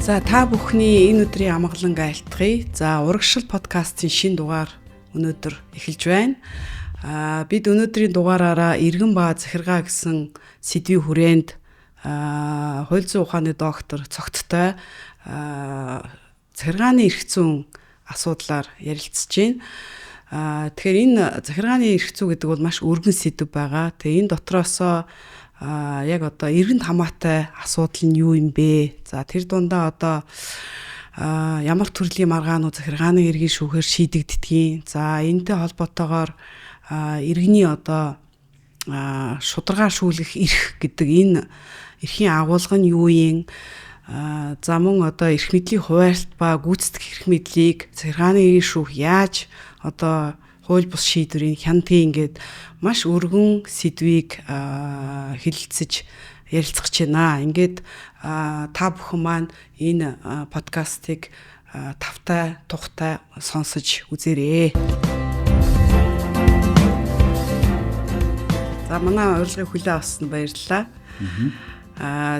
За та бүхний энэ өдрийн амгалан айлтгая. За урагшил подкастын шинэ дугаар өнөөдөр эхэлж байна. Бид өнөөдрийн дугаараараа иргэн ба захиргаа гэсэн сэдвийн хүрээнд хууль зүйн ухааны доктор цогттой захиргааны эрх зүйн асуудлаар ярилцж байна. Тэгэхээр энэ захиргааны эрх зүй гэдэг бол маш өргөн сэдв байгаа. Тэгээ энэ дотроосоо яг одоо иргэнд хамаатай асуудал нь юу юм бэ? За тэр дундаа одоо ямар төрлийн маргаанууд захиргааны эргийн шүүхээр шийдэгддгийг. За энэтэй холбоотойгоор иргэний одоо шударгаа шүүлэх эрх гэдэг энэ эрхийн агуулга нь юу юм? За мөн одоо эрх мэдлийн хуваалт ба гүйцэтгэх эрх мэдлийг захиргааны эргийн шүүх яаж одоо хууль бус шийдвэрийн хяналтын ингээд маш өргөн сэдвийг хэлэлцэж ярилцах байна. Ингээд та бүхэн маань энэ подкастыг тавтай тухтай сонсож үзээрэй. За манай урилгыг хүлээн авсан баярлалаа.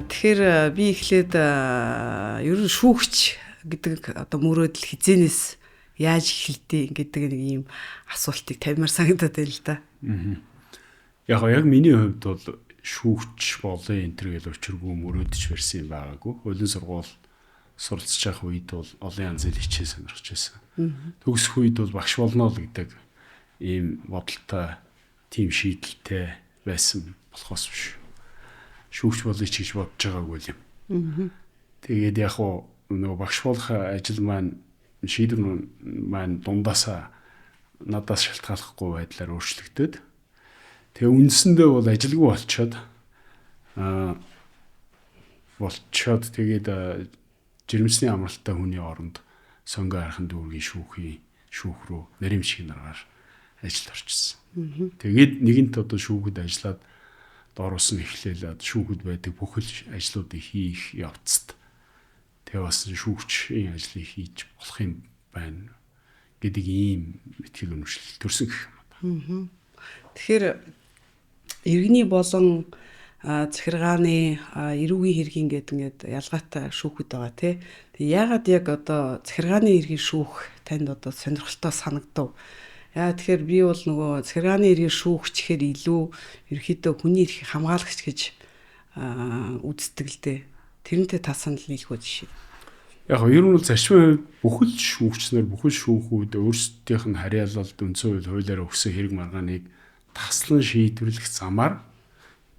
Тэгэхээр би эхлээд ер нь шүүгч гэдэг одоо мөрөөдөл хизээнээс яаж эхэлдэг гэдэг нэг ийм асуултыг тавьмаар санагдаад байна л да. Яг миний хувьд бол шүүгч болон энтер гэж өчргөө мөрөөдөж барьсан юм байгаагүй. Хуулийн сургууль суралцж явах үед бол олон янзын хичээл сонирхож байсан. Төгсөх үед бол багш болно л гэдэг ийм бодолтой тийм шийдэлтэй байсан болохоос биш. Шүүгч болъё ч гэж бодож байгаагүй юм. Тэгээд яг нөгөө багш болох ажил маань шийдвэр маань дундаасаа надаас шалтгааллахгүй байдлаар өөрчлөгдөд. Тэгээ үндсэндээ бол ажилгүй болчоод тэгээд жирэмсний амралтай хүний оронд сонгоо хархан дүүргийн шүүх рүү нарийн шиг наргаар ажилд орчихсон. Тэгээд нэгэнт одоо шүүхэд ажиллаад доороос нь эхлээлээд шүүхэд байдаг бүх ажлуудыг хийх явцад тэгээ бас шүүгчийн ажлыг хийж болох юм байна гэдэг ийм итгэл үнэмшил төрсөн гэх юм. Тэгэхээр иргэний болон захиргааны эрүүгийн хэргийн гэдэг ингээд ялгаатай шүүхэд байгаа тий. Тэгээ яагаад яг одоо захиргааны эргийн шүүх танд одоо сонирхолтой санагдав? Тэгэхээр би бол нөгөө захиргааны эргийн шүүгч гэхээр илүү ерөөхдөө хүний эрхийг хамгаалагч гэж үздэг л дээ. Тэрнтэй та санал нийлэх үү жишээ. Яг ер нь бол зарчмын бүхэл шүүгчнэр бүхэл шүүхүүд өөрсдийнх нь харьяалалд үндсэн хуулиараа өгсөн хэрэг маргааныг таслан шийдвэрлэх замаар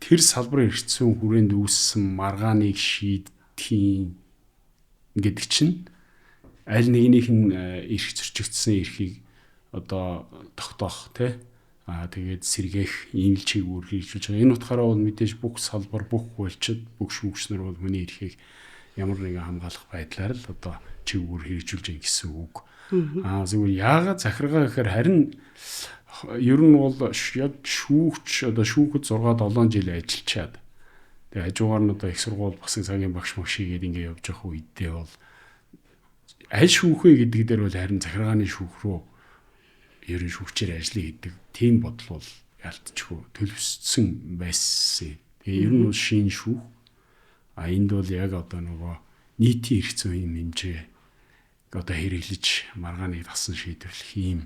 тэр салбарын эрх зүйн хүрээнд үүссэн маргааныг шийдэхийн гэдэг чинь аль нэгнийх нь эрх зөрчигдсөн эрхийг одоо тогтоох тэгээд сэргээх ийм л чиглэлээр хэрэгжүүлж байгаа. Энэ утгаараа бол мэдээж бүх салбар, бүх хуульчид, бүх шүүгчнэр бол хүний эрхийг ямар нэгэн хамгаалах байдлаар л одоо чиглэлээр хэрэгжүүлж байгаа гэсэн үг. Зөвхөн яагаад захиргаа гэхээр харин ер нь бол яг шүүгч одоо шүүхэд 6-7 жил ажиллачаад тэгээд хажуугаар нь одоо их сургууль бас цагийн багш магшигээд ингэ явж явах үедээ бол аль шүүхээ гэдэг дээр бол харин захиргааны шүүх рүү ерөн шүүгчээр ажиллая гэдэг тийм бодол бол ялцчихгүй төлөвссөн байсан. Тэгээ ер нь бол шинэ шүүх энд бол яг одоо нөгөө нийтийн эрх зүйн хэмжээ одоо хэрэглэж маргааныг тасан шийдвэрлэх юм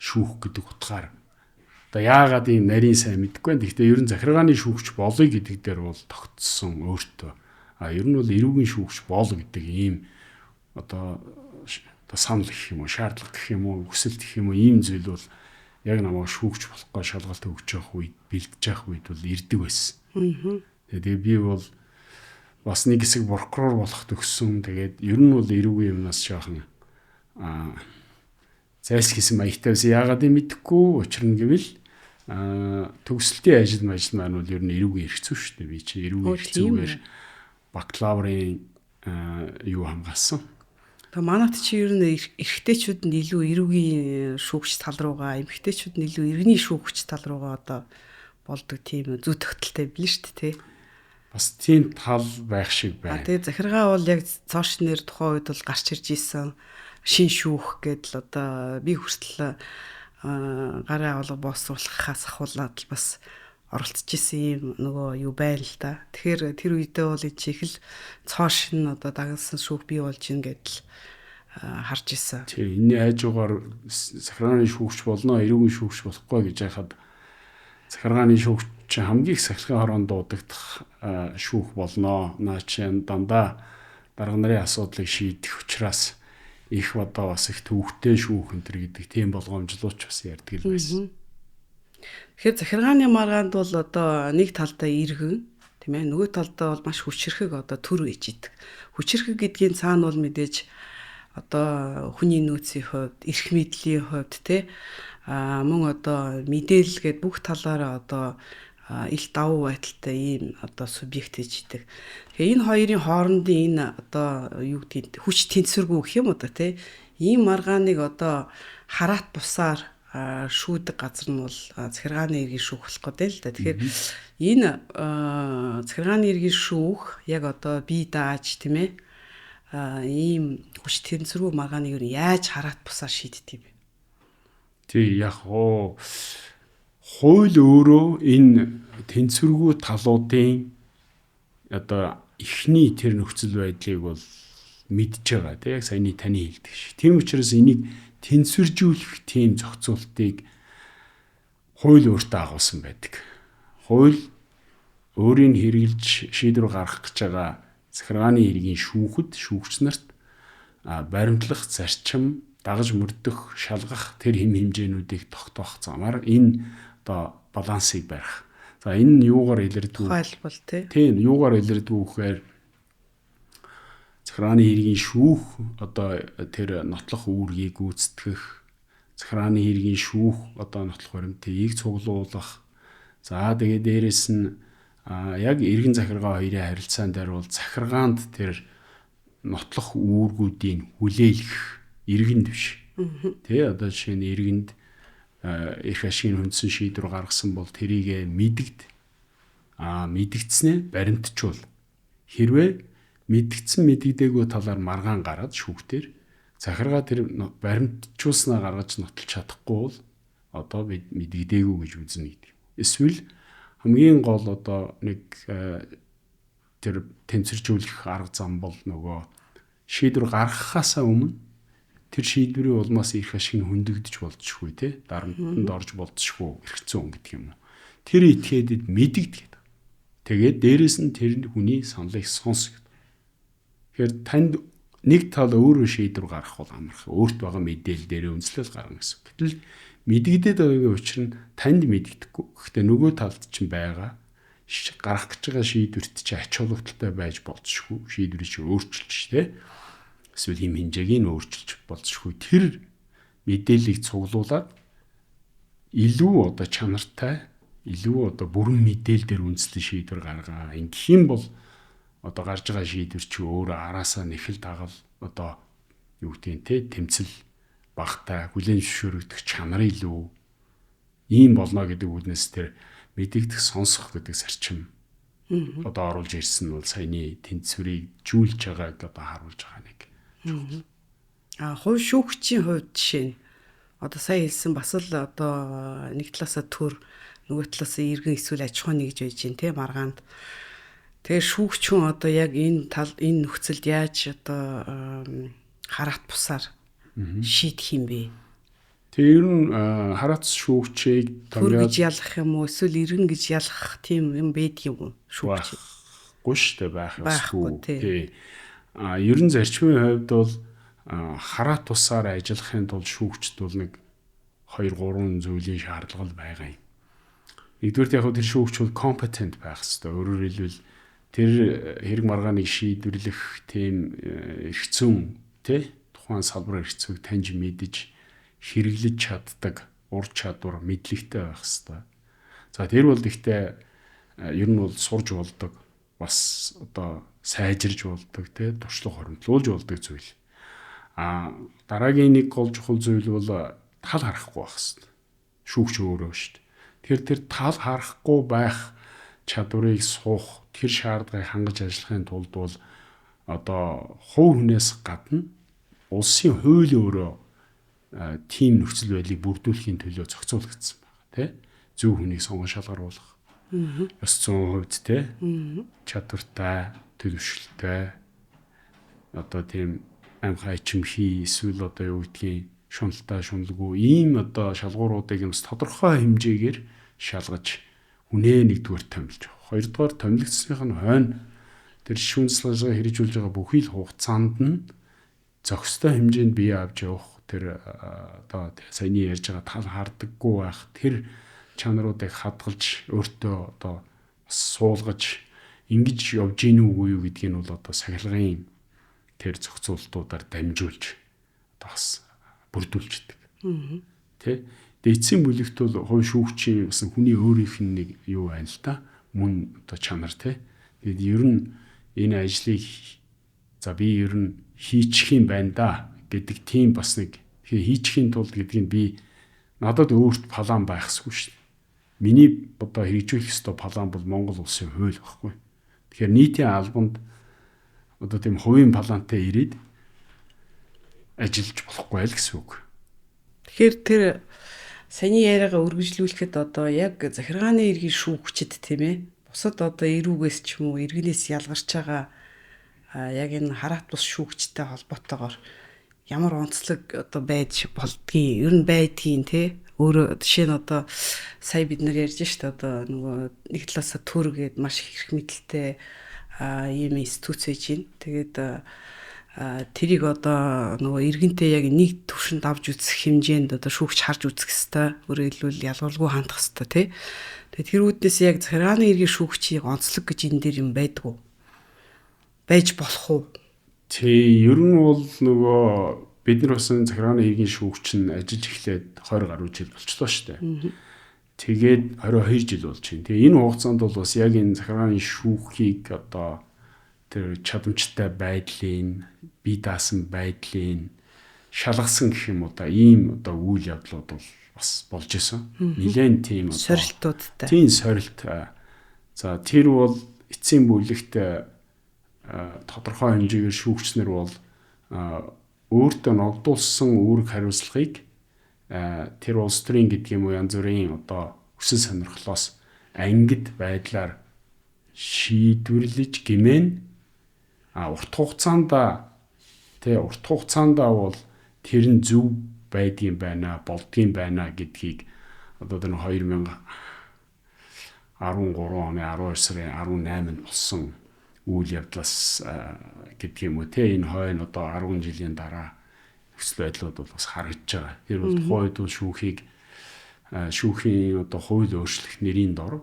шүүх гэдэг утгаар одоо яагаад ийм нарийн сайн мэдэхгүй байна. Гэхдээ ер нь захиргааны шүүгч болъё гэдэг дээр бол тогтсон өөртөө. Ер нь бол эрүүгийн шүүгч бол гэдэг ийм одоо санал гэх юм уу, шаардлага гэх юм уу, хүсэлт гэх юм уу ийм зүйл бол яг намайг шүүгч болохгүй шалгалт өгч явах үед, бэлдэж явах үед бол ирдэг байсан. Тэгээд би бол бас нэг хэсэг прокурор болох төгссөн. Тэгээд ер нь бол эрүүгийн юмнаас жоохон зайлсхийсэн маягтай байсан. Яагаад юм мэдэхгүй учир нь гэвэл төгсөлтийн ажил маань бол ер нь эрүүгийн эрх зүй шүү дээ. Би чи эрүүгийн эрх зүйгээр бакалаврын юу хамгаалсан. Тэгээ манайд чи ер нь эрэгтэйчүүд нь илүү эрүүгийн шүүгч тал руугаа, эмэгтэйчүүд нь илүү иргэний шүүгч тал руугаа одоо болдог тийм зүй тогтолтой билээ шүү дээ, тий. Бас тийм тал байх шиг байна. Тэгээ захиргаа бол яг цоошин нэр тухайн үед бол гарч ирж исэн шин шүүх гэдэл одоо би хүртэл гарын агуулга босруулахаас ахуулаад бас оролцож исэн юм нөгөө юу байл л да. Тэгэхээр тэр үедээ бол их л цоош нь одоо дагнасан шүүх бий болж ин гэдэл харж исэн. Тий, энэний хажуугаар захиргааны шүүгч болно, эрүүгийн шүүгч болохгүй гэж яхад захиргааны шүүгч хамгийн их сахилгын хороонд дуудагдах шүүх болно. Наа чинь дандаа дарга нарын асуудлыг шийдэх учраас их одоо бас их төвөгтэй шүүх энэ төр гэдэг тийм болгоомжлууч бас ярьдаг л байсан. Тэгэхээр захиргааны маргаанд бол одоо нэг талдаа иргэн тийм ээ, нөгөө талдаа бол маш хүчрхэг одоо төр ээж идэг. Хүчрхэг гэдгийн цаана бол мэдээж одоо хүний нөөцийн хувьд, эрх мэдлийн хувьд те мөн одоо мэдээлэл гээд бүх талаараа одоо ил давуу байдалтай ийм одоо субъект ээж идэг. Тэгэхээр энэ хоёрын хоорондын энэ одоо юу гэдэг хүч тэнцвэргүй гэх юм уу да те. Ийм маргааныг одоо хараат бусаар шүүдэг газар нь бол захиргааны иргэн шүүх болох гэдэг л да. Тэгэхээр энэ захиргааны иргэн шүүх яг одоо бие дааж тийм ээ ийм хүч тэнцвэргүй маргааныг яаж хараат бусаар шийддэг юм бэ? Тий, яг хууль өөрөө энэ тэнцвэргүй талуудын одоо эхний тэр нөхцөл байдлыг бол мэдж байгаа тийм яг саяны таны хэлдэг шиг. Тийм учраас энийг тэнцвэржүүлэх тийм зохицуултыг хууль өөртөө агуулсан байдаг. Хууль өөрийг хэрэгжилж шийдвэр гаргах гэж байгаа захиргааны иргэн шүүгч нарт баримтлах, зарчим, дагаж мөрдөх, шалгах тэр хэм хэмжээнүүдийг тогтоох замаар энэ одоо балансыг барих. За энэ нь юугаар илэрдэг вэ? Тухайлбал тийм юугаар илэрдэг вэ гэхээр захиргааны иргэн шүүх одоо тэр нотлох үүргийг гүйцэтгэх, захиргааны иргэн шүүх одоо нотлох баримтыг цуглуулах. За тэгээ дээрэс нь яг иргэн захиргаа хоёрын харилцаан дээр бол захиргаанд тэр нотлох үүргүүдийг хүлээлгэх иргэнд биш. Тэ одоо жишээ нь иргэнд эрх ашигын хүнсэн шийдвэр гаргасан бол тэрийг мэдгдснээ баримтжуул. Хэрвээ мэдгдсэн мэдэгдээгүй талаар маргаан гараад шүүхтэр захиргаа тэр баримтжуулснаа гаргаж нотолж чадахгүй бол одоо мэдэгдээгүй гэж үзнэ гэдэг. Эсвэл хамгийн гол одоо нэг тэр тэнцвэржүүлэх арга зам бол нөгөө шийдвэр гаргахаасаа өмнө тэр шийдвэрийн улмаас эрх ашиг нь хөндөгдөж болцсохгүй те дарамтанд орж болцсохгүй эрх зүйн гэдэг юм уу. Тэр этгээдэд мэдэгдэв. Тэгээд дээрэс нь тэр хүний саналыг сонс гэдэг. Тэгэхээр танд нэг тал өөрөө шийдвэр гаргах бол амархан. Өөрт байгаа мэдээлэл дээр үндэслэл гаргана гэсэн. Гэтэл мэдэгдээд байгаагийн учир нь танд мэдэгдэхгүй. Гэхдээ нөгөө талд чинь байгаа гарах гэж байгаа шийдвэрт чи ач холбогдолтой байж болцсохгүй. Шийдвэрийг чи өөрчилж те. Эсвэл хэм хэмжээг нь өөрчилж болцсохгүй. Тэр мэдээллийг цуглуулад илүү одоо чанартай, илүү одоо бүрэн мэдээлэл дээр үндэслэн шийдвэр гаргаа. Ингэх юм бол одоо гарч байгаа шийдвэр чи өөрөө араасаа нэхэл дагал одоо юу гэдэг те тэмцэл багтай хүлээн зөвшөөрөгдөх чанар илүү ийм болно гэдэг үгнээс тэр мэдэгдэх сонсох гэдэг зарчим одоо оруулж ирсэн нь бол саяны тэнцвэрийг жүүлж байгааг одоо харуулж байгаа нэг. Хувь шүүгчийн хувьд жишээ нь одоо сая хэлсэн бас л одоо нэг талаасаа төр нөгөө талаасаа иргэн эсвэл аж ахуйн нэгж байж гин те маргаанд. Тэгээ шүүгч хүн одоо яг энэ нөхцөлд яаж одоо хараат бусаар шийдэх юм бэ? Тэр ер нь хараат шүүгчийг төр гэж ялах юм уу эсвэл иргэн гэж ялах тийм юм байдаг юм уу шүүгч? Байхгүй шүү дээ байх ёсгүй. Тий. Ер нь зарчмын хувьд бол хараат тусаар ажиллахын тулд шүүгчд бол нэг 2-3 зүйлийн шаардлага байгаа юм. Нэгдүгээр яг тэр шүүгч бол competent байх хэрэгтэй. Өөрөөр хэлбэл тэр хэрэг маргааныг шийдвэрлэх тийм эрх зүйн тий тухайн салбар эрх зүйг таньж мэдж хэрэглэж чаддаг ур чадвар мэдлэгтэй байх хэрэгтэй. За тэр бол гэхдээ ер нь бол сурж болдог бас одоо сайжирж болдог тий туршлага хоримтлуулж болдог зүйл. Дараагийн нэг гол чухал зүйл бол тал харахгүй байх хэрэгтэй. Шүүгч өөрөө шүү дээ. Тэр тал харахгүй байх чадварыг суух тэр шаардлагыг хангаж ажиллахын тулд бол одоо хувь хүнээс гадна улсын хууль өөрөө тийм нөхцөл байдлыг бүрдүүлэхийн төлөө зохицуулагдсан байна тий. Зөв хүнийг сонгон шалгаруулах, Ёс зүйн хувьд те чадвартай, төлөвшөлтэй одоо тийм амхай чимхий эсвэл одоо юу гэдгийг шуналтай шуналгүй ийм одоо шалгууруудыг юмс тодорхой хэмжээгээр шалгаж үнэ нэгдүгээр томилж авах. Хоёрдугаар томилгдсных нь хойно тэр шүүнслэжгээ хэрэгжүүлж байгаа бүхий л хугацаанд нь зохистой хэмжээнд бие авч явах тэр одоо саяны ярьж байгаа тал хардаггүй байх тэр чанаруудыг хадгалж өөртөө одоо суулгаж ингэж явж гин үгүй юу гэдгийг нь бол одоо сахилгын тэр зохицуултуудаар дамжуулж одоо бас бүрдүүлждэг. Тэ? Эцсийн бүлэгт бол хувь шүүгчийн бас хүний өөрийнх нь нэг юу байна л та. Мөн одоо чанар тэ. Тэгээд ер нь энэ ажлыг за би ер нь хийчих юм байна да гэдэг тийм бас нэг хийчихийн тулд гэдгийг би надад өөрт план байхсгүй шүү дээ. Миний одоо хэрэгжүүлэх ёстой план бол Монгол улсын хууль байхгүй. Тэгэхээр нийтийн албанд одоо тийм хувийн плантай ирээд ажиллаж болохгүй л гэсэн үг. Тэгэхээр тэр саяны яриагаа үргэлжлүүлэхэд одоо яг захиргааны иргэн шүүгчд тийм ээ. Бусад одоо эрүүгээс ч юм уу иргэнээс ялгарч байгаа яг энэ хараат бус шүүгчтэй холбоотойгоор ямар онцлог одоо байж болдгийг ер нь байдгийн тий. Өөрө жишээ нь одоо сая бид нар ярьж штэ одоо нөгөө нэг талаасаа төргээд маш их эрх мэдэлтэй ийм институц байж гин. Тэгээд тэрийг одоо нөгөө иргэнтэй яг нэг төвшөнд авч үзэх хэмжээнд одоо шүүгч харж үзэх хэвээр өөрөөр хэлбэл ялгуулгүй хандах хэвээр тий. Тэгээд тэр үүднээс яг захиргааны иргэн шүүгчийг онцлог гэж энэ дээр юм байдгүй. Байж болох уу? Тий, ер нь бол нөгөө бид нар бас захиргааны иргэн шүүгч нь ажиллаж эхлээд 20 гаруй жил болчихлоо шүү дээ. Тэгээд 22 жил болж байна. Тэгээ энэ хугацаанд бол бас яг энэ захиргааны шүүхийг одоо тэр чадамжтай байдлын, бие даасан байдлын шалгасан гэх юм уу да ийм одоо үйл явдлууд бол бас болж исэн. Нилээн тийм одоо сорилтуудтай. Тийм сорилт. За тэр бол эцсийн бүлэгт тодорхой хэмжээгээр шүүгчнэр бол өөртөө ногдуулсан үүрэг хариуцлагыг тэр улс төрийн гэдэг юм уу янз бүрийн одоо хүсэл сонирхлоос ангид байдлаар шийдвэрлэж гэмээн урт хугацаанд бол тэр нь зөв байдгийн байна, болдгийн байна гэдгийг одоо тэр 2013 оны 12 сарын 18-нд болсон үйл явдлаас гэдэг юм уу те энэ хойно одоо 10 жилийн дараа нөхцөл байдлууд бол бас харагдаж байгаа. Тэр бол тухайд бол шүүхийн одоо хууль өөрчлөх нэрийн дор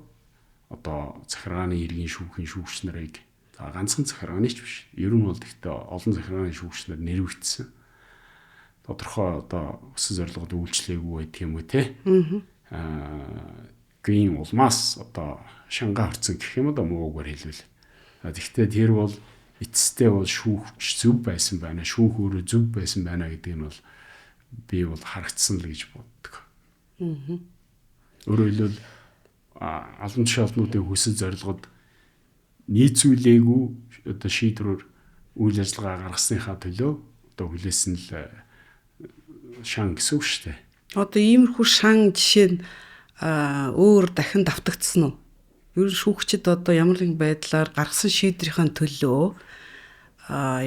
одоо захиргааны иргэн шүүхийн шүүгч нарыг ганцхан захиргааны ч биш. Ер нь бол гэхдээ олон захиргааны шүүгч нар нэрвэгдсэн. Тодорхой одоо өсөн зорилгод үйлчлээгүй байдаг юм уу те. Гин улмаас одоо шангаа хорцсон гэх юм да муугаар хэлвэл. Тэгэхдээ тэр бол эцэстээ бол шүүгч зөв байсан байна. Шүүх өөрөө зөв байсан байна гэдэг нь бол би бол харагдсан л гэж боддог. Өөрөөр хэлбэл албан тушаал олнуудын хүсэл зорилгод нийцүүлээгүй одоо шийдвэрээр үйл ажиллагаа гаргасныхаа төлөө одоо хүлээсэн л шан гэсэн үг шүү дээ. Одоо иймэрхүү шан жишээ нь өөр дахин давтагдсан уу? Ер нь шүүгчд одоо ямар нэгэн байдлаар гаргасан шийдвэрийн төлөө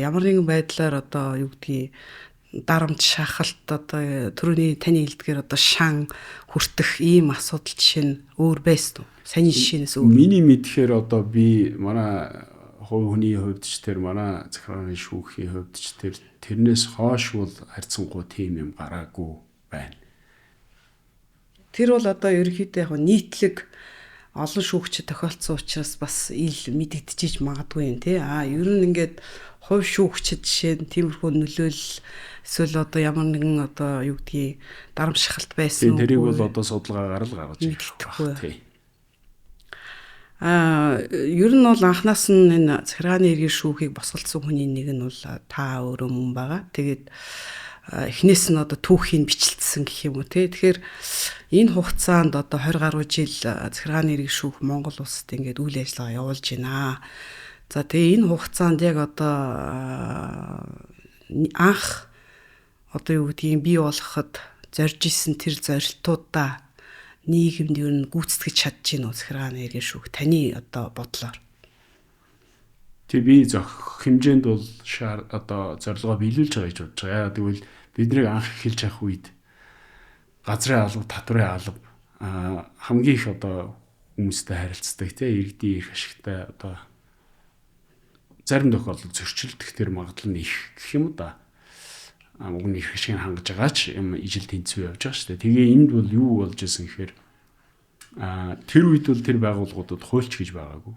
ямар нэгэн байдлаар одоо юу гэдгийг дарамт шахалт одоо түрүүний таны хэлдгээр одоо шан хүртэх ийм асуудал жишээ нь өөр байсан уу? Саний жишээнээс өөр. Миний мэдхээр одоо би манай хувь хүний хувьд ч тэр манай захиргааны шүүхийн хувьд ч тэрнээс хойш бол харьцангуй тийм юм гараагүй байна. Тэр бол одоо ерөнхийдөө яг нийтлэг олон шүүгч тохиолдсон учраас бас ил мэдэгдчихэж магадгүй юм тий. Ер нь ингээд хувь шүүгчд жишээ нь тиймэрхүү нөлөөлөл эсвэл одоо ямар нэгэн одоо юу гэдгийг дарамт шахалт байсан уу? Тэрийг бол одоо судалгаагаар л гаргаж ирэх байх тий. Ер нь бол анханаас нь энэ захиргааны иргэн шүүхийг босголцсон хүний нэг нь бол та өөрөө мөн байгаа. Тэгээд эхнээс нь одоо түүхийн бичлэлсэн гэх юм уу тий. Тэгэхээр энэ хугацаанд одоо 20 гаруй жил захиргааны иргэн шүүх Монгол улсад ингээд үйл ажиллагаа явуулж байна. За тэгээ энэ хугацаанд яг одоо анх одоо юу гэдгийг бий болгоход зорж исэн тэр зорилтуудаа нийгэмд юу н гүйцэтгэж чадж гин үү захиргааны иргэн шүүх таны одоо бодлоор. Тэг би зөх хэмжээнд бол одоо зорилгоо биелүүлж байгаа гэж бодож байгаа. Яагаад гэвэл биднийг анх эхэлж авах үед газрын алба, татварын алба хамгийн их одоо хүмүүстэй харилцдаг тийм иргэдийн эрх ашигтай одоо зарим тохиолдолд зөрчилдөх тэр магадлал нь их гэх юм уу да. Мөнгөний эрх ашиг хангаж байгаа ч юм ижил тэнцвэр явж байгаа шүү дээ. Тэгээ энд бол юу болж исэн гэхээр тэр үед бол тэр байгууллагуудад хуульч гэж байгаагүй.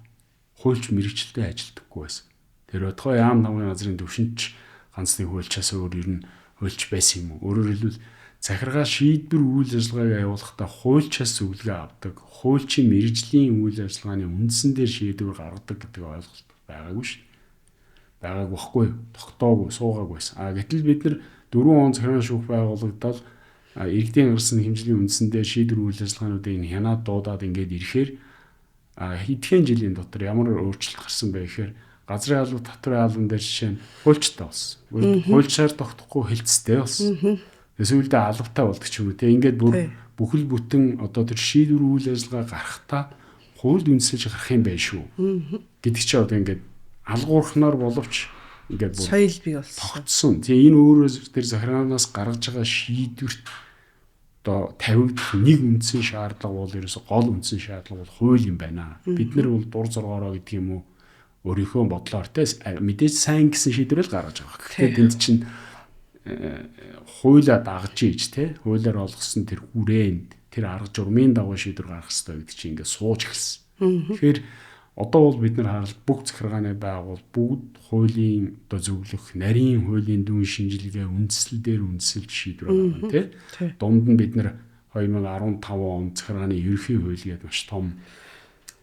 Хуульч мэрэгчлээ ажилдаггүй байсан. Тэр одгоо яам намын газрын төвшинч ганцны хуульчаас өөр ер нь хуульч байсан юм уу? Өөрөөр хэлбэл захиргаа шийдвэр үйл ажиллагааг явуулахдаа хуульчаас зөвлөгөө авдаг. Хуульчийн мэрэгжлийн үйл ажиллагааны үндсэн дээр шийдвэр гаргадаг гэдэг ойлголт байгаагүй шүү. Байгааг واخгүй тогтоогүй суугаагүйсэн. Гэтэл бид нар 4 он захиргааны шүүх байгуулагдал иргэдийн гарсан хэмжээний үндсэндээ шийдвэр үйл ажиллагаануудыг хянаад дуудаад ингээд ирэхээр хэдхэн жилийн дотор ямар өөрчлөлт гарсан бэ гэхээр газрын алба татварын албан дээр жишээ нь хуульчтай болсон. Хуульчаар тогтохгүй хэлцтэй болсон. Эсвэл албатай болдог ч юм уу те ингээд бүр бүхэл бүтэн одоо тэр шийдвэр үйл ажиллагаа гарахтаа хуульд үндэслэж гарах юм байна шүү. Гэдэг чи одоо ингээд алгуурхнаар боловч ингээд соёл бий болсон. Тогтсон. Тэгээ энэ өөрөө тэр захиргаанаас гаргаж байгаа шийдвэрт одоо тавигдах нэг үндсэн шаардлага бол ерөөсө гол үндсэн шаардлага бол хууль юм байна. Бид нар бол дур зоргоороо гэдэг юм уу өөрийнхөө бодлоор те мэдээж сайн гэсэн шийдвэрэл гаргаж байгаа. Тэгэхээр тэнд чинь хуулиа дагж ийж те хуулиар олгосон тэр хүрээнд тэр арга журмын дагуу шийдвэр гаргах хэрэгтэй гэдэг чинь ингээд сууж эхэлсэн. Тэгэхээр одоо бол бид нар харалт бүх захиргааны байгуул бүгд хуулийн одоо зөвлөх нарийн хуулийн дүн шинжилгээ үндсэл дээр үндсэлж шийдвэр гаргана тий. Дунд нь бид нар 2015 он захиргааны ерөнхий хууль гэдэг маш том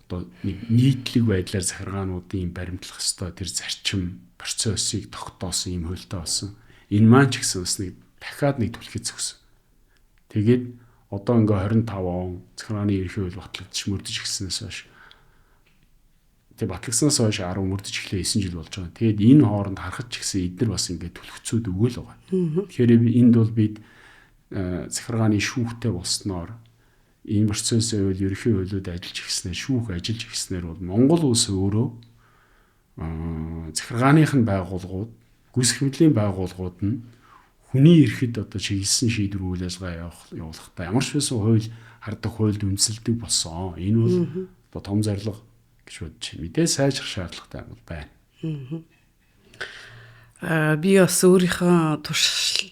одоо нийтлэг байдлаар захиргаануудын баримтлах ёстой тэр зарчим процессыг тогтоосон юм хуультай болсон. Энэ маань ч гэсэн бас нэг дахиад нэг түлхэж зогсон. Тэгээд одоо ингээ 25 он захиргааны ерөнхий хууль батлагдчих мөрдөж гиснээс хойш тэг батлагснаас хойш 10 мөрдөж эхлээ 9 жил болж байгаа. Тэгээд энэ хооронд харахад ч гэсэн эдгээр бас ингээ түлхцүүд өгөөл байгаа. Тэгэхээр энд бол бид захиргааны шүүхтэй болсноор энэ процессыг үйл ерөнхий хуулиуд ажиллаж ирснээр шүүх ажиллаж ирснээр бол Монгол улс өөрөө захиргааных нь байгууллагууд гүйцэтгэлийн байгууллагууд нь хүний эрхэд одоо чиглэсэн шийдвэр үйл ажиллагаа явуулахдаа ямар ч байсан хууль хардаг хуульд үндэслэдэг болсон. Энэ бол одоо том зорилго гэж бодож мэдээ сайжрах шаардлагатай байна. Би бас өөрийнхөө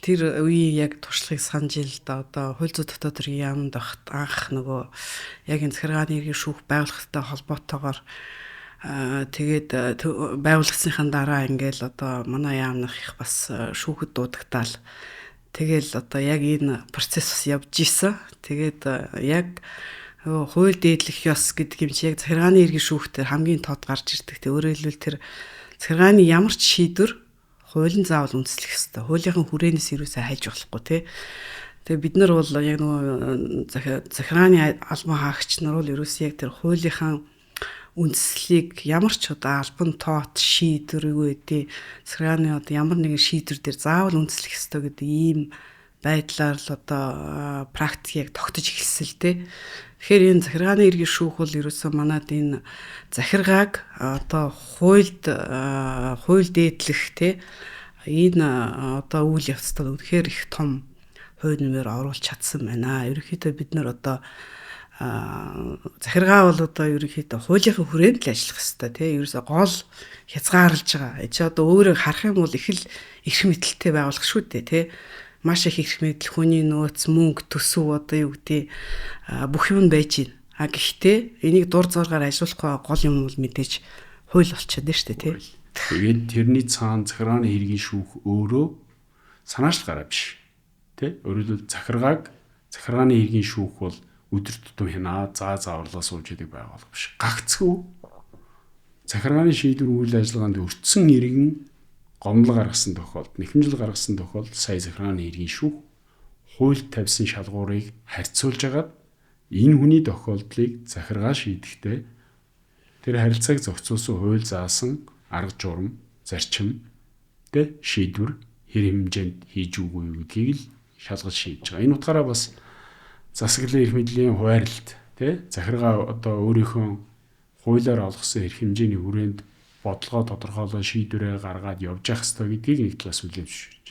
тэр үеийн яг туршлагыг санаж ил да одоо хууль зүйн дотоод хэргийн яамд багт анх нөгөө яг энэ захиргааны иргэн шүүх байгууллагатай холбоотойгоор тэгээд байгуулагдсныхаа дараа ингээл одоо манай яамнах их бас шүүхэд дуудагтаал тэгэл одоо яг энэ процесс бас явж исэн. Тэгээд яг хууль дээдлэх ёс гэдэг юм чи яг захиргааны иргэн шүүхтэр хамгийн тод гарч ирдэг. Тэ өөрөөр хэлбэл тэр захиргааны ямар ч шийдвэр хуулийн заавал үндэслэх ёстой. Хуулийнхын хүрээнээс юусаа хайж болохгүй тий. Тэгээ бид нар бол яг нөгөө захиргааны албан хаагч нар бол ерөөсөө яг тэр хуулийнхаа үндэслэлийг ямар ч одоо албан тоот шийдвэргүй дээ. Захиргааны одоо ямар нэгэн шийдвэр дээр заавал үндэслэх ёстой гэдэг ийм байдлаар л одоо практикийг тогтож эхэлсэн л дээ. Тэгэхээр энэ захиргааны иргэн шүүх бол ерөөсөө манад энэ захиргааг одоо хууль дээдлэх те энэ одоо үйл явцад үнэхээр их том хувь нэмэр оруулж чадсан байна. Ерөнхийдөө бид нар одоо захиргаа бол одоо ерөнхийдөө хуулийнхын хүрээнд л ажиллах хэрэгтэй те ерөөсөө гол хязгаарлаж байгаа. Эцээ одоо өөрөө харах юм бол их л эрх мэдэлтэй байгуулах шүү дээ те. Маш их эрх мэдэл, хүний нөөц, мөнгө, төсөв одоо юу гэдэг бүх юм байж байна. Гэхдээ энийг дур зоргаар ажиллахгүй гол юм бол мэдээж хууль болчиход байна шүү дээ тий. Тэгээд тэрний цаана захиргааны хэргийн шүүх өөрөө санаач гараа биш. Тэ? Өөрөлдөл захиргааны хэргийн шүүх бол өдөр тутам хянаа зааварлаа сууж идэг байгууллага биш. Гагцгүй захиргааны шийдвэр үйл ажиллагаанд өртсөн иргэн гомдол гаргасан тохиолдолд нэхэмжил гаргасан тохиолдолд сая захиргааны хэргийн шүүх хуульд тавьсан шалгуурыг харьцуулж агаад энэ хүний тохиолдлыг захиргаа шийдэхдээ тэр харилцааг зохицуулсан хууль заасан арга журам, зарчим тэ шийдвэр хэр хэмжээнд хийж үгүй гэдгийг л шалгаж шийдэж байгаа. Энэ утгаараа бас засаглалын эрх мэдлийн хуваарлт тий захиргаа одоо өөрийнхөө хуулиар олгосон эрх хэмжээний хүрээнд бодлогоо тодорхойлоо шийдвэрээ гаргаад явж явах ёстой гэдгийг нэг талаас үлээмжшүүлж.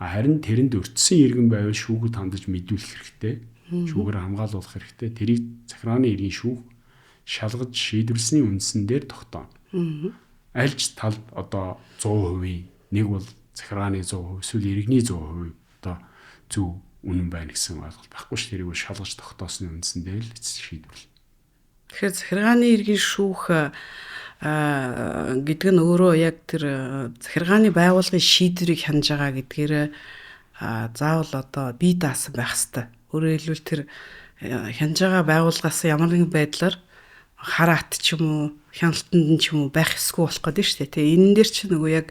Харин тэрэнд өртсөн иргэн байвал шүүхэд хандаж мэдүүлэх хэрэгтэй. Шүүгээр хамгаалуулах хэрэгтэй. Тэрийг захирааны иргэн шүүх шалгаж шийдвэрлсэний үндсэн дээр тогтооно. Аль ч талд одоо 100%, нэг бол захирааны 100%, эсвэл иргэний 100% одоо зөв үнэн байна гэсэн ойлголт байхгүй ш. Тэрийг шалгаж тогтоосны үндсэн дээр л шийдвэрлэнэ. Тэгэхээр захиргааны иргэн шүүх гэдэг нь өөрөө яг тэр захиргааны байгууллагын шийдвэрийг хянаж байгаа гэдгээр заавал одоо бие даасан байх хэвээр. Өөрөөр хэлбэл тэр хянаж байгаа байгууллагаас ямар нэгэн байдлаар хараат ч юм уу, хяналтанд ч юм уу байх ёсгүй болох гэдэг нь шүү дээ. Тэгээ энэ дээр чи нөгөө яг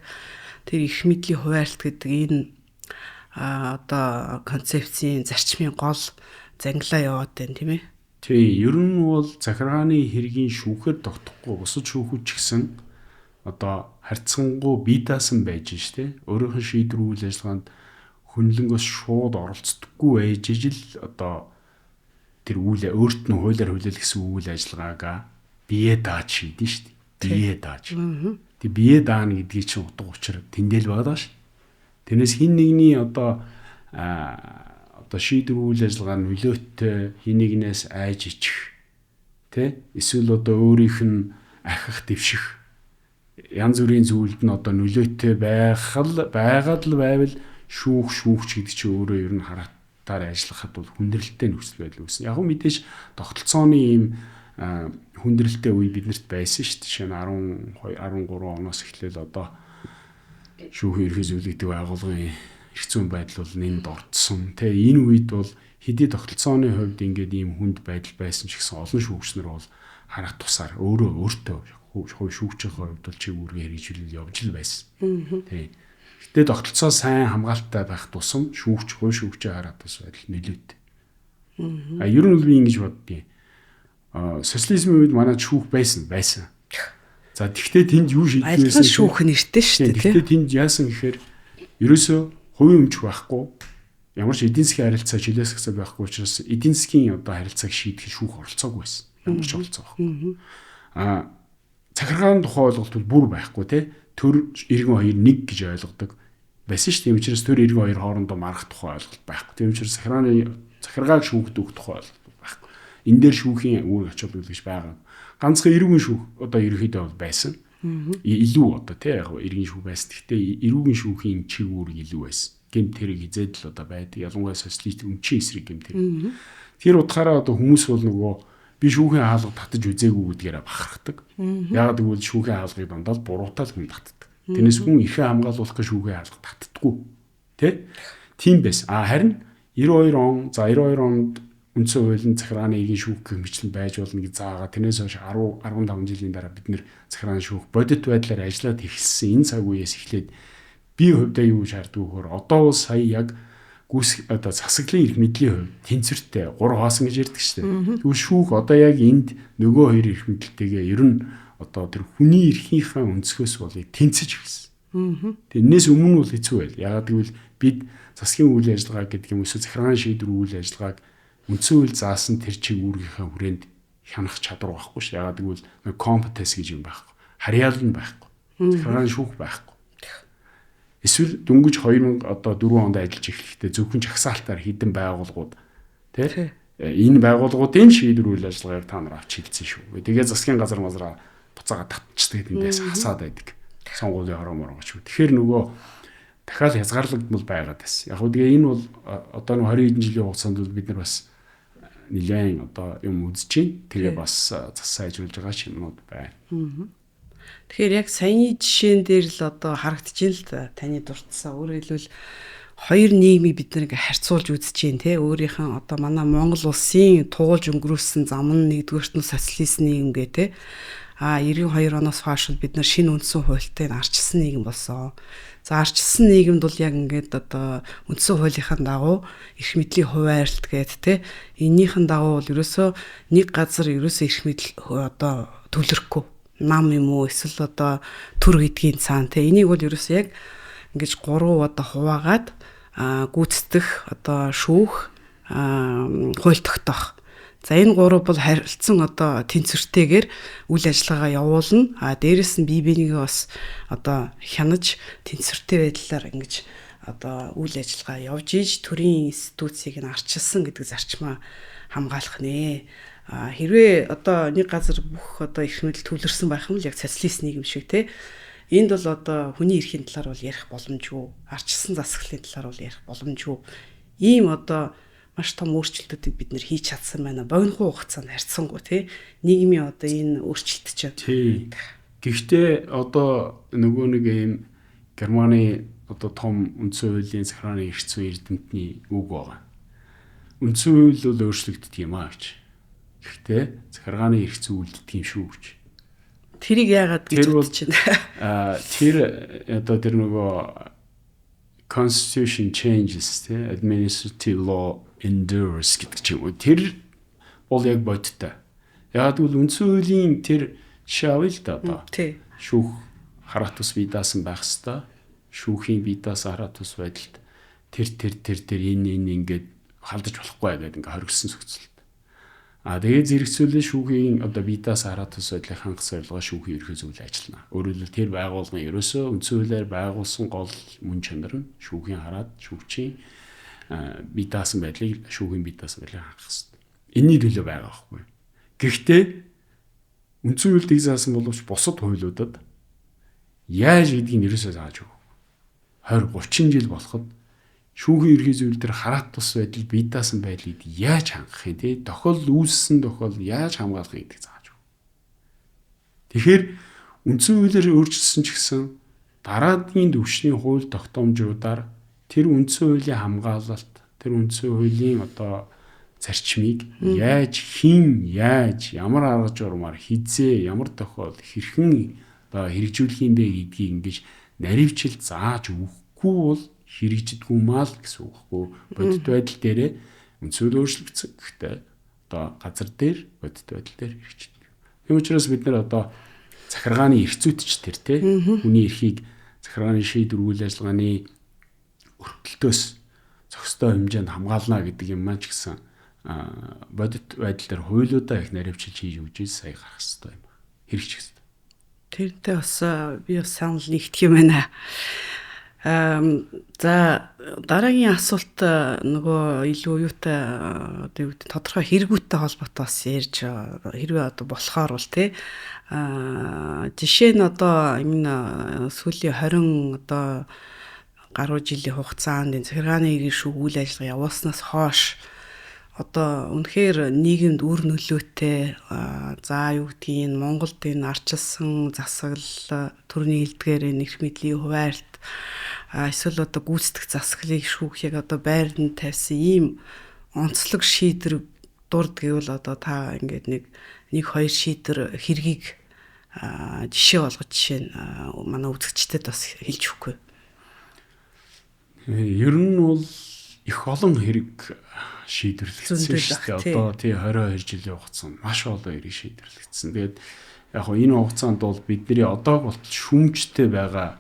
тэр их мэдлийн хуваарлт гэдэг энэ одоо концепцийн зарчмын гол зангилаа яваад байна тийм ээ. Тий, ер нь бол захиргааны хэргийн шүүхээр тогтохгүй бусад шүүхүүд ч гэсэн одоо харьцангуй бие даасан байж штэ. Өөрийнх нь шийдвэр үйл ажиллагаанд хөндлөнгөөс шууд оролцдоггүй байж ижил одоо тэр өөрт нь хуулиар хүлээлгэсэн үйл ажиллагаагаа бие дааж шийдэн штэ. Бие дааж. Тэг бие даана гэдгийг чинь утга учир тэндэл байгаа ш. Тэрнээс хин нэгний одоо шийдвэр үйл ажиллагаа нөлөөтэй хинэгнээс айж ичих тэ эсвэл одоо өөрийнх нь ахих дэвших янз бүрийн зүйлд нь одоо нөлөөтэй байгаад л байвал шүүгч гэдэг чинь өөрөө ер нь хараатаар ажиллахад бол хүндрэлтэй нөхцөл байдал үүснэ. Яг нь мэдээж тогтолцооны ийм хүндрэлтэй үе биднэрт байсан шүү дээ. Жишээ нь 12 13 оноос эхлээл одоо шүүхийн ерхий зөвлөгдөг байгууллагын эрх зүйн байдал бол нэнд орцсон. Тэ энэ үед бол хэдий тогтолцооны хувьд ингээд ийм хүнд байдал байсан ч гэсэн олон шүүгчнэр бол харах тусаар өөртөө шүүгчийн хувьд бол чиг үүргээ хэрэгжүүлэл явж л байсан. Тэ. Гэтэ тогтолцоо сайн хамгаалалттай байх тусам шүүгчээ хараад бас байдал нөлөөтэй. Ер нь бол би ингэж боддیں۔ Социализмын үед манай шүүх байсан. За тэгвэл тэнд юу шийдвэрсэн? Айлгын шүүх нэртэй шүү дээ. Тэгвэл тэнд яасан гэхээр ерөөсөө хувийн өмч байхгүй. Ямар ч эдийн засгийн харилцаа жилээс хэсэг байхгүй учраас эдийн засгийн одоо харилцааг шийдэх шүүх оролцоогүй байсан. Ямар ч оролцоо байхгүй. Захиргааны тухай ойлголт бол бүр байхгүй тий. Төр иргэн хоёр нэг гэж ойлгодог байсан шүү дээ. Тийм учраас төр иргэн хоёр хоорондоо марах тухай ойлголт байхгүй. Тийм учраас захиргааг шүүхдэг тухай ойлголт байхгүй. Энэ дээр шүүхийн үүрэг ач холбогдол гэж байгаа. Ганцхан эрүүгийн шүүх одоо ерөөхдөө бол байсан. Илүү одоо тий яг иргэн шүүх байсан. Гэхдээ эрүүгийн шүүхийн чиг үүрэг илүү байсан. Гэмт хэрэг хизээд л одоо байдаг. Ялангуяа социалист өмчийн эсрэг гэмт хэрэг. Тэр утгаараа одоо хүмүүс бол нөгөө би шүүхийн хаалга татаж үзээгүй гэдгээрээ бахархдаг. Яагаад гэвэл шүүхийн хаалгыг дандаа л буруутаал хүн татдаг. Тэрнээс хүн ихээ хамгаалуулах гэж шүүхийн хаалга татдаггүй. Тэ? Тийм байсан. Харин 92 он, за 92 онд үндсэн хуулийн захирааны иргэн шүүх гэх мэтлэн байж болно гэж заагаа. Тэрнээс хойш 10 15 жилийн дараа бид нэр захирааны шүүх бодит байдлаар ажиллаад эхэлсэн энэ цаг үеэс эхлээд би хувьдаа юу шаарддаг вөхөр одоо бол сая яг одоо засаглалын эрх мэдлийн хувьд тэнцвэртэй 3 хаасан гэж ярьдаг шүү дээ. Тэгвэл шүүх одоо яг энд нөгөө хоёр эрх мэдэлтэйгээ ер нь одоо тэр хүний эрхийнхээ өнцгөөс болыг тэнцэж эхэлсэн. Тэрнээс өмнө бол хэцүү байл. Яагаад гэвэл бид засгийн үйл ажиллагаа гэдэг юм эсвэл захиргааны шийдвэр үйл ажиллагааг үндсэн хууль заасан тэр чиг үүргийнхээ хүрээнд хянах чадвар байхгүй шүү. Яагаад гэвэл компетенс гэж юм байхгүй. Харьяал нь байхгүй. Захиргааны шүүх байхгүй. Эсвэл дөнгөж 2004 онд ажиллаж эхлэхдээ зөвхөн жагсаалтаар хідэн байгууллагууд тий энэ байгууллагуудын шийдвэр үйл ажиллагааг та нар авч хэлсэн шүү. Тэгээ засгийн газар мазраа буцаага татчихдаг гэдээс хасаад байдаг. Сонгуулийн хороомор шүү. Тэгэхээр нөгөө дахиад хязгаарлагдмал байгаад байсан. Яг үгүй энэ бол одоо 20 хэдэн жилийн хугацаанд бид нар бас нэлээд одоо юм үзэж байна. Тэгээ бас зас сайжруулж байгаа шинүүд байна. Тэгэхээр яг саяны жишээн дээр л одоо харагдчихээн л да таны дурдсан. Өөрөөр хэлбэл хоёр нийгмийг бид нэг харьцуулж үзэж байна те. Өөрийнх нь одоо манай Монгол улсын туулж өнгөрүүлсэн зам нь нэгдүгээрт нь социалист нийгэм гэ те. 92 оноос хойш бид нар шинэ үндсэн хуультай арчилсан нийгэм болсон. За арчилсан нийгэмд бол яг ингээд одоо үндсэн хуулийнхаа дагуу эрх мэдлийн хуваарлт гээд те. Энийхэн дагуу бол ерөөсөө нэг газар ерөөсөө эрх мэдэл одоо төвлөрөхгүй нам юм уу эсвэл одоо төр гэдгийн цаана те. Энийг бол ерөөсөө яг ингэж 3 одоо хуваагаад гүйцэтгэх одоо шүүх хууль тогтоох. За энэ гурав бол харилцан одоо тэнцвэртэйгээр үйл ажиллагаагаа явуулна. Дээрэс нь бие бинийгээ бас одоо хянаж тэнцвэртэй байдлаар ингэж одоо үйл ажиллагаа явж ийж төрийн институцийг нь арчилсан гэдэг зарчмаа хамгаалах нэ. Хэрвээ одоо нэг газар бүх одоо эрх мэдэл төвлөрсөн байх юм л яг социалист нийгэм шиг те. Энд бол одоо хүний эрхийн талаар бол ярих боломжгүй, арчилсан засаглалын талаар бол ярих боломжгүй. Ийм одоо маш том өөрчлөлтүүдийг бид нэр хийж чадсан байна. Богино хугацаанд харьцангуй тий нийгмийн одоо энэ өөрчлөлт чинь. Тий. Гэхдээ одоо нөгөө нэг ийм Германы одоо том үндсэн хуулийн захиргааны эрх зүйн эрдэмтний үг байгаа. Үндсэн хууль бол өөрчлөгддөг юм аа гэж. Гэхдээ захиргааны эрх зүй үлддэг юм шүү гэж. Тэрийг яагаад гэж бодож байна? Тэр одоо тэр нөгөө Constitution changes тий administrative law endures гэдэг ч юм уу. Тэр бол яг бодтой. Яг тэгвэл үндсэн хуулийн тэр жишээ авъя л да одоо. Шүүх хараат ус бие даасан байх хэвээр. Шүүхийн бие даасан хараат ус байдалд тэр энэ ингээд халдаж болохгүй гэдэг ингээд хоригдсон зөвцөлт. Тэгээд зэрэгцүүлээ шүүхийн одоо бие даасан хараат ус байдлыг хангас зорилгоо шүүхийн ерхий зөвлө ажиллана. Өөрөөр хэлбэл тэр байгууллагын ерөөсөө үндсэн хуулиар байгуулсан гол мөн чанар нь шүүхийн хараат шүүгчийн бие даасан байдлыг шүүхийн бие даасан байдлыг хангах хэрэгтэй. Энэний төлөө байгаа байхгүй. Гэхдээ үндсэн хуулийг заасан боловч бусад хуулиудад яаж гэдгийг ерөөсөө зааж өгөв. 20 30 жил болоход шүүхийн ерхий зөвлөл төр хараат тус байдал бие даасан байдлыг яаж хангах юм те тохиол үүссэн тохиол яаж хамгаалах юм гэдгийг зааж өгөв. Тэгэхээр үндсэн хуулиар өөрчилсөн ч гэсэн дараагийн түвшний хууль тогтоомжуудаар тэр үндсэн хуулийн хамгаалалт тэр үндсэн хуулийн одоо зарчмыг яаж хэн яаж ямар арга журмаар хизээ ямар тохиол хэрхэн одоо хэрэгжүүлэх юм бэ гэдгийг ингэж наривчил зааж өгөхгүй бол хэрэгжидгүй маа л гэсэн үг байхгүй. Бодит байдал дээрээ үндсэн хууль өөрчлөгдсөн. Гэхдээ одоо газар дээр бодит байдал дээр хэрэгждэг. Тийм учраас бид нар одоо захиргааны эрх зүйт ч тэр те хүний эрхийг захиргааны шийдвэр үйл ажиллагааны өртөлтөөс зохистой хэмжээнд хамгаална гэдэг юм маань ч гэсэн бодит байдал дээр хуулиудаа их наривчилж хийж өгч сая гарах хэрэгтэй юм. Хэрэгжих хэрэгтэй. Тэрнтэй бас би бас санал нэгдэх юм байна. За дараагийн асуулт нөгөө илүү юутай тодорхой хэрэгүүтэй холбоотой бас ярьж хэрвээ одоо болохоор бол тий жишээ нь одоо энэ сүүлийн 20 одоо гаруй жилийн хугацаанд захиргааны иргэн шүүх үйл ажиллагаа явуулснаас хойш одоо үнэхээр нийгэмд үр нөлөөтэй за юу гэдгийг Монголд энэ арчилсан засаглал төрний элдгээр эрх мэдлийн хуваалт эсвэл одоо гүйцэтгэх засаглалыг шүүхийг одоо байранд тавьсан ийм онцлог шийдвэр дурд гэвэл одоо та ингээд нэг хоёр шийдвэр хэргийг жишээ болгож жишээ нь манай үзэгчдэд бас хэлж өгөхгүй. Ер нь бол их олон хэрэг шийдвэрлэгдсэн шүү дээ. Одоо тий 22 жилийн хугацаанд маш олон хэрэг шийдвэрлэгдсэн. Тэгээд яг хоо энэ хугацаанд бол бидний одоо болтол шүүмжтэй байгаа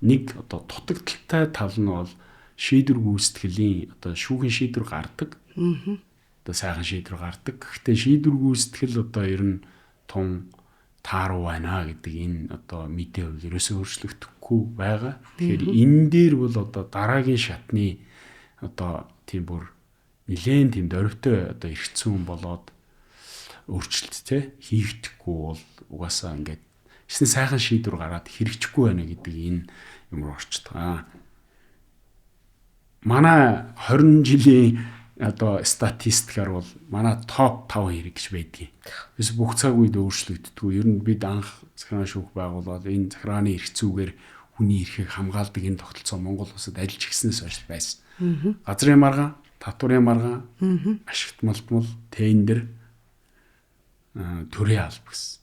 нэг одоо дутагдaltaй тал нь бол шийдвэр гүйцэтгэлийн одоо шүүхийн шийдвэр гардаг. Одоо сайхан шийдвэр гардаг. Гэхдээ шийдвэр гүйцэтгэл одоо ер нь том тааруу байна гэдэг энэ одоо мэдээ бол ерөөсөө өөрчлөгдөхгүй байгаа. Тэгэхээр энэ дээр бол одоо дараагийн шатны одоо тийм бүр нэлээд тийм дөрвтэй одоо эргэцүүн болоод өөрчлөлттэй хийгдэхгүй бол угаасаа ингээд эсвэл сайхан шийдвэр гараад хэрэгжихгүй байна гэдэг энэ юм орчдөг. Манай 20 жилийн одоо статистикаар бол манай топ 5 хэрэг гэж байдгийг. Эсвэл бүх цаг үед өөрчлөгддөг. Ер нь бид анх захиргааны шүүх байгуулаад энэ захиргааны эрх зүйгээр хүний эрхийг хамгаалдаг энэ тогтолцоо Монгол улсад ажиллаж гиснээс хойш байсан. Газрын маргаан, татварын маргаан, ашигт малтмал, тендер, төрийн алба гэсэн.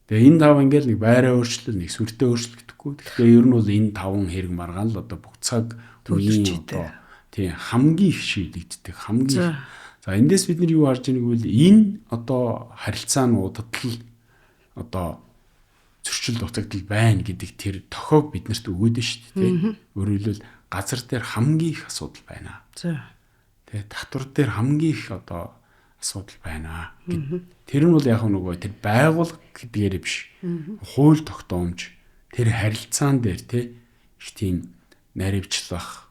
Тэгээ энэ тав ингээл нэг байраа өөрчлөл, нэг сүртэй өөрчлөгдөхгүй. Тэгэхээр ер нь бол энэ таван хэрэг маргаан л одоо бүх цаг үеийн одоо тийм хамгийн их шийдэгддэг хамгийн. За эндээс бид нар юу харж байгааг вэ? Энэ одоо харилцаануудад л одоо зөрчил дутагдал байна гэдэг тэр тохиог биднэрт өгөөд нь шүү дээ. Өөрөөр хэлбэл газар дээр хамгийн их асуудал байна. Тэгээ татвар дээр хамгийн их одоо асуудал байна. Тэр нь бол яг нөгөө тэр байгуулга гэдгээрээ биш. Хууль тогтоомж тэр харилцаан дээр их тийм наривчлах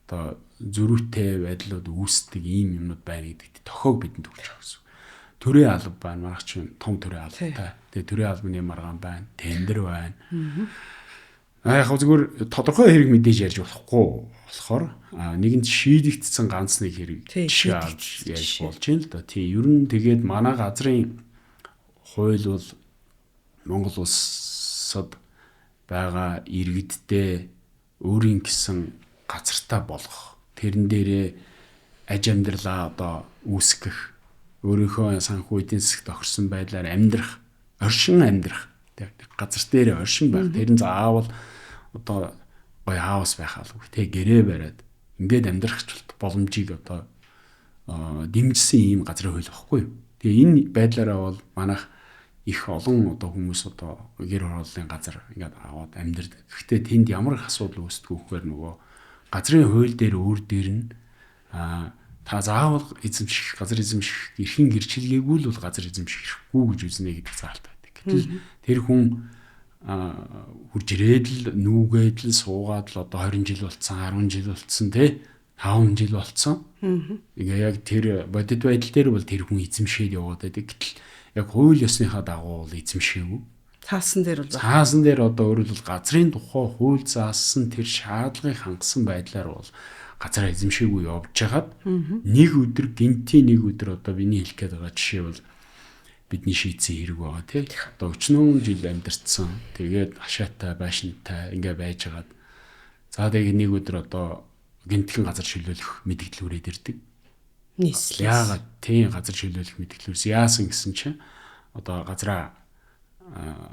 одоо зөрүүтэй байдлууд үүсдэг ийм юмнууд байна гэдэгт тохиог бидэнд өгч байгаа гэсэн. Төрийн алба байна. Манайх чинь том төрийн албатай. Тэгээ төрийн албаны маргаан байна. Тендер байна. Яг зүгээр тодорхой хэрэг мэдээж ярьж болохгүй болохоор нэгэнд шийдэгдсэн ганц нэг хэрэг жишээ авч ярьж болж юм л да. Тийм ер нь тэгээд манай газрын хууль бол Монгол улсад байгаа иргэдтэй өөрийн гэсэн газартаа болгох тэрэн дээрээ аж амьдралаа одоо үүсгэх өөрийнхөө санхүү эдийн засагт тохирсон байдлаар амьдрах оршин амьдрах газар дээр оршин байх тэрэн заавал одоо гоё хаус байх алгүй гэрээ бариад ингээд амьдрах боломжийг одоо дэмжсэн ийм газрын хууль байхгүй юу. Тэгээ энэ байдлаараа бол манайх их олон одоо хүмүүс одоо гэр хорооллын газар ингээд аваад амьдардаг. Гэхдээ тэнд ямар их асуудал үүсдэг вөхөр нөгөө газрын хууль дээр өөр дээр нь та заавал эзэмших газар эзэмших эрхийн гэрчлэгээгүй л бол газар эзэмшихгүй гэж үзнэ гэдэг заалт байдаг. Гэтэл тэр хүн хурж ирээд л нүүгээд л суугаад л одоо 20 жил болцсон 10 жил болцсон 5 жил болцсон. Тэгээ яг тэр бодит байдал дээр бол тэр хүн эзэмшээд яваад байдаг. Гэтэл яг хууль ёсныхаа дагуу бол эзэмшээгүй. Цаасан дээр бол цаасан дээр одоо өөрөөр хэлбэл газрын тухай хууль заасан тэр шаардлагыг хангасан байдлаар бол газар эзэмшээгүй явж хагаад нэг өдөр гинтийн нэг өдөр одоо биний хэлэх гээд байгаа жишээ бол бидний шийдсэн хэрэг байгаа тий. Одоо 40 жил амьдарсан. Тэгээд хашаатай, байшинтай ингээ байж хагаад за тэгээд нэг өдөр одоо гинтхэн газар шилжүүлэх мэдээлэл үрээд ирдэг. нийслэл. Яагаад тийм газар шилжүүлэх мэдээлэлс яасан гэсэн чинь одоо газраа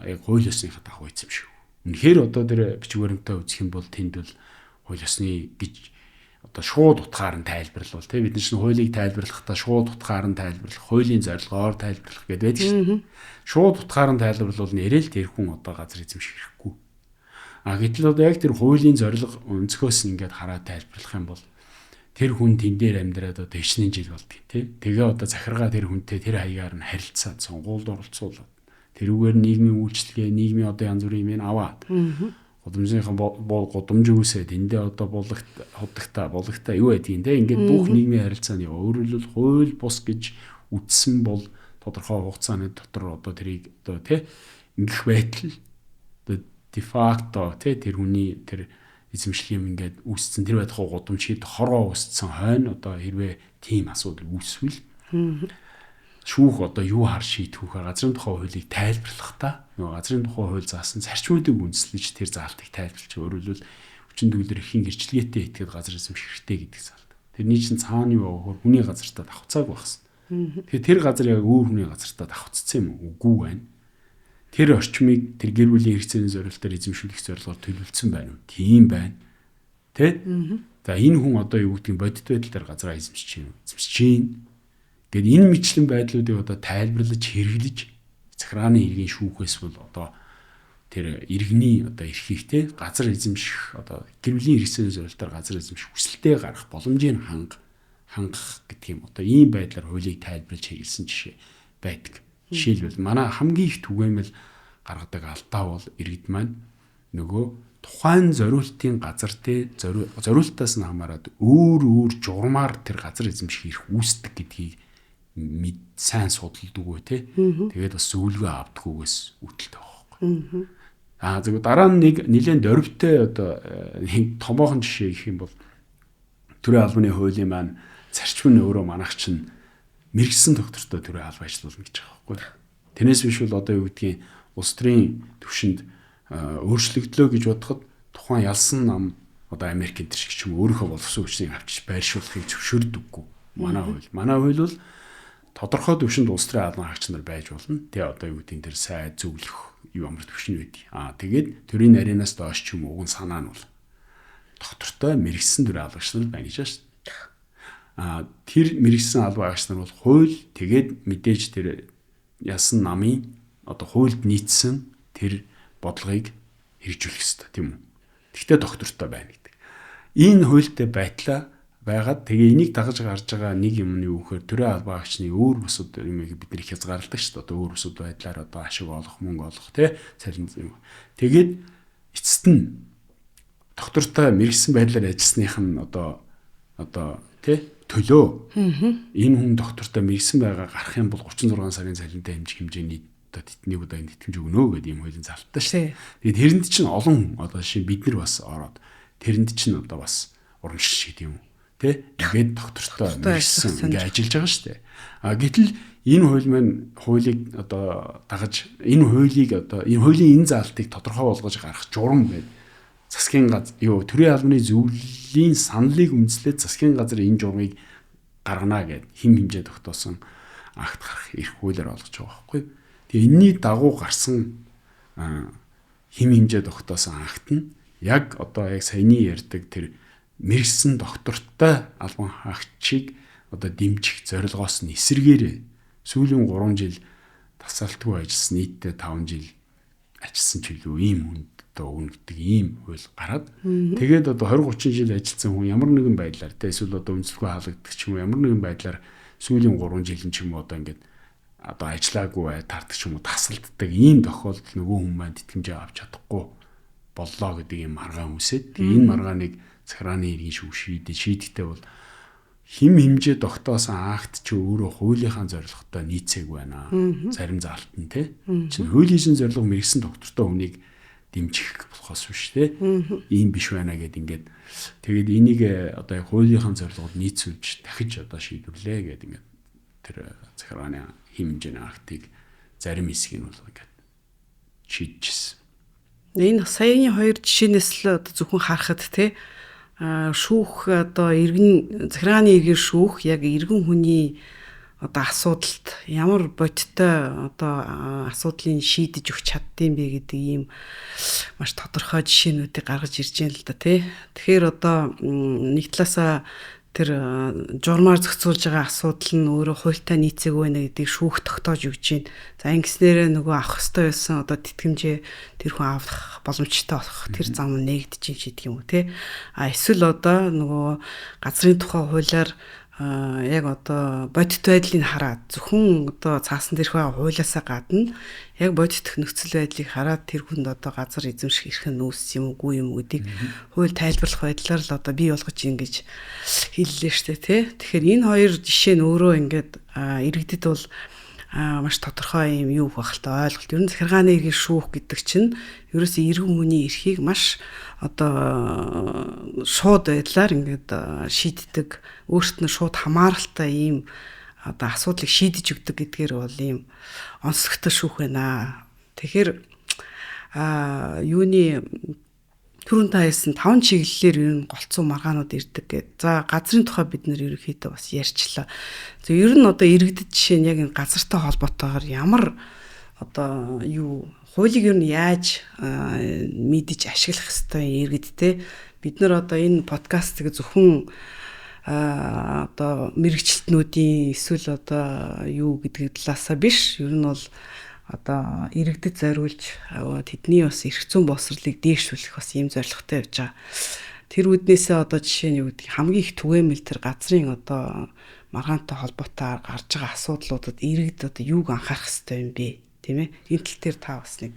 яг хууль ёсныхаа дагуу эзэмшив. Үнэхээр одоо тэр бичвэрэнтэй үзэх юм бол тэнд бол хууль ёсны гэж одоо шууд утгаар нь тайлбарлал тий бид нар чинь хуулийг тайлбарлахдаа шууд утгаар нь тайлбарлах, хуулийн зорилгоор тайлбарлах гэдэг байдаг шүү дээ. Шууд утгаар нь тайлбарлал нэрэл тэр хүн одоо газар эзэмших хэрэггүй. Гэтэл одоо яг тэр хуулийн зорилго өнцгөөс нь ингээд хараад тайлбарлах юм бол тэр хүн тэн дээр амьдраад одоо ичнэн жил болдгийг тий. Тэгээ одоо захиргаа тэр хүнтэй тэр хаягаар нь харилцаад сонгуульд оролцуулаад тэрүүгээр нийгмийн үйлчлэгээ, нийгмийн одоо янз бүрийн юм аваад гудамжийнхаа гудамж үүсээд эндээ одоо болагта юу байдгийг те ингээд бүх нийгмийн харилцааны өөрөлдөл хууль бус гэж үтсэн бол тодорхой хугацааны дотор одоо тэрийг одоо те ингэх байтал одоо дефакто те тэр хүний тэр эзэмшил юм ингээд үүссэн тэр байдах гудамжид хороо үүссэн хойно одоо хэрвээ тийм асуудал үүсвэл шүүх одоо юу хар шийдвүүхээр газрын тухай хуулийг тайлбарлахдаа нөгөө газрын тухай хууль заасан зарчмуудыг үндэслэж тэр заалтыг тайлбарлаж өөрөлдвөл хүчин төгөлдөр ихийн гэрчлэгээтэй этгээд газар эзэмших хэрэгтэй гэдэг заалт. Тэрний чинь цааны юу гэхээр хүний газартаа давхцааг багсан. Тэгэхээр тэр газар яг өөр хүний газартаа давхцсан юм үгүй байна. Тэр орчмыг тэр гэр бүлийн хэрэгцээний зорилтоор эзэмшүүлэх зорилгоор төлөвлөсөн байна уу? Тийм байна. Тэ? За энэ хүн одоо юу гэдгийг бодит байдал дээр газараа эзэмшиж чинь гэд энэ мэтлэн байдлуудыг одоо тайлбарлаж хэрэглэж захирааны иргэн шүүхээс бол одоо тэр иргэний одоо эрхийг те газар эзэмших одоо гэр бүлийн хэрэгцээний зорилтоор газар эзэмших хүсэлтэд гарах боломжийг хангах гэдэг юм. Одоо ийм байдлаар хуулийг тайлбарлаж хэрэглэсэн жишээ байдаг. Жишээлбэл манай хамгийн их түгээмэл гаргадаг алдаа бол иргэд маань нөгөө тухайн зориултын газар те зориултаас нь хамаарат өөр журмаар тэр газар эзэмших эрх үүсдэг гэдгийг сайн судалдаггүй те. Тэгээд бас зөвлөгөө авдаггүйгээс үүдэлтэй байхгүй. Зөв дараа нь нэг нэлээд дөрвтэй одоо нэг томоохон жишээ гэх юм бол төрийн албаны хуулийн маань зарчим нь өөрөө манайх чинь мэрэгсэн доктортой төрийн албан ажиллуулна гэж байгаа байхгүй. Тэрнээс биш бол одоо юу гэдгийг улс төрийн түвшинд өөрчлөгдлөө гэж бодоход тухайн ялсан нам одоо Америкийн тэр шиг ч юм өөрийнхөө боловсон хүчнийг авчиж байршуулахыг зөвшөөрдөггүй. Манай хууль бол тодорхой түвшинд улс төрийн албан хаагч нар байж болно. Тэгээ одоо юу гэдэг тэр сайд зөвлөх ямар түвшин байдгийг. Тэгээд төрийн нарийнаас доош ч юм уу санаа нь бол доктортой мэрэгсэн төрийн албан хаагч нар байна гэж байна. Тэр мэрэгсэн албан хаагч нар бол хууль тэгээд мэдээж тэр ясан намын одоо хуульд нийцсэн тэр бодлогыг хэрэгжүүлэх ёстой тийм үү. Тэгтээ доктортой байна гэдэг. Энэ хуультай байтлаа байгаад тэгээ энийг дагаж гарч байгаа нэг юм нь юу гэхээр төрийн албан агчны өөр бусад юмыг бид нэр хязгаарладаг шүү дээ. Одоо өөр бусад байдлаар одоо ашиг олох, мөнгө олох тий цалин юм. Тэгээд эцэст нь доктортой мэрэгсэн байдлаар ажилласных нь одоо тий төлөө. Энэ хүн доктортой мэрэгсэн байгаа гарах юм бол 36 сарын цалинтай хэмжээний одоо тэдний удаагийн тэтгэмж өгнө гэдэг юм хуулийн залттай шүү. Тэгээд тэрэнд чинь олон одоо жишээ бид нар бас ороод тэрэнд чинь одоо бас урамшиж гэдэг юм. Тэ? Ингээд доктортой мэрэгсэн ингээд ажиллаж байгаа шүү дээ. Гэтэл энэ хууль маань хуулийг одоо дагаж энэ хуулийн энэ заалтыг тодорхой болгож гаргах журам гэдэг засгийн газар төрийн албаны зөвлөлийн саналыг үндэслээд засгийн газар энэ журмыг гаргана гэд хим хэмжээ тогтоосон акт гарах эрх хуулиар олгож байгаа байхгүй. Тэгээ энэний дагуу гарсан хим хэмжээ тогтоосон акт нь яг саяны ярьдаг тэр мэрэгсэн доктортой албан хаагчийг одоо дэмжих зорилгоос нь эсэргээрээ сүүлийн 3 жил тасаалтгүй ажилласан нийтдээ 5 жил ажилласан ч илүү ийм хүнд одоо үнэтэй ийм хууль гараад тэгээд одоо 20 30 жил ажилласан хүн ямар нэгэн байдлаар тэ эсвэл одоо үнэлэхгүй хаалгаддаг ч юм уу ямар нэгэн байдлаар сүүлийн 3 жилийн ч юм уу одоо ингээд одоо ажиллаагүй таардаг ч юм уу тасалддаг ийм тохиолдолд нөгөө хүн маань тэтгэмжээ авч чадахгүй боллоо гэдэг юм маргаан үсээд энэ маргааныг захиргааны иргэн шүүх шийдэхдээ бол хим хэмжээ тогтоосон акт чи өөрөө хуулийнхаа зорилготой нийцээгүй байна. Зарим заалт нь тий. Чин хуулийн зорилго мэрэгсэн доктортой хүнийг дэмжих болохоос биш тий. Ийм биш байна гэд ингээд тэгээд энийг одоо хуулийнхаа зорилгод нийцүүлж дахиж одоо шийдвэрлээ гэд ингээд тэр захиргааны хим хэмжээний актыг зарим хэсгийг нь бол ингээд шийдчихсэн. Энэ саяны хоёр жишээнээс л зөвхөн харахад тий шүүх одоо захиргааны иргэн шүүх яг иргэн хүний одоо асуудалд ямар бодиттой одоо асуудлыг шийдэж өгч чаддсан бэ гэдэг ийм маш тодорхой жишээнүүдийг гаргаж ирж байна л да тий. Тэгэхээр одоо нэг талаасаа тэр журмаар зохицуулж байгаа асуудал нь өөрөө хуультай нийцээг байна гэдгийг шүүх тогтоож өгч байна. За ингэснээрээ нөгөө авах ёстой байсан одоо тэтгэмжээ тэр хүн авах боломжтой болох тэр зам нь нэгдэж ин гэдэг юм уу те. Эсвэл одоо нөгөө газрын тухай хуулиар яг одоо бодит байдлыг хараад зөвхөн одоо цаасан дээрх хуулиасаа гадна яг бодит нөхцөл байдлыг хараад тэр хүнд одоо газар эзэмших эрх нь үүссэн юм уугүй юм гэдгийг хууль тайлбарлах байдлаар л одоо бий болгож ингэж хэллээ штэ тий. Тэгэхээр энэ хоёр жишээ нь өөрөө ингээд иргэдэд бол маш тодорхой юм юу байх л та ойлголт. Ер нь захиргааны иргэн шүүх гэдэг чинь ерөөсөө иргэн хүний эрхийг маш одоо шууд байдлаар ингээд шийддэг, өөрт нь шууд хамааралтай ийм одоо асуудлыг шийдэж өгдөг гэдгээр бол ийм онцлогтой шүүх байна. Тэгэхээр юуны түрүүн та хэлсэн 5 чиглэлээр ер нь голцоо маргаанууд ирдэг гэдэг. За газрын тухай бид нэр ерөнхийдөө бас ярьчлаа. За ер нь одоо иргэдэд жишээ нь яг энэ газартай холбоотойгоор ямар одоо юу хуулийг ер нь яаж мэдэж ашиглах ёстой иргэдтэй. Бид нар одоо энэ подкастыг зөвхөн одоо мэрэгчлэтнүүдийн эсвэл одоо юу гэдэг талаасаа биш. Ер нь бол одоо иргэдэд зориулж тэдний бас эрх зүйн боловсролыг дээшлүүлэх бас ийм зорилготой явж байгаа. Тэр үднээсээ одоо жишээ нь юу гэдэг хамгийн их түгээмэл тэр газрын одоо маргаантай холбоотой гарч байгаа асуудлуудад иргэд одоо юуг анхаарах ёстой юм бэ? Тийм ээ. Энэ тал дээр та бас нэг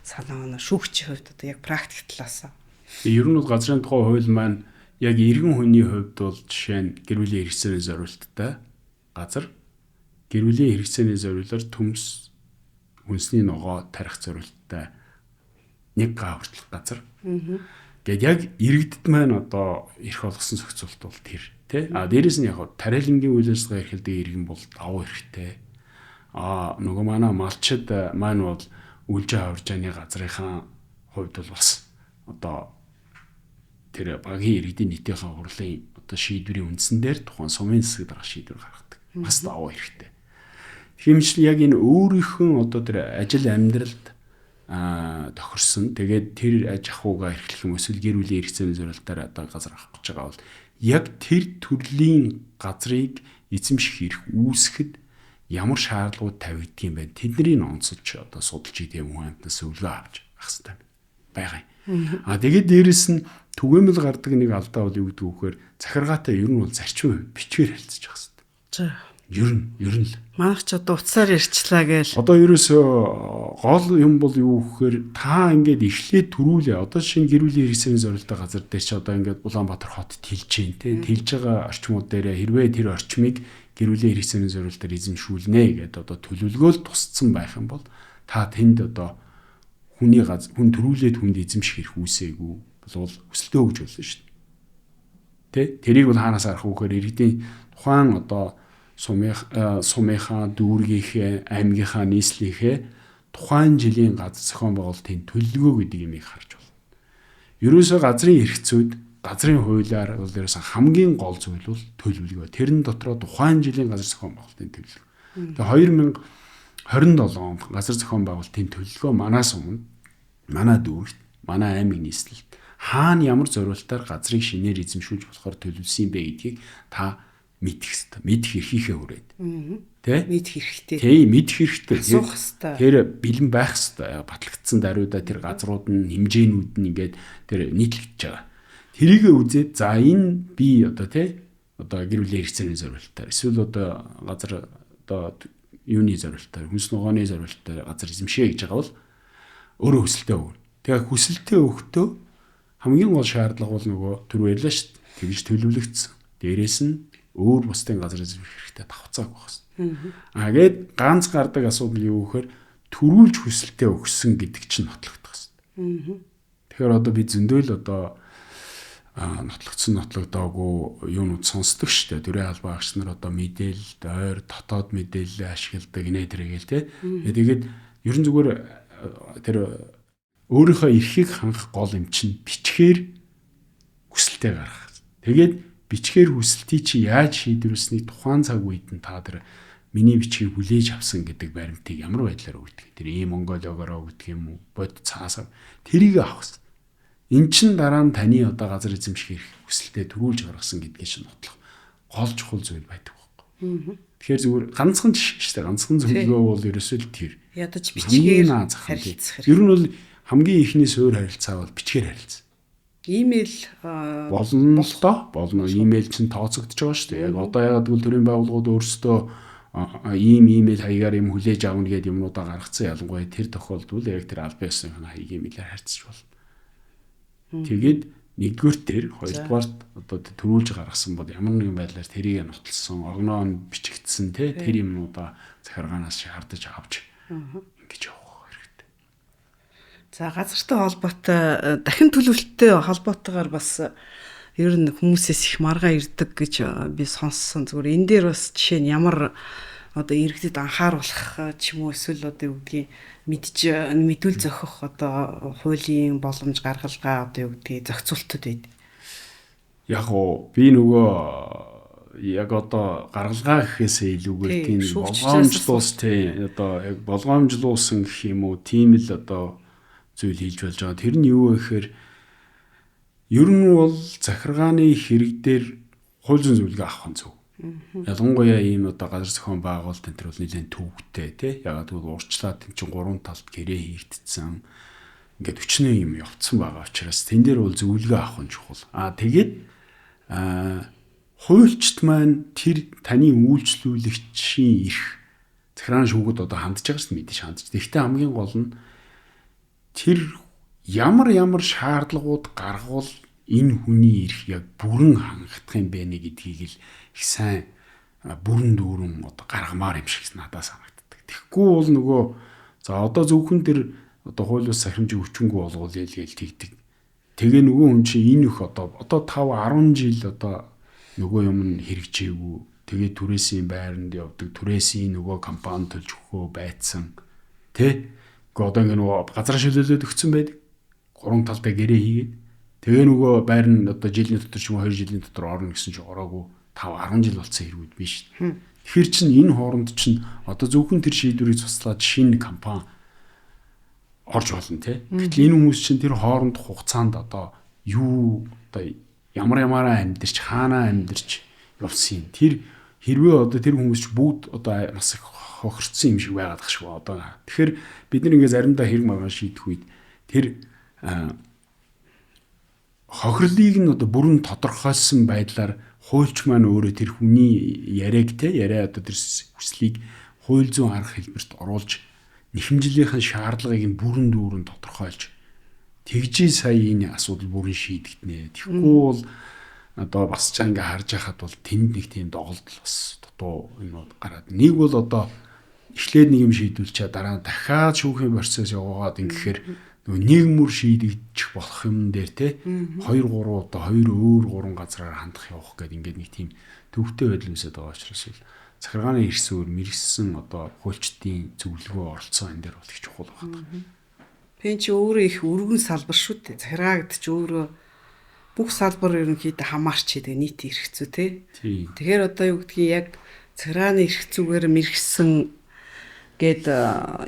санаа шүүгчийн хувьд одоо яг практик талаас. Ер нь бол газрын тухай хууль маань яг иргэн хүний хувьд бол жишээ нь гэр бүлийн хэрэгцээний зориулттай газар, гэр бүлийн хэрэгцээний зориулаар төмс хүнсний ногоо тарих зориулттай 1 га хүртэлх газар. Гэт яг иргэдэд маань одоо эрх олгосон зохицуулт бол тэр тий. Дээрээс нь яг тариалангийн үйл ажиллагаа эрхэлдэг иргэн бол давуу эрхтэй. Нөгөө манай малчид маань бол үлжээ хавржааны газрынхаа хувьд бол бас одоо тэр багийн иргэдийн нийтийн хурлын одоо шийдвэрийн үндсэн дээр тухайн сумын засаг дарга шийдвэр гаргадаг. Бас давуу эрхтэй. Хэмжил яг энэ өөрийнхөө одоо тэр ажил амьдралд тохирсон. Тэгээд тэр аж ахуйгаа эрхлэх юм эсвэл гэр бүлийн хэрэгцээний зорилтоор одоо газар авах гэж байгаа бол яг тэр төрлийн газрыг эзэмших эрх үүсгэхэд ямар шаардлагууд тавигддаг юм бэ? Тэднийг онцолж одоо судалж идэм хүн амтнаас өвлөө авч авах хэрэгтэй байгаа юм. Тэгээд дээрэс нь түгээмэл гардаг нэг алдаа бол юу гэдэг вэхээр захиргаатай ер нь бол зарчим бичгээр харилцаж байгаа хэрэгтэй. За. Ер нь л. Манайх ч одоо утсаар ярьчлаа гээл. Одоо ерөөсөө гол юм бол юу гэхээр та ингээд эхлээд төрүүлээ. Одоо шинэ гэр бүлийн хэрэгслийн зорилттой газар дээр чи одоо ингээд Улаанбаатар хотод тэлж जैन тий. Тэлж байгаа орчмууд дээр хэрвээ тэр орчмыг гэр бүлийн хэрэгслийн зорилтоор эзэмшүүлнэ гэдээ одоо төлөвлөгөөл тусцсан байх юм бол та тэнд одоо хүн төрүүлээд хүнд эзэмших хэрэг үүсээгүй бол өсөлтөө өгж болно шүү дээ. Тэ? Тэрийг бол хаанаас арах вэ гэхээр иргэдийн тухайн одоо сумынхаа дүүргийнхээ аймгийнхаа нийслэлийнхээ тухайн жилийн газар зохион байгуулалтын төлөвлөгөө гэдэг юмыг харж байна. Ерөөсөө газрын эрхцүүд, газрын хуулиар бол ерөөсөө хамгийн гол зүйл бол төлөвлөгөө. Тэрэн дотроо тухайн жилийн газар зохион байгуулалтын төлөвлөгөө. Тэгээ 2027 онд газар зохион байгуулалтын төлөвлөгөө манаас өмнө манай дүүрэгт, манай аймаг нийслэлд хаана ямар зорилтоор газрыг шинээр эзэмшүүлж болохоор төлөвлөсөн юм бэ гэдгийг та мэдэх хэрэгтэй. Мэдэх эрхийнхээ хүрээд. Тэ? Мэдэх хэрэгтэй. Тий, мэдэх хэрэгтэй. Асуух хэрэгтэй. Тэр бэлэн байх хэрэгтэй. Батлагдсан даруйда тэр газрууд нь хэмжээнүүд нь ингээд тэр нийтлэгдэж байгаа. Тэрийгэ үзээд за энэ би одоо тий одоо гэр бүлийн хэрэгцээний зорилтоор эсвэл одоо газар одоо юуны зорилтоор хүнс ногооны зорилтоор газар эзэмшээ гэж байгаа бол өөрөө хүсэлтээ өгнө. Тэгээ хүсэлтээ өгөхдөө хамгийн гол шаардлага бол нөгөө түр ярьлаа шүү дээ. Тэгж төлөвлөгдсөн. Дээрээс нь өөр бусдын газар эзэмших хэрэгтэй давхцааг байх хэрэгтэй. Гээд ганц гардаг асуудал юу гэхээр төрүүлж хүсэлтээ өгсөн гэдэг чинь нотлогдох хэрэгтэй. Тэгэхээр одоо би зөндөл одоо нотлогдоогүй юунууд сонсдог шүү дээ. Төрийн албан агч нар одоо мэдээлэл, ойр, дотоод мэдээлэл ашигладаг нэ тэргээл тий. Тэгээд ерөн зүгээр тэр өөрийнхөө эрхийг хангах гол юм чинь бичгээр хүсэлтээ гаргах. Тэгээд бичгээр хүсэлтийг чи яаж шийдвэрлэсний тухайн цаг үед нь та тэр миний бичгийг хүлээж авсан гэдэг баримтыг ямар байдлаар өгдөг. Тэр ийм Монголиогоор өгдөг юм уу? Бод цаасаар тэрийг авах хэрэгтэй. Эн чин дараа нь таны одоо газар эзэмших эрх хүсэлтээ төрүүлж гаргасан гэдгийг чинь нотлох гол чухал зүйл байдаг байхгүй. Тэгэхээр зүгээр ганцхан жишээ шүү дээ. Ганцхан зөвлөгөө бол ерөөсөө л тэр. Ядаж бичгээр харилцах. Ер нь бол хамгийн ихний суурь харилцаа бол бичгээр харилцаа. Имэйл болно л доо. Болно. Имэйл чинь тооцогдож байгаа шүү дээ. Яг одоо ягаад гэвэл төрийн байгууллагууд өөрсдөө ийм имэйл хаягаар юм хүлээж авна гэдэг юмнуудаа гаргацсан. Ялангуяа тэр тохиолдолд яг тэр албан ёсны хаягийн имэйлээр харьцаж болно. Тэгээд нэгдүгээр тэр, хоёрдугаар одоо төрүүлж гаргасан бол ямар нэгэн байдлаар тэрийг нотолсон, огноо нь бичигдсэн тэр юмнуудаа захиргаанаас шаардаж авч ингэж явах хэрэгтэй. За газартай холбоотой дахин төлөвлөлттэй холбоотойгоор бас ер нь хүмүүсээс их маргаа ирдэг гэж би сонссон. Зүгээр энэ дээр бас жишээ нь ямар одоо иргэдэд анхааруулах ч юм уу эсвэл одоо юу гэдгийг мэдүүл зохих одоо хуулийн боломж гаргалгаа одоо юу гэдгийг зохицуултууд байд. Яг уу би нөгөө яг одоо гаргалгаа гэхээсээ илүүгээр тийм болгоомжлуус тийм одоо яг болгоомжлуулсан гэх юм уу тийм л одоо зүйл хийж болж байгаа. Тэр нь юу вэ гэхээр ер нь бол захиргааны хэрэг дээр хууль зүйн зөвлөгөө авах нь зөв. Ялангуяа ийм одоо газар зохион байгуулалт энэ төр бол нэлээд төвөгтэй тий. Ягаад гэвэл урьдчилаад энэ чинь гурван талд гэрээ хийгдсэн. Ингээд өчнөө юм явцсан байгаа учраас тэн дээр бол зөвлөгөө авах нь чухал. Тэгээд хуульчт маань тэр таны үйлчлүүлэгчийн эрх захиргааны шүүгүүд одоо хандж байгаа шүү дээ мэдээж хандж. Тэгэхдээ хамгийн гол нь тэр ямар шаардлагууд гаргавал энэ хүний эрх яг бүрэн хангагдах юм бэ гэдгийг л их сайн бүрэн дүүрэн одоо гаргамаар юм шиг надад санагддаг. Тэгэхгүй бол нөгөө за одоо зөвхөн тэр одоо хуулиус сахимжийн хүчингүй болгоул гээл тэгдэг. Тэгээ нөгөө хүн чинь энэ их одоо 5 10 жил одоо нөгөө юм нь хэрэгжээгүй. Тэгээ түрээсийн байранд явдаг. Түрээсийн нөгөө компани төлж өгөө байцсан. Тэ? Гэхдээ одоо ингэ нөгөө газар шилжүүлээд өгсөн байдаг. Гурван талдаа гэрээ хийгээд тэгээ нөгөө байр нь одоо жилийн дотор ч юм уу 2 жилийн дотор орно гэсэн чинь ороогүй 5 10 жил болсон хэрэгүүд биш. Тэгэхээр чинь энэ хооронд чинь одоо зөвхөн тэр шийдвэрийг цуслаад шинэ компани орж болно тий. Гэтэл энэ хүмүүс чинь тэр хооронд хугацаанд одоо юу одоо ямар амьдэрч хаанаа амьдэрч явсан юм. Тэр хэрвээ одоо тэр хүмүүс ч бүгд одоо бас их хохирцсон юм шиг байгаад байгаа шүү одоо. Тэгэхээр бид нэг ингээ заримдаа хэрэг маргаан шийдэх үед тэр хохирлыг нь одоо бүрэн тодорхойлсон байдлаар хуульч маань өөрөө тэр хүний яриаг те яриа одоо тэр хүслийг хууль зүйн арга хэлбэрт оруулж нэхэмжлийнхэн шаардлагыг нь бүрэн дүүрэн тодорхойлж тэгжээ сая энэ асуудал бүрэн шийдэгдэнэ. Тэгэхгүй бол одоо бас ч ингээ харж байхад бол тэнд нэг тийм доголдол бас дутуу юмуд гараад. Нэг бол одоо эхлээд нэг юм шийдүүлчээ дараа нь дахиад шүүхийн процесс явуугаад ингэхээр нөгөө нэг мөр шийдэгдчих болох юм дээр те 2 3 одоо 2 өөр 3 газраар хандах явах гэдэг ингээд нэг тийм төвхтэй байдал үүсээд байгаа учраас л захиргааны эрс өөр мэрэгсэн одоо хуульчдын зөвлөгөө оролцсон энэ дээр бол их чухал байна. Пен чи өөрөө их өргөн салбар шүү дээ. Захиргаа гэдэг чи өөрөө бүх салбар ерөнхийдөө хамаарч идэг нийт эрх зүй те. Тэгэхээр одоо юу гэдгийг яг захиргааны эрх зүйгээр мэрэгсэн гэд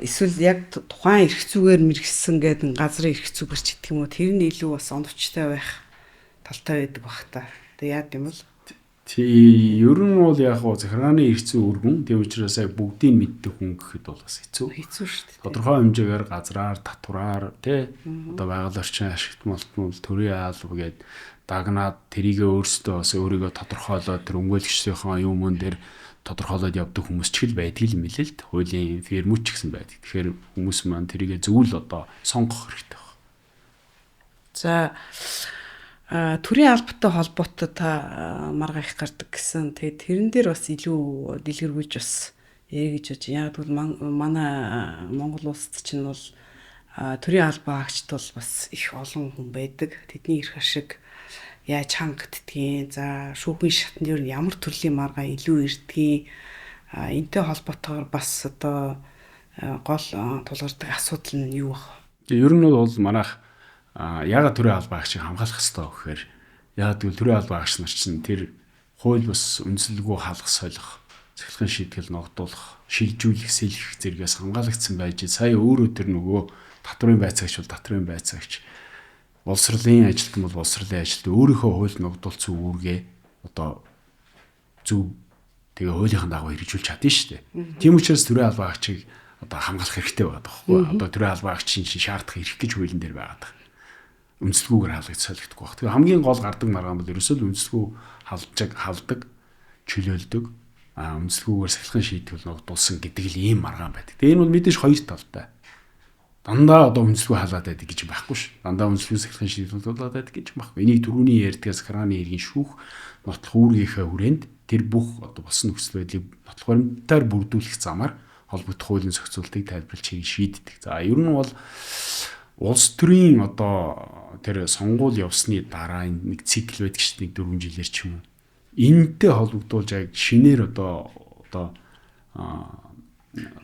эсвэл яг тухайн эрх зүйгээр мэрэгсэн гэдэг газрын эрх зүйгэрч гэдэг юм уу тэр нь илүү бас оновчтой байх талтай байдаг бах та. Тэгээ яа гэм бол ер нь бол яг гоо захиргааны эрх зүй өргөн тийм учраас яг бүгдийг мэддэг хүн гэхэд бол бас хэцүү шүү дээ. Тодорхой хэмжээгээр газраар татвараар тий одоо байгаль орчин ашигт малтмал төрийн аалб гээд дагнаад тэрийгээ өөрсдөө бас өөрийгөө тодорхойлоод тэр өмгөөлөгчдийнхээ юм мөн дээр тодорхойлоод явдаг хүмүүс ч л байдаг юм билээ л дээ. Хуулийн фирмүүд ч гэсэн байдаг. Тэгэхээр хүмүүс маань тэрийгээ зөвл одоо сонгох хэрэгтэй байна. За төрийн албатай холбоотой та маргаа их гардаг гэсэн. Тэгээд тэрэн дээр бас илүү дэлгэрүүлж бас ярих гэж байна. Яг тэгвэл манай Монгол улсад чинь бол төрийн албаа агчд бол бас их олон хүн байдаг. Тэдний эрх ашиг яаж хангагддгийг, за шүүхийн шатнд ер нь ямар төрлийн маргаа илүү ирдгийг энтэй холбоотойгоор бас одоо гол тулгардаг асуудал нь юу вэ? Ер нь бол манайх яагаад төрийн албаа агчийг хамгаалах хэрэгтэй вэ гэхээр яагаад гэвэл төрийн албаа агч нар чинь тэр хууль бус үндсэлгүй халах солих, цахилгаан шийтгэл ногдуулах, шилжүүлэх, сэлэх зэрэгээс хамгаалагдсан байж сая өөрөө тэр нөгөө татврын байцаагч бол татврын байцаагч боловсролын ажилтан бол боловсролын ажилтан өөрийнхөө хууль ногдуулсан үүргээ одоо зөв тэгээ хуулийнхаа дагуу хэрэгжүүлж чадна шүү дээ. Тийм учраас төрийн албаа агчийг одоо хамгаалах хэрэгтэй байгаа байхгүй. Одоо төрийн албаа агчийн шаардах эрх гэж хуулийн дээр байгаа даа. Үндэслэгүүгээр хаалгаж солигдох байх. Тэгээ хамгийн гол гардаг маргаан бол ерөөсөө үндэслэгүү халдаг, чөлөөлдөг, үндэслэгүүгээр сахилгын шийтгэл ногдуулсан гэдэг л ийм маргаан байдаг. Тэгээ энэ бол мэдээж хоёр талтай. Дандаа одоо үндэслэгүү халаад байдаг гэж байхгүй ш. Дандаа үндэслэгүү сахилгын шийтгэл ногдуулаад байдаг гэж байхгүй. Энийг түрүүний ярьдгаас захиргааны иргэн шүүх нотлох үүргийнхээ хүрээнд тэр бүх одоо болсон нөхцөл байдлыг нотлох баримтаар бүрдүүлэх замаар холбогдох хуулийн зохицуултыг тайлбарлаж шийддэг. За ер нь бол улс төрийн одоо тэр сонгуул явсны дараа нэг цикл байдаг шүү дээ 4 жилээр ч юм уу. Энэтэй холбогдуулж яг шинээр одоо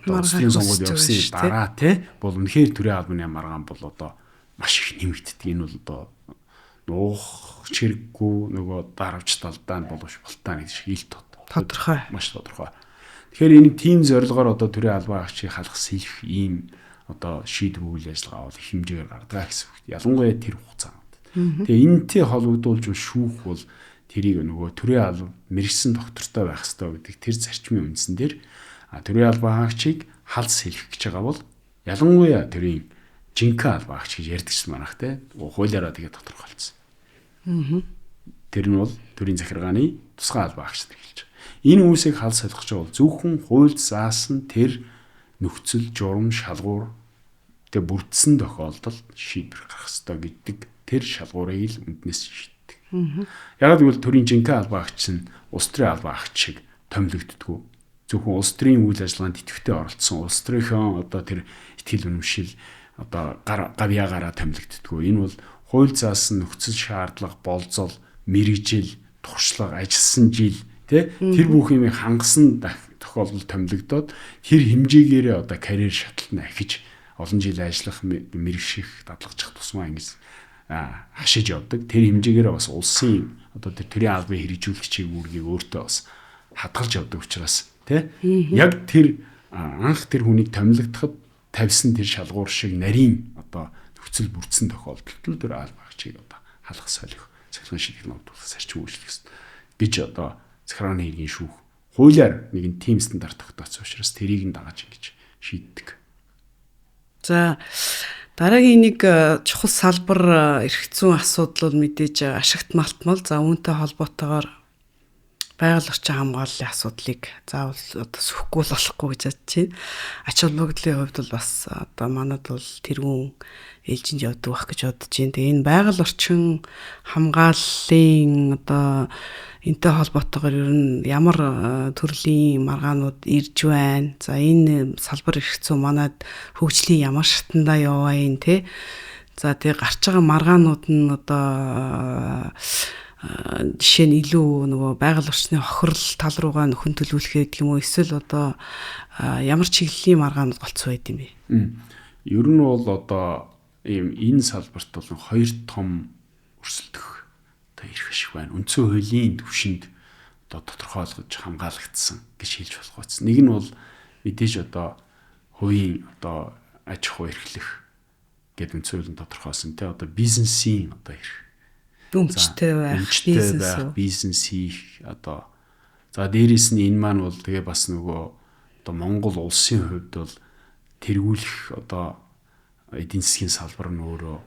улсын сонгуул явсны дараа тий бол үнэхээр төрийн албаны маргаан бол одоо маш их нэмэгддэг. Энэ бол одоо нуух чирэггүй нөгөө даравч талдаа нь боловч болтаа нэг шиг ил тодорхой маш тодорхой. Тэгэхээр энэ тийм зорилгоор одоо төрийн албан агчийг халах сэлэх ийм одоо шийдвэр үйл ажиллагаа бол их хэмжээгээр гардаг гэсэн үг. Ялангуяа тэр хугацаанд. Тэгээ энэтэй холбогдуулж шүүх бол тэрийг нөгөө төрийн албан мэрэгсэн доктортой байх хэрэгтэй гэдэг тэр зарчмын үндсэн дээр төрийн албан агчийг халс сэлэх гэж байгаа бол ялангуяа төрийн жинхэнэ албан агч гэж ярьдаг ч манайх те хуулиараа тэгээ тодорхойлцсон. Тэр нь бол төрийн захиргааны тусгай албан агч гэж хэлж байгаа. Энэ хүмүүсийг халс солих гэж бол зөвхөн хууль заасан тэр нөхцөл журам шалгуур тэг бүрдсэн тохиолдолд шийдвэр гаргах ёстой гэдэг тэр шалгуурыг л үнднээс шийддэг. Яг гэвэл төрийн жинхэнэ албан агч нь улс төрийн албан агч шиг томилогддгүү. Зөвхөн улс төрийн үйл ажиллагаанд идэвхтэй оролцсон улс төрийнхөө одоо тэр ихтгэл үнэмшил одоо гавьяагаараа томилогддгүү. Энэ бол хууль заасан нөхцөл шаардлага болзол мэрэгжил туршлага ажилласан жил тэр бүх юмыг хангасан тохиолдолд томилогдоод тэр хэмжээгээрээ одоо карьер шатлалт ахиж олон жил ажиллах мэрэгших дадлагчих тусмаа ингэж хашиж явдаг. Тэр хэмжээгээр бас улсын одоо тэр төрийн албан хэрэгжүүлэгчийн үүргийг өөртөө бас хадгалж явдаг учраас яг тэр анх тэр хүнийг томилогдоход тавьсан тэр шалгуур шиг нарийн одоо нөхцөл бүрдсэн тохиолдолд тэр албан агчийг одоо халах солих цахилгаан шийдэх нотуулах зарчим үйлчлэх гэж одоо захиргааны иргэн шүүх хуулиар нэгэн тим стандарт тогтоосон учраас тэрийг нь дагаж ингэж шийддэг. За дараагийн нэг чухал салбар эрх зүйн асуудал бол мэдээж ашигт малтмал. За үүнтэй холбоотойгоор байгаль орчин хамгааллын асуудлыг заавал одоо сүхгүй л болохгүй гэж бодож байна. Ач холбогдлын хувьд бол бас одоо манад бол тэрүүн ээлжинд явдаг байх гэж бодож байна. Тэгээ энэ байгаль орчин хамгааллын одоо энтэй холбоотойгоор ер нь ямар төрлийн маргаанууд ирж байна. За энэ салбар эрх зүйн манад хөгжлийн ямар шатндаа яваа юм те. За тэгээ гарч байгаа маргаанууд нь одоо жишээ нь илүү нөгөө байгаль орчны хохирол тал руугаа нөхөн төлөвлөхээ гэх юм уу, эсвэл одоо ямар чиглэлийн маргаанууд голцсон байд юм бэ? Ер нь бол одоо ийм энэ салбарт бол хоёр том өрсөлдөх одоо ирэх шиг байна. Үндсэн хуулийн түвшинд одоо тодорхойлгож хамгаалагдсан гэж хэлж болох байсан. Нэг нь бол мэдээж одоо хувийн одоо аж ахуй эрхлэх гэдэг үндсэн хуулийн тодорхойлсон те одоо бизнесийн одоо эрх өмчтэй байх, бизнес хийх одоо за дээрэс нь энэ маань бол тэгээ бас нөгөө одоо Монгол улсын хувьд бол тэргүүлэх одоо эдийн засгийн салбар нь өөрөө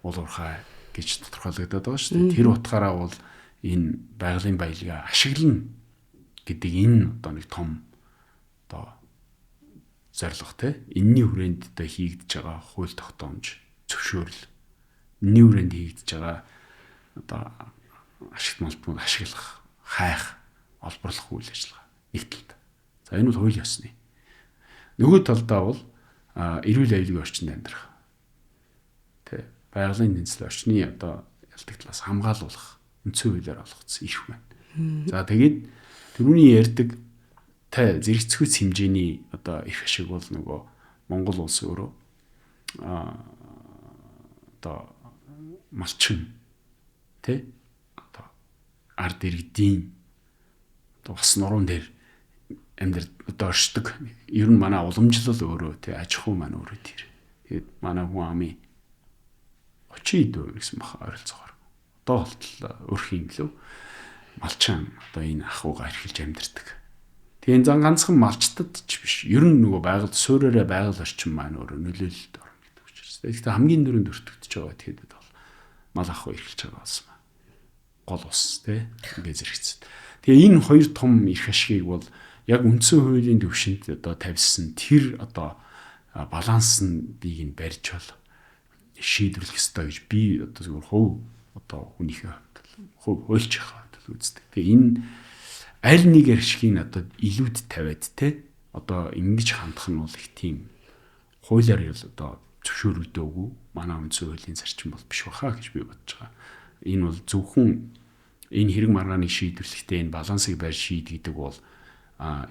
уулуурхай гэж тодорхойлогдоод байгаа шүү дээ. Тэр утгаараа бол энэ байгалийн баялагаа ашиглана гэдэг энэ одоо нэг том одоо зорилго те. Энэний хүрээнд одоо хийгдэж байгаа хууль тогтоомж зөвшөөрөл, энэний хүрээнд хийгдэж байгаа одоо ашигт малтмууд ашиглах, хайх, олборлох үйл ажиллагаа нэг талд. За энэ бол хуулийн ёсны. Нөгөө талдаа бол эрүүл аюулгүй орчинд амьдрах. Тэ байгалийн тэнцэл орчны одоо ялдаг талаас хамгаалуулах үндсэн хуулиар олгогдсон эрх байна. За тэгээд түрүүний ярьдаг зэрэгцгүүц хэмжээний одоо эрх ашиг бол нөгөө Монгол улс өөрөө одоо малчин тэ одоо ард иргэдийн одоо бас нуруунд дээр амьд одоо оршдог. Ер нь манай уламжлал өөрөө тэ аж ахуй маань өөрөө тэр. Тэгээд манай хүн амын 30% гэсэн баха ойролцоогоор. Одоо болтол өрхийн лөө малчин одоо энэ ахуйгаа эрхэлж амьдэрдэг. Тэгээд зан ганцхан малчтад ч биш. Ер нь нөгөө байгаль суураараа байгаль орчин маань өөрөө нөлөөлөлд орно гэдэг учраас. Тэгэхдээ хамгийн дөрөнд өртөгдөж байгаа тэгэхэд бол мал ахуй эрхэлж байгаа болсон. Гол ус те ингээ зэрэгцсэн. Тэгээ энэ хоёр том эрх ашигыг бол яг үндсэн хуулийн төвшөнд одоо тавьсан тэр одоо балансыг нь барьж бол шийдвэрлэх ёстой гэж би одоо зөвхөн хувь одоо хүнийхээ хувьд хуульч хаад үздэг. Тэгээ энэ аль нэг ашигыг одоо илүүд тавиад те одоо ингэж хандах нь бол их тийм хуулиар бол одоо зөвшөөрөгдөөгүй манай үндсэн хуулийн зарчим бол биш баха гэж би бодож байгаа. Энэ бол зөвхөн энэ хэрэг маргааныг шийдвэрлэхдээ энэ балансыг барьж шийдэгдэг бол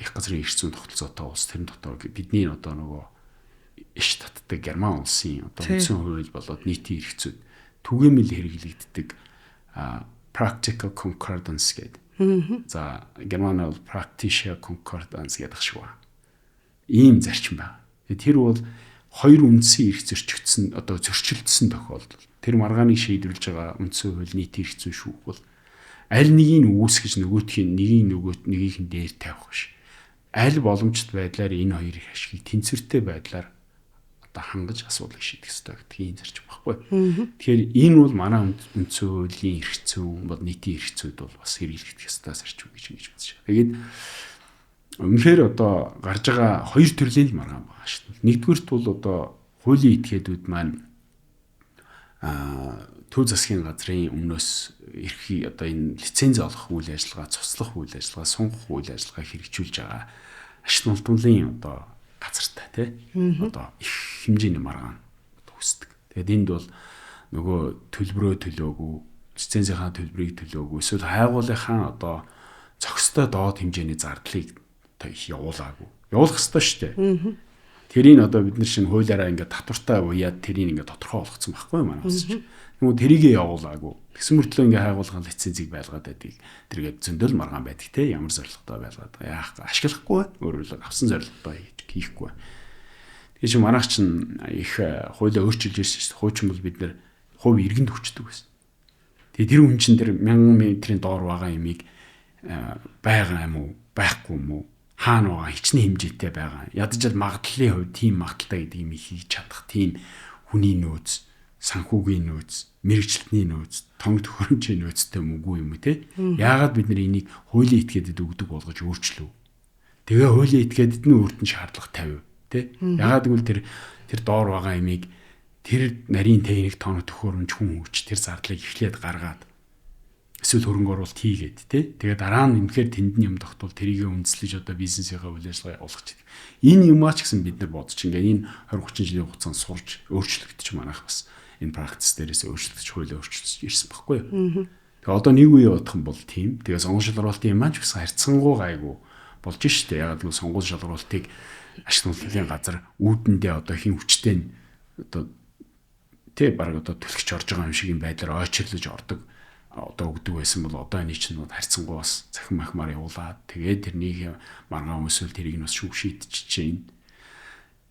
их газрын эрх зүйн тогтолцоотой улс тэрэн дотор бидний одоо нөгөө иш татдаг Герман улсын одоо үндсэн хууль болоод нийтийн эрх зүйд түгээмэл хэрэглэгддэг practical concordance гэдэг. За Германаар бол practical concordance гэдэг шиг байна. Ийм зарчим байна. Тэр бол хоёр үндсэн эрх зөрчигдсөн одоо зөрчилдсөн тохиолдол. Тэр маргааныг шийдвэрлэж байгаа үндсэн хууль нийтийн эрх зүйн шүүх бол аль нэгийг үүсгэж нөгөөтхийн нэгийнх нь дээр тавих биш. Аль боломжит байдлаар энэ хоёрын ашигыг тэнцвэртэй байдлаар одоо хангаж асуудлыг шийдэх ёстой гэдгийг зарчим баггүй. Тэгэхээр энэ бол манай үндсэн хуулийн эрх зүйн бол нийтийн эрх зүйд бол бас хэрэглэгдэх ёстой зарчим гэж бодож байна. Тэгээд үнэхээр одоо гарч байгаа хоёр төрлийн маргаан байгаа шүү дээ. Нэгдүгürt бол одоо хуулийн этгээдүүд маань төв засгийн газрын өмнөөс эрхий одоо энэ лиценз олох үйл ажиллагаа, цуслах үйл ажиллагаа, сунгах үйл ажиллагаа хэрэгжүүлж байгаа ашигт малтмлын одоо газартай тий одоо их хэмжээний маргаан үүсдэг. Тэгээд энд бол нөгөө төлбөрөө төлөөгүй, лицензийнхаа төлбөрийг төлөөгүй, эсвэл хайгуулынхаа одоо зохистой доод хэмжээний зардлыг одоо их явуулаагүй. Явуулах ёстой шүү дээ. Тэрийг одоо бид нар шинэ хуулиараа ингээд татвартай уяад тэрийг ингээд тодорхой болгоцсон байхгүй юу манай улс чинь. Тэгмээ тэрийгээ явуулаагүй. Тэгсэн мөртлөө ингээд хайгуулгын лицензийг байлгаад байдгийг тэргээд зөндөл маргаан байдаг те ямар зорилготой байлгаад яах ашиглахгүй өөрөөр авсан зорилготой хийхгүй. Тэгээ чи манайх чинь их хуулиа өөрчилж ирсэн шүү дээ. Хуучин бол бид нар хувь иргэнд хүчдэг байсан. Тэгээ тэр хүн чинь тэр 1000 метрийн доор байгаа юмыг байгаа юм уу, байхгүй юм уу? хаана байгаа хичнээн хэмжээтэй байгаа. Ядаж магадлалын хувьд тийм магадaltaй гэдэг юм хийж чадах тийм хүний нөөц, санхүүгийн нөөц, мэрэгчлэтний нөөц, тоног төхөөрөмжийн нөөцтэй мөнгөө юм уу те? Яагаад бид нар энийг хуулийн этгээдэд өгдөг болгож өөрчлөв? Тэгээ хуулийн этгээдэд нь өөрт нь шаардлага тавив те? Яагаад гэвэл тэр доор байгаа имийг тэр нарийн техник тоног төхөөрөмж хүн хүч тэр зардлыг эхлээд гаргаад эсвэл хөрөнгө оруулалт хийгээд тий. Тэгээ дараа нь үнэхээр тэнд нь юм тогтвол тэрийг үндэслэж одоо бизнесийнхаа үйл ажиллагаа явуулах гэдэг. Энэ юмаа ч гэсэн бид нар бодож ингээ энэ 20-30 жилийн хугацаанд сурж өөрчлөгдөж манайх бас энэ практис дээрээс өөрчлөгдөж хуулиа өөрчлөж ирсэн байхгүй юу. Тэгээ одоо нэг үе бодох юм бол тийм. Тэгээ сонгуул шалгуулалтын юм аа ч гэсэн харьцангуй гайгүй болж штэ. Ягаад гэвэл сонгуул шалгуулалтыг ашиглалтын газар үүдэндээ одоо хин хүчтэй одоо тий баг одоо түлхэж орж байгаа юм шиг юм байдлаар ойчрлож ордог одоо өгдөг байсан бол одоо энэ чинь харьцангуй бас захин махмаар явуулаад тэгээд тэрнийг маргаан өсвөл тэрийг нь бас шүүх шийдчихэж чинь.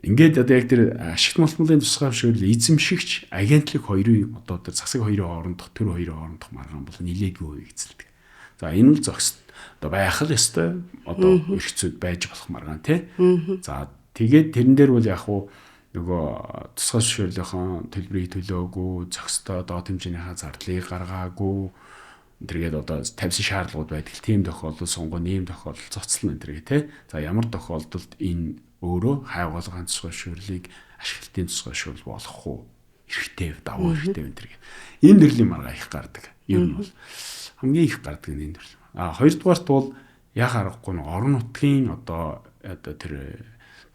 Ингээд одоо яг тэр ашигт малтмалын тусгай зөвшөөрөл эзэмшигч агентлаг хоёрын одоо тэр засаг хоёрын хоорондох төр хоёрын хоорондох маргаан бол нилээгүй хувийг эзэлдэг. За энэ бол зогс одоо байх л ёстой одоо эрхцүүд байж болох маргаан тий. За тэгээд тэрэн дээр бол яг хуу нөгөө тусгай зөвшөөрлийнхөө төлбөрийг төлөөгүй, зохистой доод хэмжээнийхээ зардлыг гаргаагүй тэргээд одоо тавьсан шаардлагууд байдаг. Тийм тохиолдолд сонгоо нэм тохиолдолд цоцлно энэ тэргээ тий. За ямар тохиолдолд энэ өөрөө хайгуулгын тусгай зөвшөөрлийг ашиглалтын тусгай зөвшөөрөл болгох уу? Эрхтэй, давуу эрхтэй энэ тэргээ. Энэ төрлийн маргаа их гардаг. Ер нь бол хамгийн их гардаг энэ төрөл. Хоёрдугаарт бол яг аргагүй нь орон нутгийн одоо тэр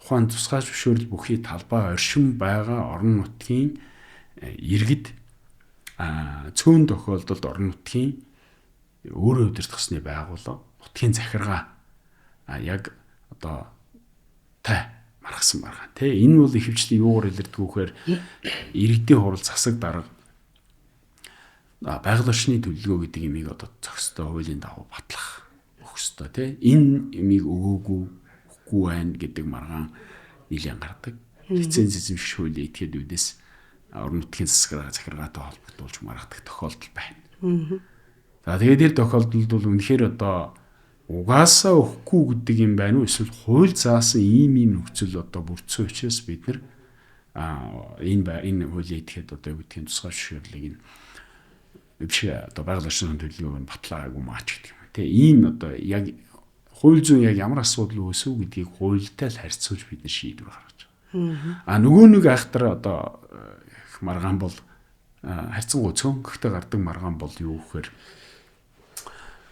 ухаан тусгай зөвшөөрөл бүхий талбай оршин байгаа орон нутгийн иргэд цөөн тохиолдолд орон нутгийн өөрөө удирдахсны байгууллага нутгийн захиргаа яг одоо тай маргасан байгаа. Тэ энэ бол ихэвчлэн юугаар илэрдэг вэхээр иргэдийн хурал засаг дарга байгаль орчны төлөвлөгөө гэдэг имийг одоо зохистой хуулийн дагуу батлах өгөх ёстой тий. Энэ имийг өгөөгүй байна гэдэг маргаан нэлээд гардаг. Лиценз эзэмших хуулийн этгээдүүдээс орон нутгийн захиргаатай холбогдуулж маргадаг тохиолдол байна. За тэгээд тэр тохиолдолд бол үнэхээр одоо угаасаа өгөхгүй гэдэг юм байна уу? Эсвэл хууль заасан ийм нөхцөл одоо бүрдсэн учраас бид нар энэ хуулийн этгээд одоо юу гэдгийг тусгай зөвшөөрлийг нь биш одоо байгаль орчны төлөвлөгөөг нь батлаагүй маач гэдэг юм. Тэ ийм одоо яг хууль зүйн яг ямар асуудал үүсв гэдгийг хуультай л харьцуулж бид нар шийдвэр гаргаж байгаа. Нөгөө нэг айхтар одоо маргаан бол харьцангуй цөөнгөхтэй гардаг маргаан бол юу гэхээр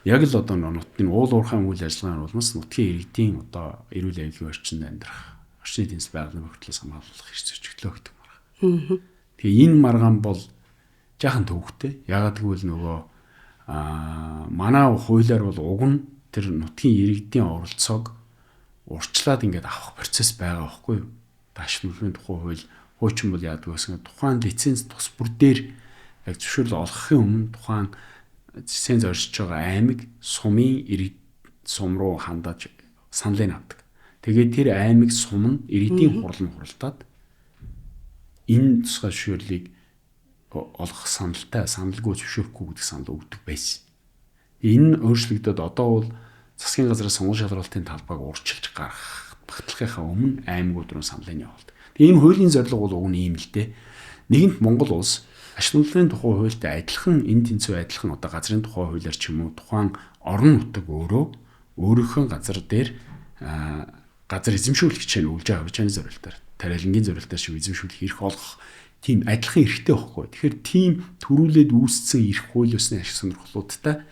яг л одоо нутгийн уул уурхайн үйл ажиллагааны улмаас нутгийн иргэдийн одоо эрүүл аюулгүй орчинд амьдрах, орчны тэнцэл байгалийн хөгжлөөс хамгаалах эрх зөрчигдлөө гэдэг маргаан. Тэгээ энэ маргаан бол жаахан төвөгтэй. Ягаад гэвэл нөгөө манай хуулиар бол уг нь тэр нутгийн иргэдийн оролцоог урьдчилаад ингээд авах процесс байгаа байхгүй юу? Таашмлын тухай хуучин бол яадаг гэсэн тухайн лиценз тус бүр дээр яг зөвшөөрөл олгохын өмнө тухайн лиценз оршиж байгаа аймаг сумын иргэд сум руу хандаж саналыг авдаг. Тэгээд тэр аймаг сум нь иргэдийн хурал нь хуралдаад энэ тусгай зөвшөөрлийг олгох саналгүй зөвшөөрөхгүй гэдэг санал өгдөг байсан. Энэ өөрчлөгдөд одоо бол засгийн газраас сонгуул шалгуулалтын талбайг урьдчилж гаргах багтлахынхаа өмнө аймагуд руу саналыг явуулдаг. Тэгээ энэ хуулийн зорилго бол уг нь ийм л дээ. Нэгэнт Монгол улс ашиглалтын тухай хуультай адилхан энэ тэнцүү адилхан одоо газрын тухай хуулиар ч юм уу тухайн орон нутаг өөрийнхөө газар дээр газар эзэмшүүлэх чинь үлж байгаа хэмжээний зорилтоор тариалангийн зорилтоор шиг эзэмшүүлэх эрх олгох тийм адилхан эрхтэй байхгүй. Тэгэхээр тийм төрүүлээд үүссэн эрх хууль ёсны ашиг сонирхлуудтай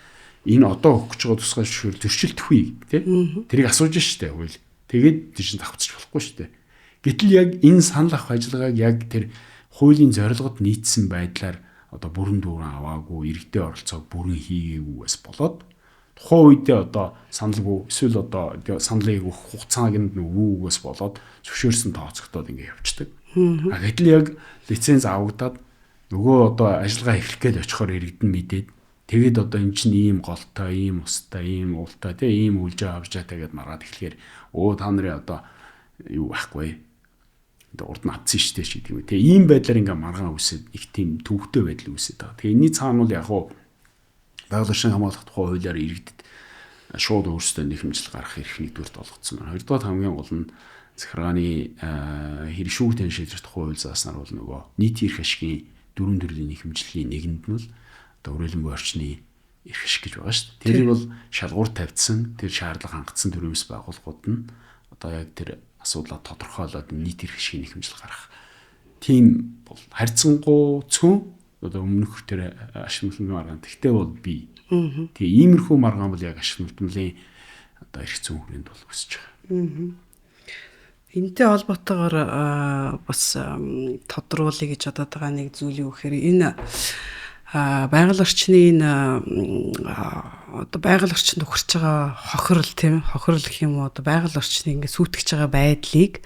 энэ одоо өгч байгаа тусгай зөвшөөрөл зөрчилдөхгүй тий. Тэрийг асууж штэ хууль. Тэгээд тийш давхцчих болохгүй штэ. Гэтэл яг энэ санал авах ажиллагааг яг тэр хуулийн зорилгод нийцсэн байдлаар одоо бүрэн дүүрэн аваагүй иргэдийн оролцоог бүрэн хийгээгүйгээс болоод тухайн үедээ одоо саналгүй эсвэл одоо саналыг өгөх хугацааг нь өгөөгөөс болоод зөвшөөрсөн тооцогдоод ингэ явчихдаг. Гэтэл яг лиценз авагдаад нөгөө одоо ажиллагаа эхлэх гээд очихоор иргэд нь мэдээд тэгээд одоо эн чинь ийм голтой, ийм устай, ийм уултай тийм ийм үлжээ авчаа тэгээд маргаад эхлэхээр та нарын одоо юу байхгүй урд нь авцсан штэ ч гэдэг юм. Тэгээ ийм байдлаар ингээ маргаан үсэд их тийм төвөгтэй байдал үсэд байгаа. Тэгээ энэний цаана бол яг хуу байгаль орчны хамгаалах тухай хуулиар иргэдэд шууд өөрсдөө нэхэмжил гарах эрх нэгдүгürt олгоцсон байна. Хоёрдугаар хамгийн гол нь захиргааны хэрэг шүүгтэн шийдвэрт тухай хууль зааснаар бол нөгөө нийтийн эрх ашигын дөрвөн төрлийн нэхэмжлийн нэгэнд нь бол одоо хүрээлэн буй орчны эрх ашиг гэж байгаа шүү дээ. Тэр бол шалгуур тавьдсан, тэр шаардлага хангацсан төрөөс байгууллагууд нь одоо яг тэр асуудлаа тодорхойлоод нийт эрх ашигын нэхэмжил гарах. Тийм бол харьцангуй цөөн одоо өмнөх тэр ашиг нөхцөлийн маргаан. Тэгтээ бол би. Тэгээ иймэрхүү маргаан бол яг ашиг нөхцөлийн одоо эрх зүйн хүрээнд бол өсөж байгаа. Энтэй холбоотойгоор бас тодруулъя гэж бодоод байгаа нэг зүйл юу гэхээр энэ байгаль орчны энэ одоо байгаль орчинд ухарч байгаа хохирол тийм хохирол гэх юм уу одоо байгаль орчны ингээд сүйтгэж байгаа байдлыг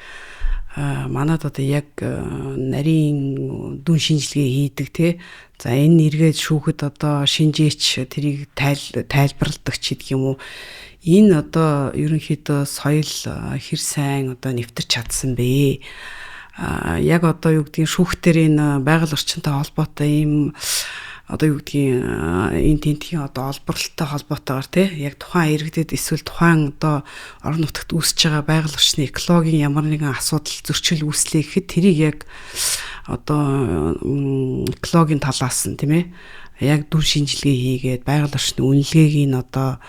манад одоо яг нарийн дүн шинжилгээ хийдэг тий. За энэ эргээд шүүхэд одоо шинжээч тэрийг тайлбарладаг ч гэдэг юм уу. Энэ одоо ерөнхийдөө соёл хэр сайн одоо нэвтэрч чадсан бэ? Яг одоо юу гэдгийг шүүхтэр энэ байгаль орчинтой холбоотой ийм одоо юу гэдгийг энэ тентхийн одоо олборлолтой холбоотойгоор тий яг тухайн иргэдэд эсвэл тухайн одоо орон нутагт үүсэж байгаа байгаль орчны экологийн ямар нэгэн асуудал зөрчил үүслэе гэхэд тэрийг яг одоо экологийн талаас нь тийм ээ яг дүн шинжилгээ хийгээд байгаль орчны үнэлгээг нь одоо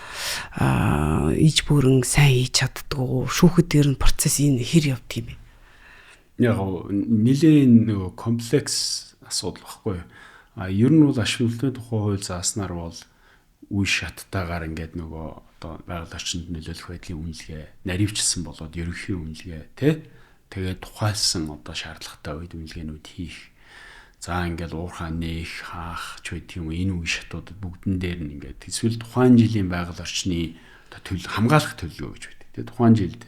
иж бүрэн сайн хийж чаддгүй шүүхэд дээр нь процесс энэ хэр явдаг юм бэ? Яг нэлээд нөгөө комплекс асуудал баггүй. Ер нь бол ашиг нөхцөлийн тухай хууль зааснаар бол үе шаттайгаар ингээд нөгөө одоо байгаль орчинд нөлөөлөх байдлын үнэлгээ наривчилсан болоод ерөнхий үнэлгээ тий тэгээд тухайлсан одоо шаардлагатай үед үнэлгээнүүд хийх. За ингээд уурхай нээх хаах ч байдаг юм энэ үе шатуудад бүгдэн дээр нь ингээд эсвэл тухайн жилийн байгаль орчны одоо төлөв хамгаалах төлөвлөгөө гэж байдаг. Тэгээд тухайн жилд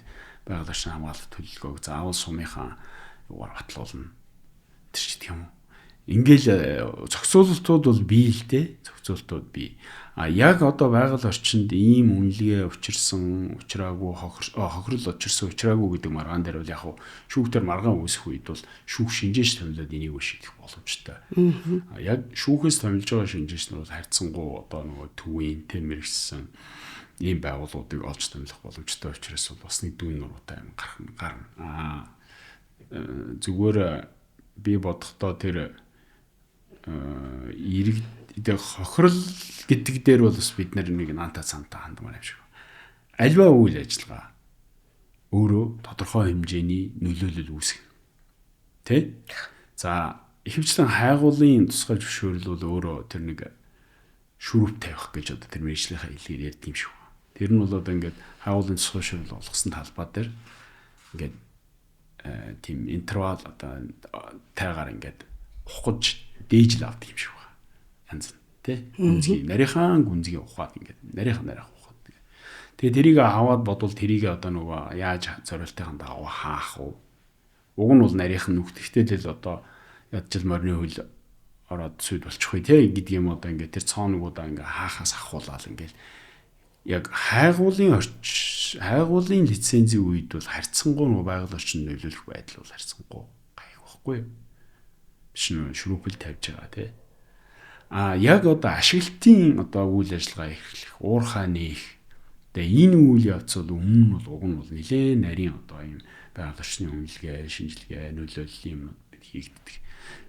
байгаль орчны хамгаалах төлөвлөгөөг заавал сумынхаа юугаар батлуулна. Тэр ч гэх юм уу. Ингээл зохицуулалтууд бол бий л дээ. Зохицуултууд бий. Яг одоо байгаль орчинд ийм үнэлгээ учирсан, учраагүй хохирол учирсан, учраагүй гэдэг маргаан дээр бол яг шүүхтэр маргаан үүсэх үед бол шүүх шинжээч томилоод энийг шийдэх боломжтой. Яг шүүхээс томилж байгаа шинжээч нь бол харьцангуй одоо нөгөө төвийн тэ мэрэгсэн ийм байгууллагуудыг олж томилох боломжтой учраас бол бас нэг дүүн нуруутай юм гарна. Зүгээр би бодохдоо тэр иргэд хохирол гэдэг дээр бол бас бид нэг наанта цантаа хандмаар юм шиг. Альва үйл ажиллагаа өөрөө тодорхой хэмжээний нөлөөлөл үүсгэх. Тэ? За ихэвчлэн хайгуулын тусгай зөвшөөрөл бол өөрөө тэр нэг шүрүүп тавих гэж одоо тэр мэргэжлийнхаа хэлээр ярьд юм шиг. Тэр нь бол одоо ингээд хайгуулын тусгай зөвшөөрөл олгосон талбай дээр ингээд тийм интервал одоо тайгаар ингээд ухаж дээжл авдаг юм шиг байна. Янз нь тий. Гүнзгий нарийнхан гүнзгий ухаад ингээд нарийнхан ухаад. Тэгээ тэрийг аваад бодвол тэрийг одоо нөгөө яаж зориултын дагуу хаах уу? Уг нь бол нарийнхан нүхтэхтэй л одоо ядчил морины хөл ороод сүд болчих вэ тий гэдэг юм одоо ингээд тэр цооногудаа ингээд хаахаас ахуулаад ингээд яг хайгуулын лицензийн үед бол харьцангуй нөгөө байгаль орчинд нөлөөлөх байдал бол харьцангуй гайх байхгүй юу? Биш нөө шүрүүпэл тавьж байгаа тий. Яг одоо ашиглалтын одоо үйл ажиллагаа эхлэх, уурхай нээх. Тэгээ энэ үйл явц бол өмнө нь бол уг нь бол нэлээд нарийн одоо юм байгаль орчны үнэлгээ, шинжилгээ, нөлөөлөл юм хийгддэг.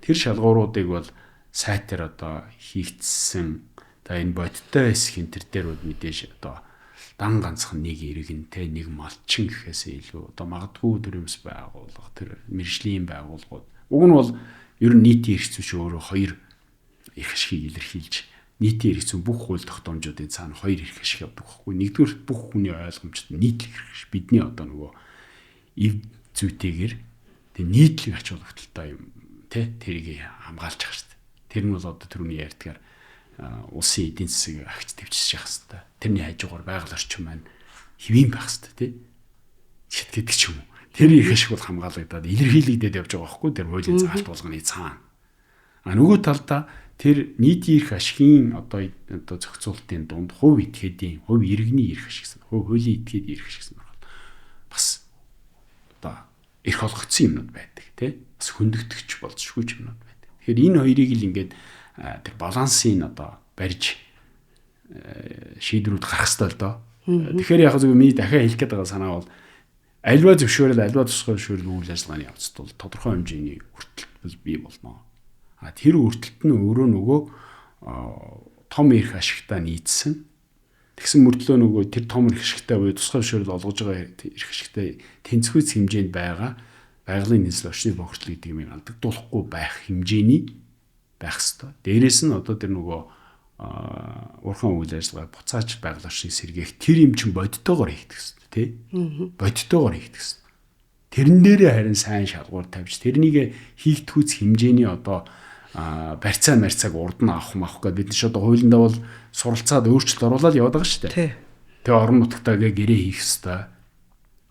Тэр шалгууруудыг бол сайтар одоо хийгдсэн. За энэ бодиттой хэсгийн тэр дээр бол мэдээж одоо дан ганцхан нэг иргэнтэй нэг малчин гэхээсээ илүү одоо магадгүй төрөмс байгууллага тэр мэржлийн байгууллагууд уг нь бол ер нь нийтийн эрх зүйч өөрөө хоёр эрх ашигыг илэрхийлж нийтийн эрх зүйн бүх хууль тогтоомжуудын цаана хоёр эрх ашиг явдаг байхгүй. Нэгдүгээр бүх хүний ойлгомжтой нийтлэг эрх ашиг. Бидний одоо нөгөө эв зүйтэйгээр тэг нийтлэг ач холбогдолтой юм тий тэрийг хамгаалж байгаа шүү дээ. Тэр нь бол одоо түрүүний ярьдгаар улсын эдийн засгийг агч төвчж явах хэрэгтэй. Тэрний хажуугаар байгаль орчин маань хэвийн байх хэрэгтэй тий. Шит гэдэг ч юм уу. Тэр их ашиг бол хамгаалагдаад илэрхийлэгдээд явж байгаа байхгүй тэр хуулийн заалт болгоны цаана. Нөгөө талдаа тэр нийтийн эрх ашигын одоо зохицуулалтын дунд хувь этгээдийн, хувь иргэний эрх ашиг, хуулийн этгээдийн эрх ашиг бас одоо эрх олгогдсон юмнууд байдаг тий. Бас хөндөгдөгч болзошгүй юмнууд байдаг. Тэгэхээр энэ хоёрыг л ингээд тэр балансыг одоо барьж шийдвэрүүд гарах хэрэгтэй л доо. Тэгэхээр яг зөв миний дахиад хэлэх гээд байгаа санаа бол альва зөвшөөрөл альва тусгай зөвшөөрөл үйл ажиллагааны явцад бол тодорхой хэмжээний өртөлт бий болно. Тэр өртөлт нь өөрөө нөгөө том эрх ашигтаа нийцсэн. Тэгсэн мөртлөө нөгөө тэр том эрх ашигтай буюу тусгай зөвшөөрөл олгож байгаа эрх ашигтай тэнцвүүц хэмжээнд байгаа байгалийн нийслэл орчны бохирдол гэдэг юм алдагдуулахгүй байх хэмжээний байх ёстой. Дээрээс нь одоо тэр нөгөө урхан үйл ажиллагаа буцааж байгаль орчныг сэргээх тэр юм чин бодтойгоор хийгдэх ёстой тий. Бодтойгоор хийгдэх ёстой. Тэрэн дээрээ харин сайн шалгуур тавьж тэрнийг хийгдхүүц хэмжээний одоо барьцаа марцааг урд нь авах гэдэг бид нар ч одоо хуулиндаа бол суралцаад өөрчлөлт оруулаад яваад байгаа шүү дээ. Тэгээ орон нутгатаагээ гэрээ хийх ёстой.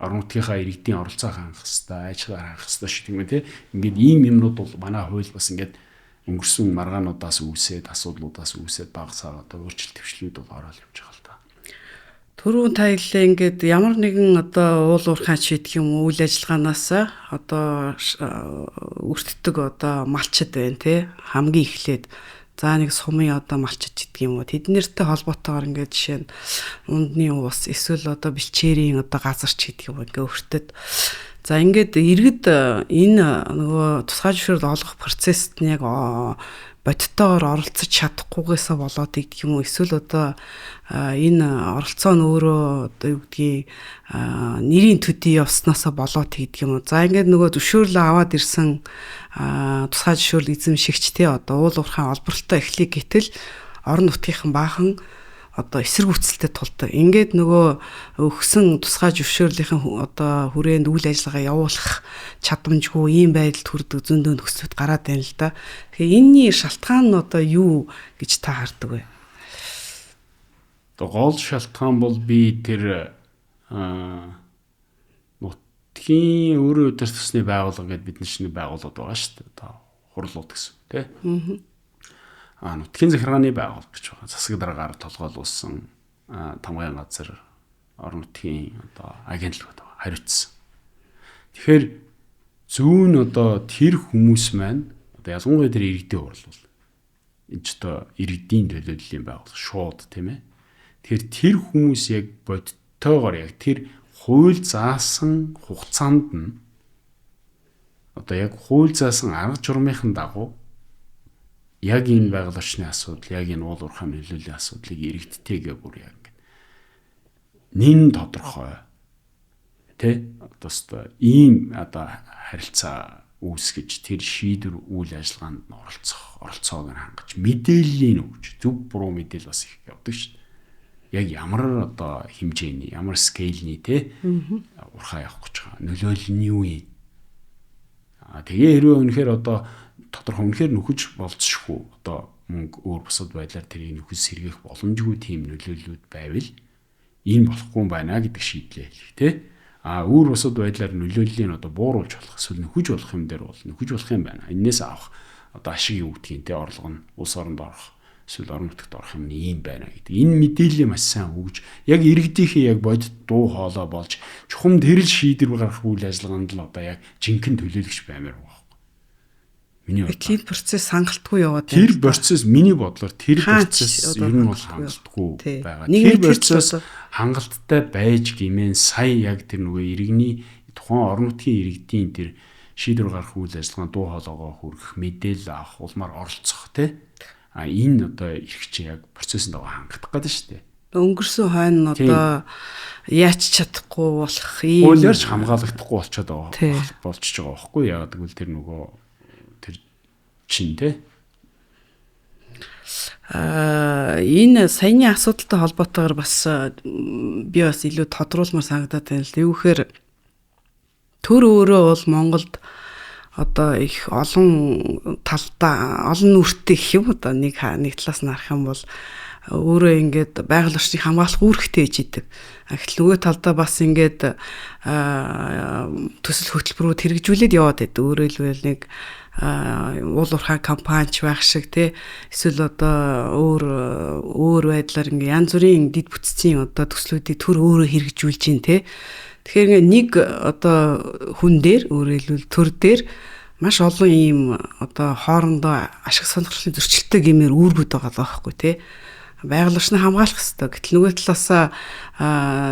Орон нутгийнхаа иргэдийн оролцоо хангах ёстой, ажил хангах ёстой шүү дээ тий. Ингээд ийм юмнууд бол манай хууль бас ингээд өнгөрсөн маргаануудаас үүсээд асуудлуудаас үүсээд багасаа одоо өөрчлөлт төвчлүүд бол ороод явж байгаа л да. Түрүүн таяллаа ингээд ямар нэгэн одоо уул уурхай шийдэх юм үйл ажиллагаанаас одоо өртдөг одоо малчд байна тий. Хамгийн эхлээд за нэг сумын одоо малчд гэдэг юм уу тэднэртэй холбоотойгоор ингээд жишээ нь ундны уус эсвэл одоо бэлчээрийн одоо газарч гэдэг юм ингээд өртөд за ингээд иргэд энэ нөгөө тусгай зөвшөөрөл олгох процессд нь яг бодтойгоор оролцож чадахгүйгээсээ болоод гэдэг юм уу эсвэл одоо энэ оролцоо нь өөрөө одоо юу гэдгийг нэрийн төдий явснаасаа болоод гэдэг юм уу. За ингээд нөгөө зөвшөөрлөө аваад ирсэн тусгай зөвшөөрөл эзэмшигчтэй одоо уул уурхай олборлолтоо эхлэх гэтэл орон нутгийнхан баахан одоо эсэргүүцэлтэй тулдаг. Ингээд нөгөө өгсөн тусгай зөвшөөрлийнхэн одоо хүрээнд үйл ажиллагаа явуулах чадамжгүй ийм байдалд хүрдэг зөндөө нөхцөлд гараад байна л да. Тэгэхээр энэний шалтгаан нь одоо юу гэж та хардаг вэ? Гол шалтгаан бол би тэр нутгийн өөрөө өдөр тусны байгууллага гэдэг бидний шинэ байгууллагууд байгаа шүү дээ. Одоо хурлууд гэсэн тий. Нутгийн захиргааны байгууллага гэж байгаа. Засаг дараагаар толгойлуулсан тамгайн газар орон нутгийн одоо агентлаг байгаа хариуцсан. Тэгэхээр зүүн одоо тэр хүмүүс маань одоо ялангуяа тэр иргэдийн хурлууд энэ ч одоо иргэдийн төлөөллийн байгууллага шууд тийм ээ. Тэгэхээр тэр хүмүүс яг бодтойгоор яг тэр хууль заасан хугацаанд нь одоо яг хууль заасан арга журмынхын дагуу яг энэ байгаль орчны асуудал, яг энэ уул уурхай нөлөөллийн асуудлыг иргэдтэйгээ бүр яг нэн тодорхой тэ одоо ийм одоо харилцаа үүсгэж тэр шийдвэр үйл ажиллагаанд нь оролцоог нь хангаж мэдээллийн өгч зөв буруу мэдээлэл бас их явдаг шүү дээ. Яг ямар одоо хэмжээний, ямар скейлний тэ урхаа явах гэж байгаа нөлөөлөл нь юу юм? Тэгээ хэрвээ үнэхээр одоо тодорхой үнэхээр нөхөж болцсохгүй одоо мөнгө өөр бусад байдлаар тэрийг нөхөж сэргээх боломжгүй тийм нөлөөллүүд байвал энэ болохгүй юм байна гэдэг шийдлээ хэлэх тий. Өөр бусад байдлаар нөлөөллийг одоо бууруулж болох эсвэл нөхөж болох юм дээр бол нөхөж болох юм байна. Эннээс авах одоо ашиг юу гэдгийг тий орлого нь улс оронд орох эсвэл орон нутагт орох юм ийм байна гэдэг. Энэ мэдээлэл маш сайн өгж яг иргэдийнхээ яг бодит дуу хоолой болж чухам тэрл шийдвэр гаргах үйл ажиллагаанд л одоо яг жинхэнэ төлөөлөгч баймаар байна. Тэр процесс хангалтгүй яваад байна. Тэр процесс миний бодлоор тэр процесс ер нь бол хангалтгүй байгаа. Тэр процесс хангалттай байж гэмээр сая яг тэр нөгөө иргэний тухайн орон нутгийн иргэдийн тэр шийдвэр гаргах үйл ажиллагаанд дуу хоолойгоо хүргэх мэдээлэл авах улмаар оролцох тий. Энэ одоо эрхч яг процессд хангагдах гэдэг шүү дээ. Өнгөрсөн хойно нь одоо яач чадахгүй болох ийм хуулиарч хамгаалагдахгүй болчиход байгаа болчихж байгаа байхгүй яагаад гэвэл тэр нөгөө чин тэ энэ саяны асуудалтай холбоотойгоор бас би бас илүү тодруулмаар санагдаад байна л да. Юу гэхээр төр өөрөө бол Монголд одоо их олон талдаа олон нүртэй гэх юм одоо нэг талаас нь харах юм бол өөрөө ингээд байгаль орчныг хамгаалах үүрэгтэй ээж идэг. Гэтэл нөгөө талдаа бас ингээд төсөл хөтөлбөрүүд хэрэгжүүлээд яваад байдаг. Өөрөөр хэлбэл нэг уул уурхай компанич байх шиг тий эсвэл одоо өөр байдлаар ингээ янз бүрийн дид бүтцийн одоо төслүүдийг төр өөрөө хэрэгжүүлж гин тий. Тэгэхээр нэг одоо хүн дээр өөрөөр хэлбэл төр дээр маш олон ийм одоо хоорондоо ашиг сонирхлын зөрчилтэй гэмээр үүргүүд байгаа байхгүй тий. байгууллагчны хамгаалах хэрэгтэй. Гэтэл нөгөө талаасаа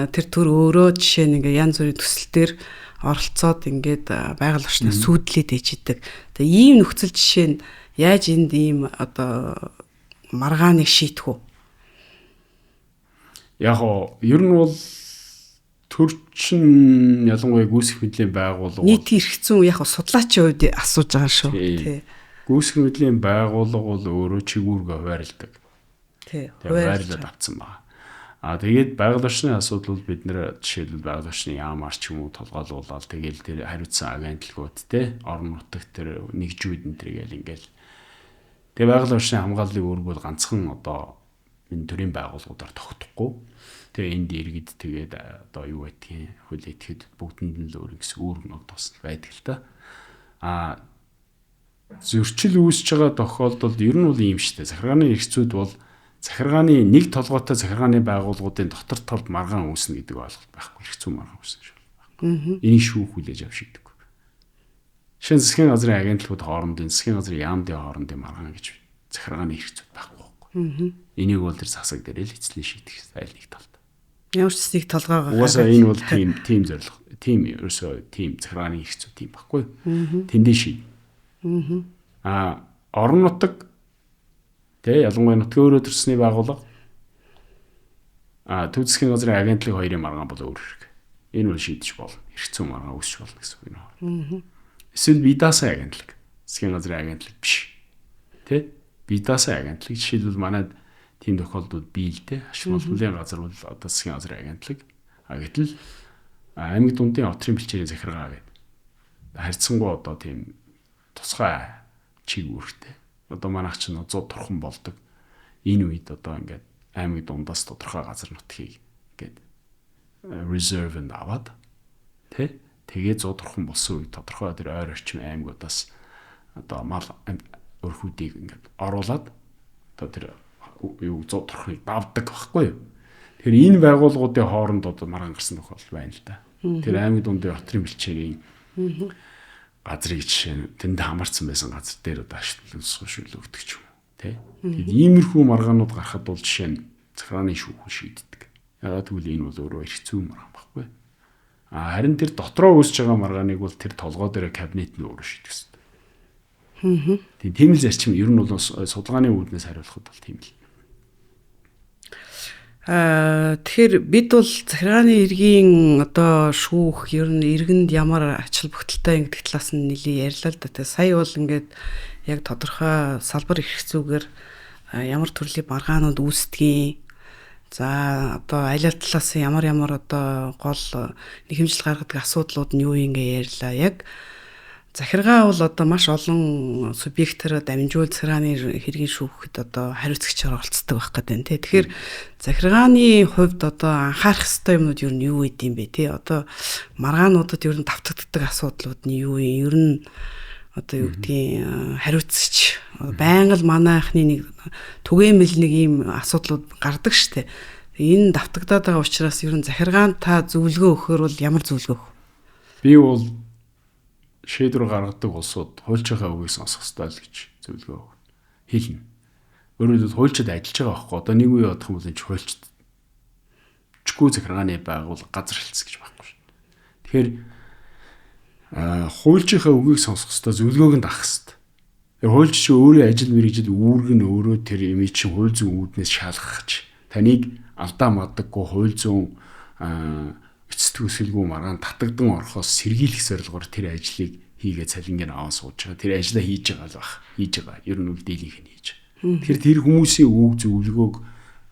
тэр төр өөрөө жишээ нь ингээ янз бүрийн төсөл төр оролцоод ингээд байгууллагчнаа сүйдлээд ээжидэг. Тэгээ ийм нөхцөл жишээ нь яаж энд ийм одоо маргааныг шийдэх үү? Яг ер нь бол төрчин ялангуяа гүйцэх мэдлийн байгууллага нийт эрх зүйн яг судлаачийн хувьд асууж байгаа шүү. Тий. Гүйцэх мэдлийн байгууллага бол өөрөө чигүүргээ хуваарлдаг. Тий. Хуваарлаад авсан байна. Тэгээд байгууллагчны асуудал бол бид нэр жишээлбэл байгууллагчны яамар ч юм уу толгойлуулаад тэгээд тэр хариуцсан агентлагууд те орон нутагт тэр нэгжүүд энэ төр гээл ингээл. Тэгээд байгууллагчны хамгааллын үүрэг бол ганцхан одоо энэ төрлийн байгууллагуудаар тогтохгүй. Тэгээ энд иргэд тэгээд одоо юу байдгийг хөл итгэхэд бүгдэнд нь л өөр гэсэн үүрэг нот тосол байдаг л та. Зөрчил үүсэж байгаа тохиолдолд ер нь бол ийм штэ. Захиргааны эрхцүүд бол захиргааны нэг толгойтой захиргааны байгууллагуудын дотор талд маргаан үүснэ гэдэг ойлголт байхгүй. Эрхцүү маргаан үүснэ шүү. Энийг шүүх хүлээж авшигдаг. Шинэ засгийн газрын агентлагууд хоорондын засгийн газрын яамдын хоорондын маргаан гэж захиргааны эрхцүүд байхгүй. Энийг бол тэр засаг дээр л эцлэн шийдэх аль нэг талд. Ямар ч нэг толгойгоо. Угаасаа энэ бол тим зорилго, тим ерөөсөө тим захиргааны эрхцүүд тийм байхгүй. Тэндээ ший. Орон нутаг тэ ялангуяа нутгийн өрөө төрсний байгууллага төв засгийн газрын агентлаг хоёрын маргаан бол өөр хэрэг. Энэ бол шийдэж болно. Эрхцүү маргаан үүсч болно гэсэн үг нэ. Эсвэл бие даасан агентлаг. Засгийн газрын агентлаг биш. Тэ? Бие даасан агентлаг жишээлбэл манайд тийм тохиолдолд бий л дээ. Ашиг олборлын газар бол одоо засгийн газрын агентлаг. Гэтэл аймаг дундын отрын бэлчээрийн захиргаа гэдэг. Харьцангуй одоо тийм тусгай чиг үүрэгтэй. Одоо манайх ч 100 турхан болдог. Энэ үед одоо ингээд аймаг дундаас тодорхой газар нутгийг ингээд reserve-нд аваад тэгээ 100 турхан болсон үед тодорхой тэр ойр орчим аймагудаас одоо мал өрхүүдийг ингээд оруулаад одоо тэр юу 100 турхыг давдаг байхгүй юу. Тэгэхээр энэ байгууллагуудын хооронд одоо маргаан гарсан тохиолдол байна л да. Тэр аймаг дундын отрын бэлчээрийн газрыг жишээ тэнд хамаарсан байсан газар дээр одоо ашиглуулж өгдөг ч юм уу тий. Тэгээд иймэрхүү маргаанууд гарахад бол жишээ нь захиргааны шүүх шийддэг. Ягаад гэвэл энэ бол өөрөө эрх зүйн маргаан баггүй. Харин тэр дотроо үүсэж байгаа маргааныг бол тэр толгой дээр кабинет нь өөрөө шийдэх ёстой. Тийм л зарчим ер нь бол судалгааны үүднээс хариулахад бол тийм л. Тэгэхээр бид бол захиргааны иргэний одоо шүүх ер нь иргэнд ямар ачаал бүгдэлтэй гэдэг талаас нь нэлийн ярьлаа л да. Тэгээ сая бол ингээд яг тодорхой салбар эрх зүйгээр ямар төрлийн маргаанууд үүсдгийг за одоо аль талаас ямар одоо гол нэхэмжил гаргадаг асуудлууд нь юу ингээ ярьлаа. Яг захиргаа бол одоо маш олон субъектээр дамжуул захиргааны хэргийг шүүхэд одоо хариуцагчаар оролцдог байх гэдэг нь тий. Тэгэхээр захиргааны хувьд одоо анхаарах ёстой юмнууд юу нь юу гэдэм бэ тий. Одоо маргаануудад ер нь давтагддаг асуудлууд нь юу юм? Ер нь одоо юу гэдгийг хариуцагч байнга л манайхны нэг түгээмэл нэг ийм асуудлууд гардаг штэ. Энэ давтагдаад байгаа учраас ер нь захиргаанд та зөвлөгөө өгөхөр бол ямар зөвлөгөө өгөх? Би бол шийдвэр гаргадаг улсууд хуульчийнхаа үгийг сонсох ёстой л гэж зөвлөгөө хэлнэ. Өөрөөр хэлбэл хуульчид ажиллаж байгаа байхгүй. Одоо нэг үе бодох юм бол энэ хуульчид чгүй захиргааны байгууллага газар хэлцэх гэж байхгүй шүү. Тэгэхээр хуульчийнхаа үгийг сонсох ёстой, зөвлөгөөг нь дагах ёстой. Хуульч чи өөрийн ажил мэргэжил үүрэг нь өөрөө тэр имиж чи хууль зүйн үүднээс шалгахч таныг алдаа мадаггүй хууль зүйн эцэст үсэлгүй маргаан татагдан орохоос сэргийлэх зорилгоор тэр ажлыг хийгээ цалингийн аваа сууж байгаа. Тэр ажлаа хийж байгаа л баг. Хийж байгаа. Ер нь үлдээх нь хийж. Тэгэхээр тэр хүмүүсийн үг зөвлөгөөг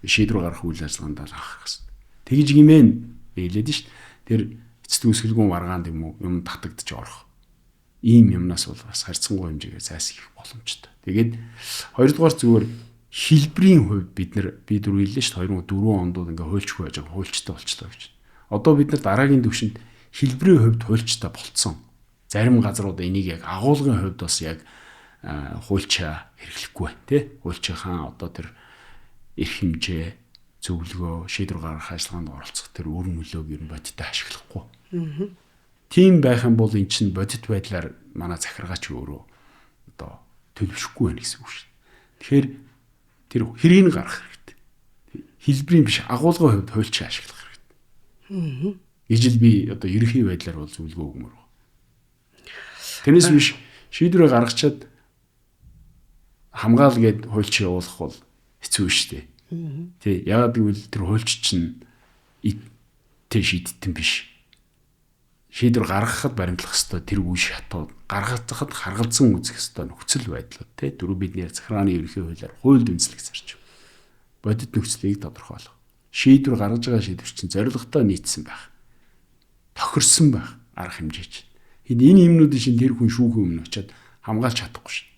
шийдвэр гаргах үйл ажиллагаанд л авах хэрэгтэй. Тэгж гимэн хэлээд нь шүү дээ. Тэр эцэст үсэлгүй маргаанд юм татагдж орох. Ийм юмнаас бол бас харьцангуй хэмжээгээр зайлсхийх боломжтой. Тэгээд хоёрдугаар зүгээр хэлбэрийн хувьд бид дөрвөллээ шүү дээ. 2004 онд ингээ хуульчгүй байж байгаа хуульчтай болчлоо гэж. Одоо бид нар дараагийн түвшинд хэлбэрийн хувьд хуульчтай болцсон. Зарим газрууд энийг яг агуулгын хувьд бас яг хуульчаа хэрэглэхгүй байна тий. Хуульчийнхаа одоо тэр эрх хэмжээ, зөвлөгөө, шийдвэр гаргах ажиллагаанд оролцох тэр өр нөлөөг ер нь бодиттой ашиглахгүй. Тийм байх юм бол эн чинь бодит байдлаар манай захиргаач өөрөө одоо төлөвшөхгүй байх гэсэн үг шүү. Тэгэхээр тэр хэрийг гаргах хэрэгтэй. хэлбэрийн биш агуулгын хувьд хуульчаа ашиглах хэрэгтэй. Ижил би одоо ерөнхий байдлаар бол зөвлөгөө өгмөр. Тэрнээс биш шийдвэрээ гаргачаад хамгаал гээд хуульч явуулах бол хэцүү шүү дээ. Тий, яагаад гэвэл тэр хуульч чинь тэ шийдтэн биш. Шийдвэр гаргахад баримтлах ёстой тэр үе шатууд, гаргахад харгалзан үзэх ёстой нөхцөл байдлууд тий. Дөрөв бидний захиргааны ерөнхий хуулиар хууль дүнслэх зарчим. Бодит нөхцөлийг тодорхойлох. Шийдвэр гаргаж байгаа шийдвэр чинь зорилготой нийцсэн байх. Тохирсон байх арга хэмжээ чинь. Энэ юмнуудын шин тэр хүн шүүхийн өмнө очиад хамгаалж чадахгүй шин.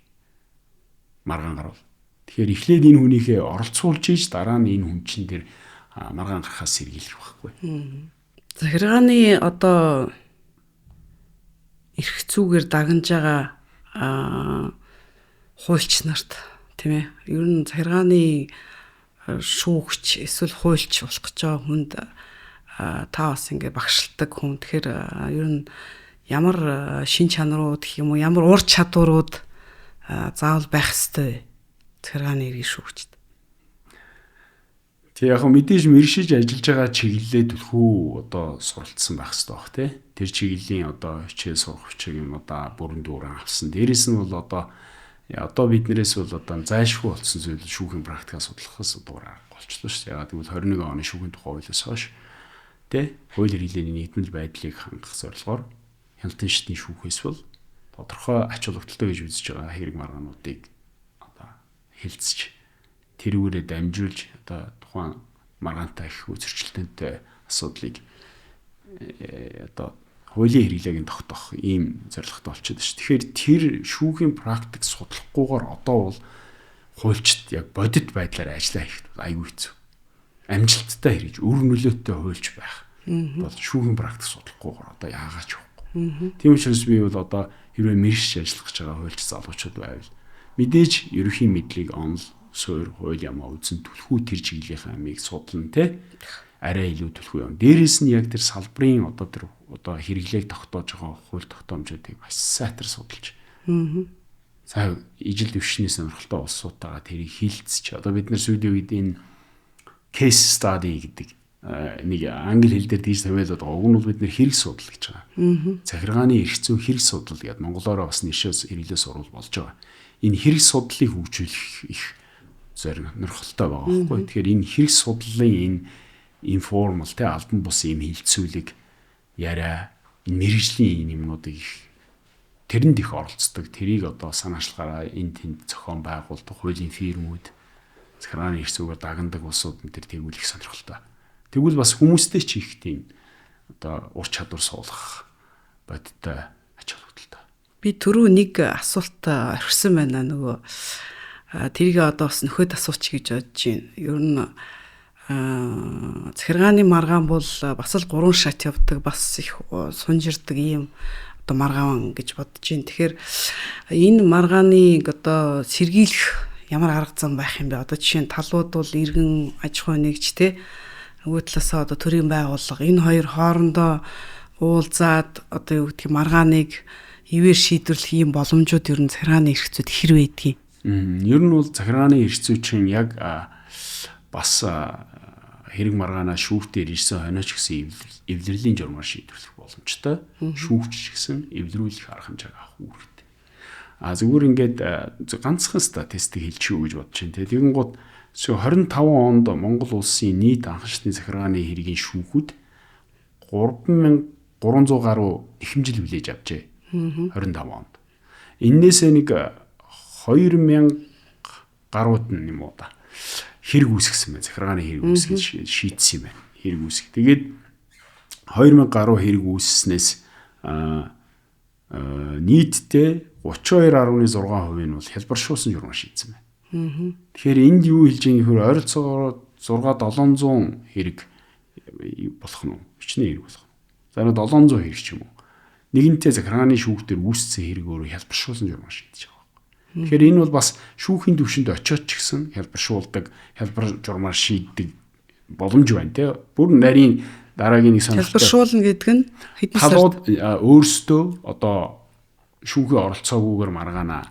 Маргаан гарвал. Тэгэхээр эхлээд энэ хүнийхээ оролцуулж ийж дараа нь энэ хүн чинь тэр маргаан гарахаас сэргийлэх байхгүй. Захиргааны одоо эрх зүйгээр дагнаж байгаа хуульч нарт тийм ээ. Ер нь захиргааны шүүгч эсвэл хуульч болох гэж байгаа хүнд та бас ингээ багшилдаг хүн. Тэгэхээр ер нь ямар шин чанарууд гэх юм уу, ямар ур чадварууд заавал байх ёстой захиргааны иргэн шүүгчд. Тэг яг мэдээж мэршиж ажиллаж байгаа чиглэлээ түлхүү одоо суралцсан байх хэрэгтэй бах тий. Тэр чиглэлийн одоо хичээл сурах хүчийг юм одоо бүрэн дүүрэн авсан. Дээрээс нь бол одоо биднээс бол одоо зайлшгүй болсон зүйл шүүхийн практикаа судлахаас дуугаар болчихлоо шүү дээ. Ягаад гэвэл 21 оны шүүхийн тухай хуулиас хойш тий хууль хэрэглээний нийгмэл байдлыг хангах зорилгоор хяналтын шатны шүүхээс бол тодорхой ач холбогдолтой гэж үзэж байгаа хэрэг маргаануудыг одоо хэлцэж тэрүүрээ дамжуулж одоо тухайн маргаантай их үзэрчлэлтэнтэй асуудлыг одоо хуулийн хэрэглээг тогтоох ийм зорилготой болчиход шүү. Тэгэхээр тэр шүүхийн практик судлахгүйгээр одоо бол хуульчд яг бодит байдлаар ажиллаа хийх аюу хэцүү. Амжилттай хэрэгж өр нөлөөтэй хуульч байх бол шүүхийн практик судлахгүйгээр одоо яагаад ч байхгүй. Тийм учраас би бол одоо хэрвээ мэрэгч ажиллах гэж байгаа хуульч залуучууд байвал мэдээж ерөнхий мэдлийг онл суур хууль ямаа үзэн түлхүү тэр чиглэлийнхаа амийг судлан те арай илүү түлхүү юм. Дээрээс нь яг тэр салбарын одоо хэрэглээг тогтоож байгаа хууль тогтоомжуудыг маш сайтар судалж. За ижил дэвшний сонирхолтой улсуудтайгаа тэрийг хилцэж одоо бид нар сүүлийн үед энэ case study гэдэг нэг англи хэл дээр тийж тавиад байгаа. Уг нь бол бид нэр хэрэг судал гэж байгаа. Захиргааны эрх зүйн хэрэг судал гэдэг монголоор бас нэршээс хэрэглээ сурвал болж байгаа. Энэ хэрэг судлалыг хөгжүүлэх их зорилготой байгаа байхгүй. Тэгэхээр энэ хэрэг судлалын энэ информал те албан бус юм хилцүүлэг яриа энэ мэрэгжлийн энэ юмнуудыг тэрэнд их оролцдог. Тэрийг одоо санаачлахаараа энэ тэнд зохион байгуулдаг хуулийн фирмүүд захиргааны эрх зүйгээр дагнадаг улсууд энэ төр тэгүүлэх сонирхолтой. Тэгвэл бас хүмүүстэй ч их тийм одоо ур чадвар суулгах бодиттой ач холбогдолтой. Би түрүү нэг асуулт орхисон байна нөгөө тэрийг одоо бас нөхөд асууч гэж бодож байна. Ер нь захиргааны маргаан бол бас л 3 шат явдаг, бас их сунжирдаг ийм одоо маргаан гэж бодож байна. Тэгэхээр энэ маргааныг одоо сэргийлэх ямар арга зам байх юм бэ? Одоо жишээ нь талууд бол иргэн аж ахуй нэгж те нөгөө талаасаа одоо төрийн байгууллага энэ хоёр хоорондоо уулзаад одоо юу гэдгийг маргааныг ивэр шийдвэрлэх ийм боломжууд ер нь захиргааны эрх зүйд хэр байдгийг. Ер нь бол захиргааны эрх зүй чинь яг бас хэрэг маргаанаа шүүхтээр ирсэн хойноч гэсэн эвлэрлийн журмаар шийдвэрлэх боломжтой. Шүүгч гэсэн эвлэрүүлэх арга хэмжээг авах үүрэгтэй. Зүгээр ингээд ганцхан статистик хэлчихүү гэж бодож байна. Тэгэн гут 25 онд Монгол улсын нийт анхан шатны захиргааны хэргийн шүүхүүд 3300 гаруй нэхэмжил хүлээж авчээ. 25 онд. Иннээсээ нэг 2000 гаруйд нь юм уу да. Хэрэг үүсгэсэн байна. Захиргааны хэрэг үүсгэж шийдсэн юм байна. Хэрэг үүсгэх. Тэгээд 2000 гаруй хэрэг үүсснээс нийтдээ 32.6% нь бол хялбаршуулсан журмаар шийдсэн байна. Тэгэхээр энд юу хэлж байгаа юм хөр ойролцоогоор 6-700 хэрэг болох нь бичнээ хэрэг болох. За 700 хэрэг ч юм уу. Нэгэнтээ захиргааны шүүхтэр үүссэн хэрэг өөрөө хялбаршуулсан журмаар шийдэж байгаа. Тэгэхээр энэ бол бас шүүхийн төвшөнд очиод ч гэсэн хялбаршуулдаг, хялбар журмаар шийддэг боломж байна те. Бүр нарийн дараагийн нэг сонирхолтой хялбаршуулна гэдэг нь хэдэн талууд өөрсдөө одоо шүүхийн оролцоогүйгээр маргаанаа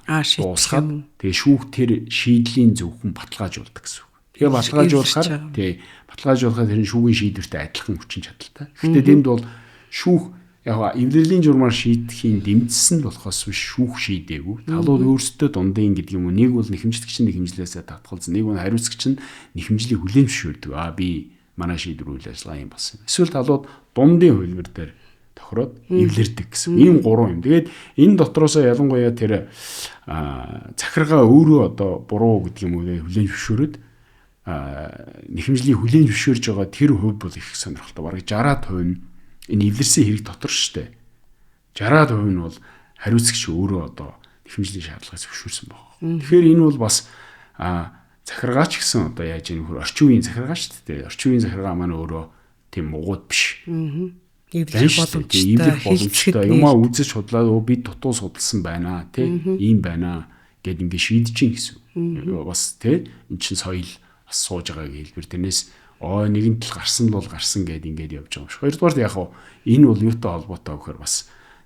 дуусгаад тэгээ шүүх тэр шийдлийн зөвхөн баталгаажуулдаг гэсэн үг. Тэгээ баталгаажуулахаар тэр шүүгийн шийдвэртэй адилхан хүчин чадалтай. Гэхдээ тэнд бол шүүх яг эвлэрлийн журмаар шийдэхийн дэмжсэн болохоос биш шүүх шийдээгүй. Талууд өөрсдөө дундын гэдэг юм уу. Нэг бол нэхэмжлэгч нь нэхэмжлээсээ татгалзсан. Нэг бол хариуцагч нь нэхэмжлийг хүлээн зөвшөөрдөг. Би манай шийдвэр үйл ажиллагаа юм болсон. Эсвэл талууд дундын хөлбөр дээр тохироод эвлэрдэг гэсэн. Ийм гурван юм. Тэгээд энэ дотроосоо ялангуяа тэр захиргаа өөрөө одоо буруу гэдэг юм уу хүлээн зөвшөөрөд нэхэмжлийг хүлээн зөвшөөрж байгаа тэр хувь бол их сонирхолтой. Бараг 60% нь энэ эвлэрсэн хэрэг дотор шүү дээ. 60% нь бол хариуцагч өөрөө одоо нэхэмжлийн шаардлагыг зөвшөөрсөн байна. Тэгэхээр энэ бол бас захиргаач гэсэн одоо яаж ийм орчин үеийн захиргаа шүү дээ. Орчин үеийн захиргаа маань өөрөө тийм муугууд биш. Эвлэх боломжтой юмаа үзэж судлаад би дутуу судалсан байна тий ийм байна гэд ингэ шийдэж гин гэсэн. Бас тий эн чин соёл бас сууж байгааг хэлбэр тэрнээс нэгэн тал гарсан л бол гарсан гэд ингээд явж байгаа юм шиг. Хоёрдугаар яг энэ бол юутай холбоотой гэхээр бас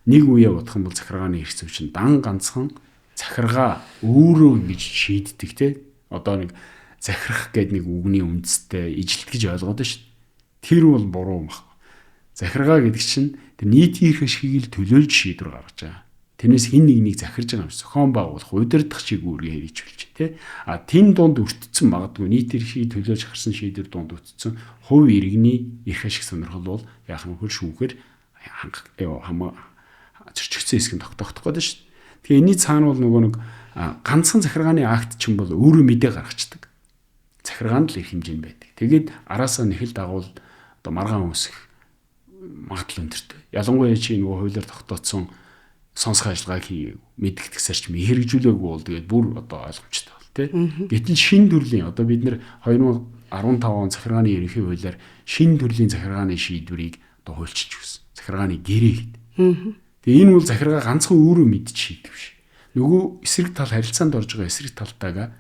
нэг үеэ бодох юм бол захиргааны эрх зүйн чинь дан ганцхан захиргаа өөрөө ингэж шийддэг те. Одоо нэг захирах гэдэг нэг үгний үндэстэй ижилт гэж ойлгоод байна шүү. Тэр бол буруу юм баг. Захиргаа гэдэг чинь тэр нийтийн эрх ашигыг л төлөөлж шийдвэр гаргаж байгаа. Тэрнээс хин нэгнийг захирж байгаа юм шиг зохион байгуулах, удирдах чиглэлээр хэрэгжүүлж тий. Тэн дунд өртсөн магадгүй нийт эрхийг төлөөлж гарсан шийдвэр дунд өртсөн хувь иргэний эрх ашиг сонирхол бол яах юм хөл шүүхээр зөрчигдсөн хэсэг нь тогтоох гээд шүү. Тэгээ энэний цаана бол нөгөө нэг ганцхан захиргааны акт чинь бол өөрөө мэдээ гаргацдаг. Захиргаанд л эрх хэмжээ байдаг. Тэгээд араасаа нэхэл дагуул одоо маргаан үүсэх магадлал өндөртэй. Ялангуяа чи нөгөө хуулиар тогтооцсон сонсох ажиллагааг мэдгэдэгсээр ч хэрэгжүүлээгүй бол тэгээд бүр одоо ойлгомжтой бол тий. Гэтэл шин төрлийн одоо бид нэр 2015 он захиргааны ерөнхий хуулиар шин төрлийн захиргааны шийдвэрийг одоо хуульчилж өгсөн. Захиргааны гэрээ гэдэг. Тэгээ энэ бол захиргаа ганцхан өөрөө мэдж шийдэв биш. Нөгөө эсрэг тал харилцаанд орж байгаа эсрэг талтайгаа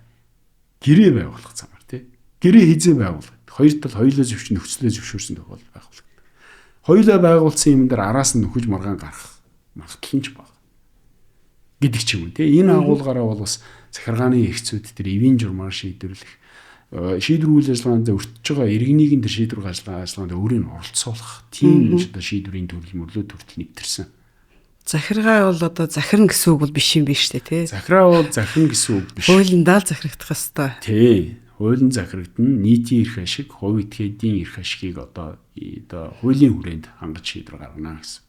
гэрээ байгуулах замаар тий. Гэрээ хизээ байгуулах. Хоёр тал хоёулаа нөхцлөө зөвшөөрсөн тохиол байгуулах. Хоёулаа байгуулсан юм дээр араас нь нөхөж маргаан гарах магадлал нь ч бага гэдэг ч юм уу тий. Энэ агуулгаараа бол бас захиргааны эрх зүйд тэр эвийн журмаар шийдвэрлэх шийдвэр үйл ажиллагаанд өртөж байгаа иргэнийг энэ шийдвэр ажиллагаанд өөрийг нь оролцуулах тийм одоо шийдвэрийн төрөл мөрлөө төртөл нэвтэрсэн. Захиргаа бол одоо захирна гэсэн үг бол биш юм биш үү тий. Захираа бол захирна гэсэн үг биш. Хуулиндаа л захирагдах ёстой. Тий. Хуулийн захирагдана нийтийн эрх ашиг, хувь этгээдийн эрх ашигыг одоо хуулийн хүрээнд хангаж шийдвэр гаргана гэсэн.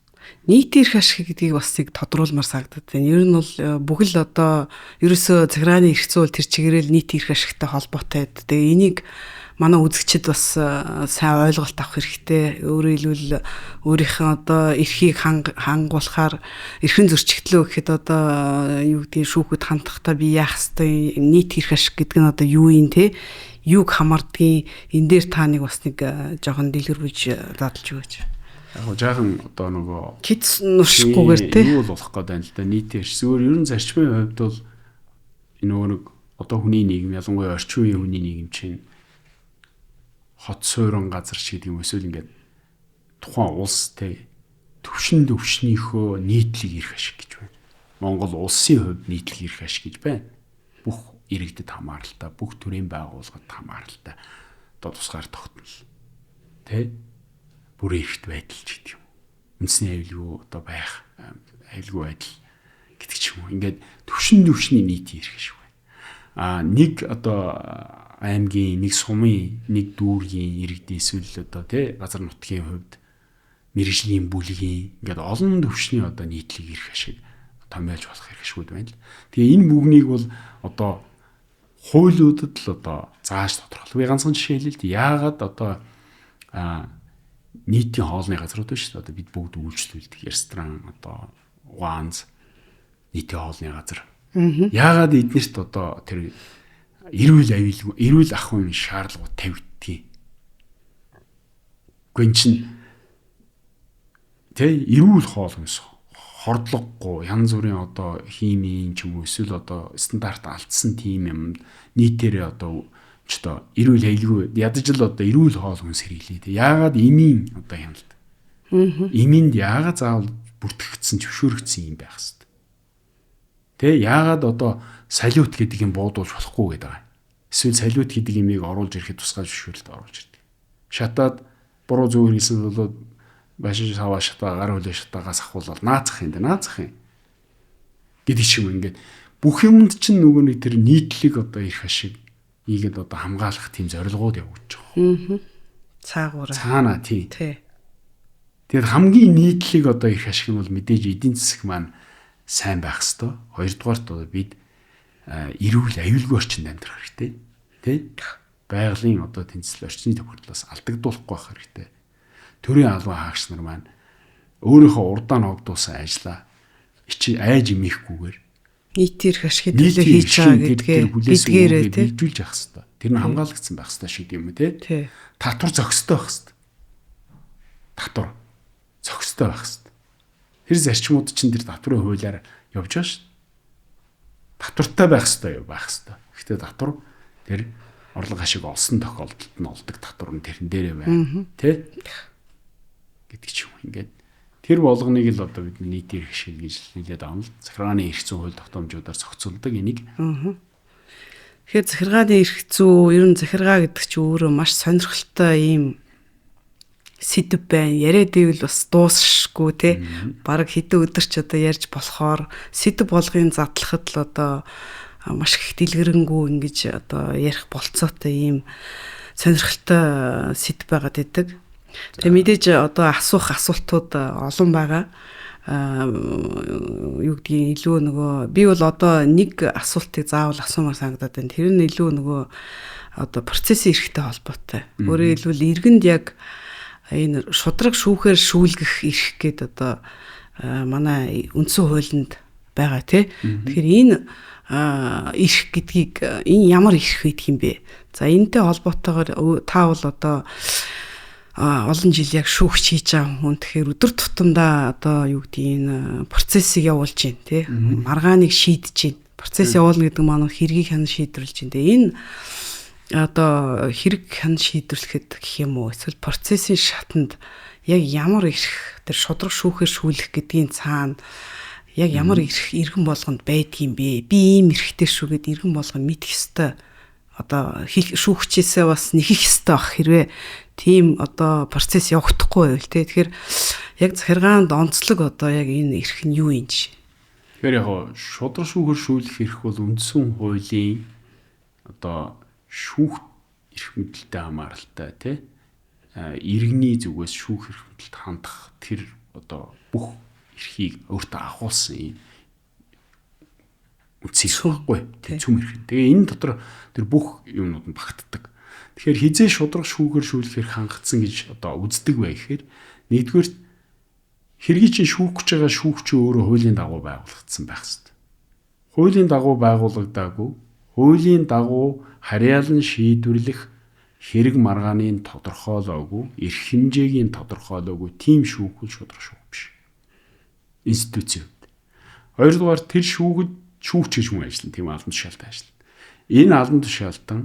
Нийтийн эрх ашиг гэдгийг бас нэг тодруулмаар санагдаад байна. Ер нь бол бүхэл одоо ерөөсөө захиргааны эрх зүй тэр чигээрэл нийтийн эрх ашигтай холбоотой. Тэгээ энийг манай үзэгчид бас сайн ойлголт авах хэрэгтэй. Өөрөөр хэлбэл өөрийнхөө одоо эрхийг хангуулахаар эрхэн зөрчигдлөө гэхэд одоо юу гэдгийг шүүхэд хандахтаа би яах ёстой нийт эрх ашиг гэдэг нь одоо юу юм те? Юуг хамардгийг энэ дээр та нэг бас нэг жоохон дэлгэрүүлж дадлж өгөөч. Яг жаахан одоо нөгөө китс нуршихгүйгээр те юу болох гээд байна л да нийтийн эрх зүгээр ер нь зарчмын хувьд бол нөгөө нэг одоо хүний нийгэм ялангуяа орчин үеийн хүний нийгэм чинь хот суурин газар шиг юм эсвэл ингээд тухайн улс те төвшнийхөө нийтлэг эрх ашиг гэж байна. Монгол улсын хувьд нийтлэг эрх ашиг гэж байна. Бүх иргэдэд хамааралтай, бүх төрлийн байгууллагад хамааралтай. Одоо тусгаар тогтнол. Тэ? Бүр эрхт байдал ч гэдэг юм. Үндэсний аюулгүй одоо байх аюулгүй байдал гэдэг ч юм уу. Ингээд төвшний нийтийн эрх ашиг байна. Нэг одоо аймгийн, нэг сумын, нэг дүүргийн иргэдийн эсвэл одоо тий газар нутгийн хувьд мэргэжлийн бүлгийн ингээд олон төвшний одоо нийтлэг эрх ашиг томьёолж болох эрх ашигуд байна л. Тэгээ энэ бүгнийг бол одоо хуулиудад л одоо зааж тодорхойлох. Би ганцхан жишээ хэлээ л дээ. Яагаад одоо нийтийн хоолны газрууд байна шүү дээ. Одоо бид бүгд үйлчлүүлдэг ресторан, одоо угаанз нийтийн хоолны газар. Яагаад эднэрт одоо тэр эрүүл ах уйн шаардлагууд тавигддгийг. Гүн чин тэ эрүүл хоол хүнс хордлогогүй янз бүрийн одоо химийн ч юм уу эсвэл одоо стандарт алдсан тийм юм нийтээрээ одоо эрүүл аюулгүй ядаж л одоо эрүүл хоол хүнс хэрэглэе. Яагаад эмийн одоо хяналт. Эминд яагаад заавал бүртгэгдсэн зөвшөөрөгдсөн юм байх хэвээр. Тэ яагаад одоо салют гэдэг юм буудуулж болохгүй гэдэг байгаа. эсвэл салют гэдэг имийг оруулж ирэхэд тусгай зөвшөөрөлт оруулж ирдэг. Шатаад буруу зөв хэрэглэсэн бол башин саваа шатаа гар хөлөө шатаагаас ахуулаад наацах юм гэдэг шиг ингээд бүх юмд чинь нөгөө нэг тэр нийтлэг одоо их ашиг ийгэд одоо хамгаалах тийм зорилгууд явуулж байгаа. Цаагаараа. Цаана тий. Тий. Тэгэхээр хамгийн нийтлэг одоо их ашиг нь бол мэдээж эдийн засаг маань сайн байх хэвээр. Хоёрдугаарт одоо бид эрүүл аюулгүй орчинд амьдрах хэрэгтэй. Тэ? Байгалийн одоо тэнцэл орчны тохиолдлоос алдагдуулахгүй байх хэрэгтэй. Төрийн албан хаагч нар маань өөрийнхөө урдаа ногдуулсан ажлаа айж имэхгүйгээр нийтийн эрх ашигт төлөө хийж байгаа гэдгээр бидгээрээ бэлжүүлж явах хэрэгтэй. Тэр нь хамгаалагдсан байх хэрэгтэй шиг юм те. Татвар зохистой байх хэрэгтэй. Татвар зохистой байх хэрэгтэй. Тэр зарчмууд чинь тэр татврын хуулиар явж байгаа шүү. Татвартай байх хэрэгтэй. Гэхдээ татвар тэр орлого ашиг олсон тохиолдолд нь олдог татвар нь тэрэн дээрээ байна. Тэ? Гэдэг ч юм ингээд тэр болгоныг л одоо бид нийтийн эрх ашиг гэж хэлээд байгаа юм л. Захиргааны эрх зүйн хууль тогтоомжуудаар зохицуулдаг энийг. Тэгэхээр захиргааны эрх зүй, ер нь захиргаа гэдэг чинь өөрөө маш сонирхолтой ийм сэдв байна. Яриад ивэл бас дуусахгүй те. Бараг хэдэн өдөр ч одоо ярьж болохоор сэдв болгын задлахад л одоо маш их дэлгэрэнгүй ингэж одоо ярих болцоотой ийм сонирхолтой сэдв байгаад байдаг. Тэгээ мэдээж одоо асуух асуултууд олон байгаа. Юу гэдгийг илүү нөгөө би бол одоо нэг асуултыг заавал асуумаар санагдаад байна. Тэр нь илүү нөгөө одоо процессын эрхтэй холбоотой. Өөрөөр хэлбэл иргэнд яг энэ шудраг шүүхээр шүүлгэх эрх гэдэг одоо манай үндсэн хуулинд байгаа тий. Тэгэхээр энэ эрх гэдгийг энэ ямар эрх байдаг юм бэ? За энэтэй холбоотойгоор та бол одоо олон жил яг шүүгч хийж байгаа хүн. Тэгэхээр өдөр тутамдаа одоо юу гэдгийг энэ процессыг явуулж байна тий. Маргааныг шийдэж байна. Процесс явуулна гэдэг маань хэргийг хэн шийдвэрлэж байна. Тэгээ энэ одоо хэрэг хэн шийдвэрлэхэд гэх юм уу? Эсвэл процессын шатанд яг ямар эрх тэр шудраг шүүхээр шүүлэх гэдгийн цаана яг ямар эрх иргэн болгонд байдгийм бэ? Би ийм эрхтэй шүү гэд иргэн болгоно мэдэх ёстой. Одоо шүүгчээсээ бас нэхэх ёстой ах хэрвээ тийм одоо процесс явагдахгүй байвал тий. Тэгэхээр яг захиргаанд онцлог одоо яг энэ эрх нь юу юм чи? Тэгэхээр яг шудраг шүүхээр шүүлэх эрх бол үндсэн хуулийн одоо шүүх эрх мэдэлтэй хамааралтай тий. Иргэний зүгээс шүүх эрх мэдэлд хандах тэр одоо бүх эрхийг өөртөө агуулсан юм үтсэх байхгүй цүм эрх. Тэгээ энэ дотор тэр бүх юмнууд нь багтдаг. Тэгэхээр хизээ шудраг шүүхээр шүүлэхээр хангацсан гэж одоо үздэг бай гэхээр нэгдүгээр хэргийг чинь шүүх гэж байгаа шүүгч өөрөө хуулийн дагуу байгуулагдсан байх хэрэгтэй. Хуулийн дагуу байгуулагдаагүй, хуулийн дагуу харьяалан шийдвэрлэх хэрэг маргааныг тодорхойлоогүй, эрх хэмжээгийн тодорхойлоогүй тийм шүүхүүл шудраг шүүх биш. Институцийн хувьд. Хоёрдугаар тэр шүүгд шүүгч гэж хүн ажиллана, тийм албан тушаалтай ажиллана. Энэ албан тушаалтан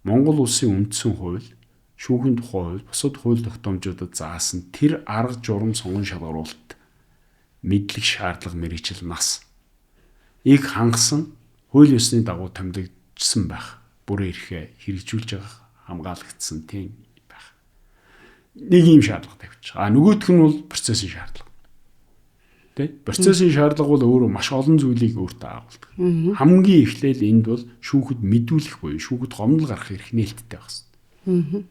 Монгол улсын үндсэн хууль, шүүхийн тухай хууль, бусад хууль тогтоомжуудад заасан тэр арга журам сонгон шалгаруулалт мэдлэг шаардлага мэргэжил нас ийг хангасан хууль ёсны дагуу томилогдсон байх. Бүрэн эрхээ хэрэгжүүлж байгаа хамгаалагдсан тийм байх. Нэг юм шаардлага тавьчих. Нөгөөх нь бол процессын шаардлага. Тэ? Процессын шаардлага бол өөрөө маш олон зүйлийг өөртөө агуулдаг. Хамгийн эхлээл энд бол шүүхэд мэдүүлэх буюу шүүхэд гомдол гарах эрх нээлттэй байх хэрэгтэй.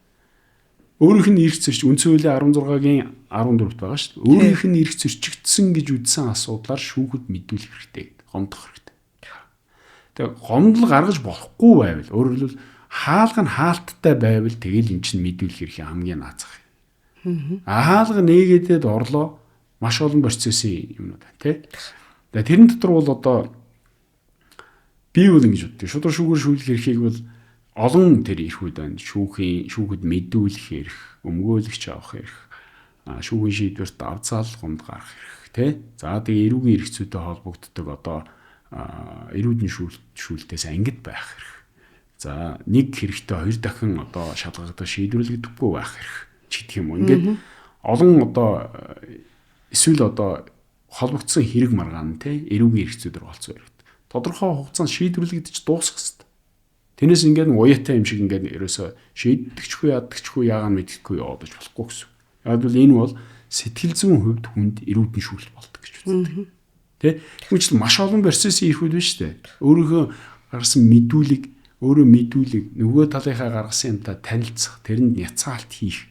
Өөрийнх нь эрх зөрч үндсэн хуулийн 16-гийн 14-т байгаа шүү дээ. Өөрийнх нь эрх зөрчигдсөн гэж үзсэн асуудлаар шүүхэд мэдүүлэх хэрэгтэй гэдэг. Гомдох хэрэгтэй. Тэгээ гомдол гаргаж болохгүй байвал өөрөөр хэлбэл хаалга нь хаалттай байвал тэгэл эн чинь мэдүүлэх эрхийн хамгийн наазах юм. Хаалга нээгээдээд орлоо маш олон процессын юмнууд байна тий. Тэгээ тэрэн дотор бол одоо би бол ингэж боддог. Шудраг шүүгээр шүүлэх эрхийг бол олон тэр эрхүүд байна. Шүүхэд мэдүүлэх эрх, өмгөөлөгч авах эрх, шүүхийн шийдвэрт давцаал гомд гарах эрх тий. За тэгээ эрүүгийн эрх зүйтэй холбогддог одоо эрүүдний шүүлтээс ангид байх эрх. За нэг хэрэгтэй хоёр дахин одоо шалгагдаж шийдвэрлэгдэхгүй байх эрх ч гэх юм уу. Ингээд олон одоо эсвэл одоо холбогдсон хэрэг маргаан те эрүүгийн эрх зүйдэр болцсон хэрэгтэй. Тодорхой хугацаанд шийдвэрлэгдэж дуусах хэрэгтэй. Тэрнээс ингээд уяатай юм шиг ингээд ерөөсө шийддэгчгүй яддагчгүй яагаад мэддэхгүй яваад болохгүй гэсэн. Яг бол энэ бол сэтгэл зүйн хувьд хүнд эрүүдэн шүүлт болдог гэж үздэг. Тэ? Тэгвэл маш олон процессын ирэх үйл шүү дээ. Өөрийнхөө гаргасан мэдүүлэг, нөгөө талынхаа гаргасан юмтай танилцах, тэрэнд няцаалт хийх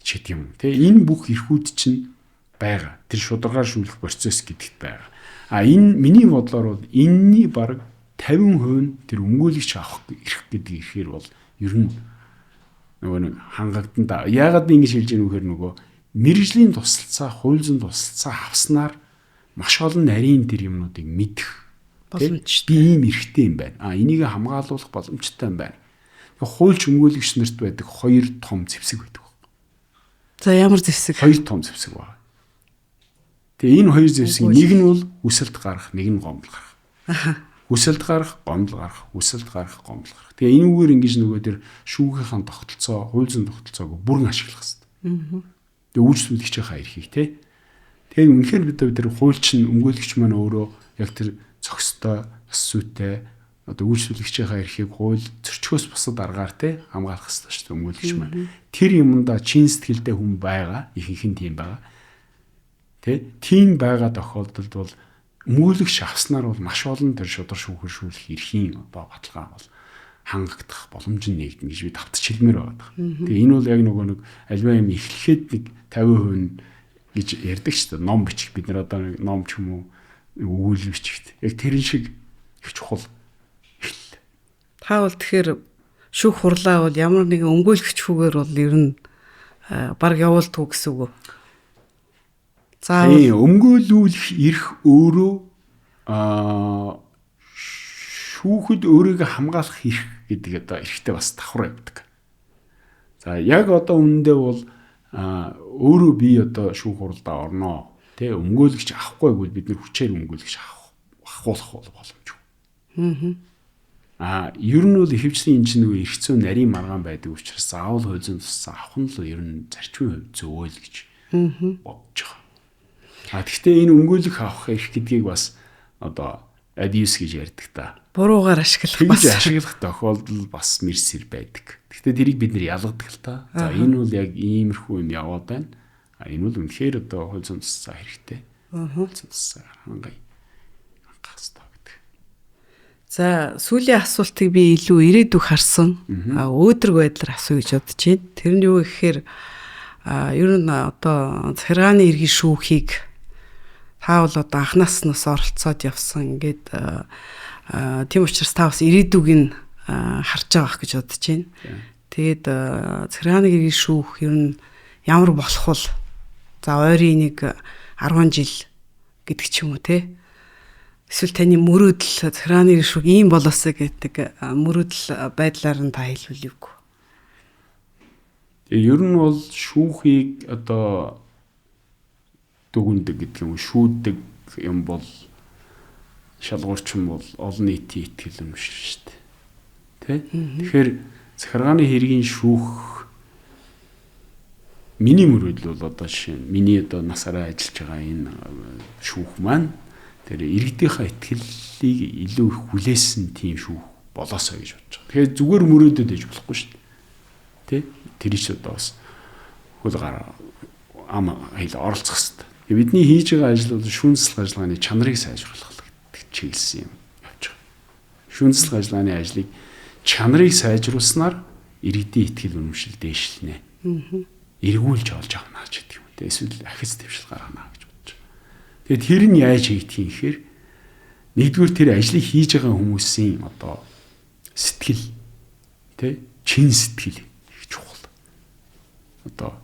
ч гэдэг юм. Тэ? Энэ бүх эрхүүд чинь байгаа. Тэр шударгаар шүүлэх процесс гэдэгт байгаа. Энэ миний бодлоор бол энэний бараг 50% тэр өмгөөлөгч авах эрх гэдэг ихээр бол ер нь нөгөө нэг хангагдсан да. Яагаад ингэж хэлж ийм вэхээр нөгөө мэрэгжлийн тусалцаа, хууль зүйн тусалцаа авснаар маш олон нарийн тэр юмнуудыг мэдэх боломжтой. Би ийм эрхтэй юм байна. Энийг хамгаалуулах боломжтой юм байна. Хуульч өмгөөлөгч нарт байдаг 2 том зэвсэг байдаг. За ямар зэвсэг? 2 том зэвсэг байна. Тэгээ энэ 2 зэвсэг нэг нь бол үсэлт гарах, нэг нь гомдол гарах. Үсэлт гарах, гомдол гарах, үсэлт гарах, гомдол гарах. Тэгээ энэгээр ингэж нөгөө тэр шүүгийнхаа тогтолцоо, хууль зүйн тогтолцоог бүрэн ашиглах хэрэгтэй. Тэгээ үйлчлүүлэгчийнхаа эрхийг те. Тэгээ үнэхээр бид тэр хуульч нь өмгөөлөгч маань өөрөө яг тэр цогцтой, өссүйтэй одоо үйлчлүүлэгчийнхаа эрхийг хууль зөрчгөөс бусад аргаар те хамгаалах хэрэгтэй шүү дээ өмгөөлөгч маань. Тэр юмдаа чин сэтгэлтэй хүн байгаа, ихэнх нь тийм байгаа. Тэ? Тийм байгаа тохиолдолд бол өмгөөлөгч авснаар бол маш олон тэр шудар шүүхэршүүлэх эрхийн одоо баталгаа бол хангагдах боломж нь нэгдэн гэж би давтаж хэлмээр байгаа. Тэгээ энэ бол яг нөгөө нэг альва юм эхлэхэд нэг 50% гэж ярьдаг шүү дээ. Ном бичих бид нар одоо ном ч юм уу өгүүлбэрчгт. Яг тэрэн шиг их чухал эхэл. Та бол тэгэхээр шүүх хурлаа бол ямар нэгэн өмгөөлөгч хүүгээр бол ер нь баг явуулдаг гэсэн үг үү? За өмгөөлүүлэх эрх өөрөө шүүхэд өөрийгөө хамгаалах эрх гэдэг одоо эрхтэй бас давхар явдаг. За яг одоо үүндээ бол өөрөө би одоо шүүх хуралдаа орноо. Тэ өмгөөлөгч авахгүй бол бид нэр хүчээр өмгөөлөгч авахуулах боломжгүй. Ер нь бол ихэвчлэн энэ чинь нөгөө эрх зүйн нарийн маргаан байдаг учраас заавал хууль зүйн туссан авах нь л ер нь зарчмын хувь зөөл гэж бодож байгаа. Гэхдээ энэ өмгөөлөх авах эрх гэдгийг бас одоо abuse гэж ярьдаг та. Буруугаар ашиглах бас ашиглах тохиолдол бас мэрсэр байдаг. Гэхдээ тэрийг бид нэр ялгадаг л та. За энэ бол яг иймэрхүү юм яваад байна. Энэ бол үнэхээр одоо хууль зүйн туссан хэрэгтэй. Хууль зүйн туссан хангай хангах хэрэгтэй гэдэг. За сүүлийн асуултыг би илүү ирээдүг харсан. Өөдрөг байдлаар асуу гэж бодож байна. Тэр нь юу гэхээр ер нь одоо захиргааны иргэн шүүхийг та бол одоо анхнаас нь оролцоод явсан. Ингээд тийм учраас та бас ирээдүг нь харж байгаа гэж бодож байна. Тэгээд захиргааны иргэн шүүх ер нь ямар болох вэ? За ойрын нэг 10 жил гэдэг ч юм уу те. Эсвэл таны мөрөөдөл захиргааны иргэн шүүх ийм болоосоо гэдэг мөрөөдөл байдлаар нь та хэлвэл юу вэ? Ер нь бол шүүхийг одоо дүгндэг гэдэг юм шүүдэг юм бол шалгуурчин бол олон нийтийн итгэл юм шүү дээ. Тэ? Тэгэхээр захиргааны хэргийн шүүх миний мөрөөдөл бол одоо жишээ нь миний одоо насаараа ажиллаж байгаа энэ шүүх маань тэр иргэдийнхаа итгэлийг илүү их хүлээсэн тийм шүүх болоосоо гэж бодож байгаа. Тэгэхээр зүгээр мөрөөдөд ээж болохгүй шүү дээ. Тэ? Тэр ч одоо бас хөл гар ам хэл оролцох хэрэгтэй. Бидний хийж байгаа ажил бол шүүнцлэг ажиллагааны чанарыг сайжруулах гэдэг чиглэсэн юм явж байгаа. Шүүнцлэг ажиллагааны ажлыг чанарыг сайжруулснаар иргэдийн итгэл үнэмшил дээшлэнэ. Эргүүлж олж авна гэж гэдэг юм. Эсвэл ахиц дэвшил гаргана гэж бодож байгаа. Тэгээд тэр нь яаж хийгдэх юм гэхээр нэгдүгээр тэр ажлыг хийж байгаа хүмүүсийн одоо сэтгэл тэ чин сэтгэл их чухал. Одоо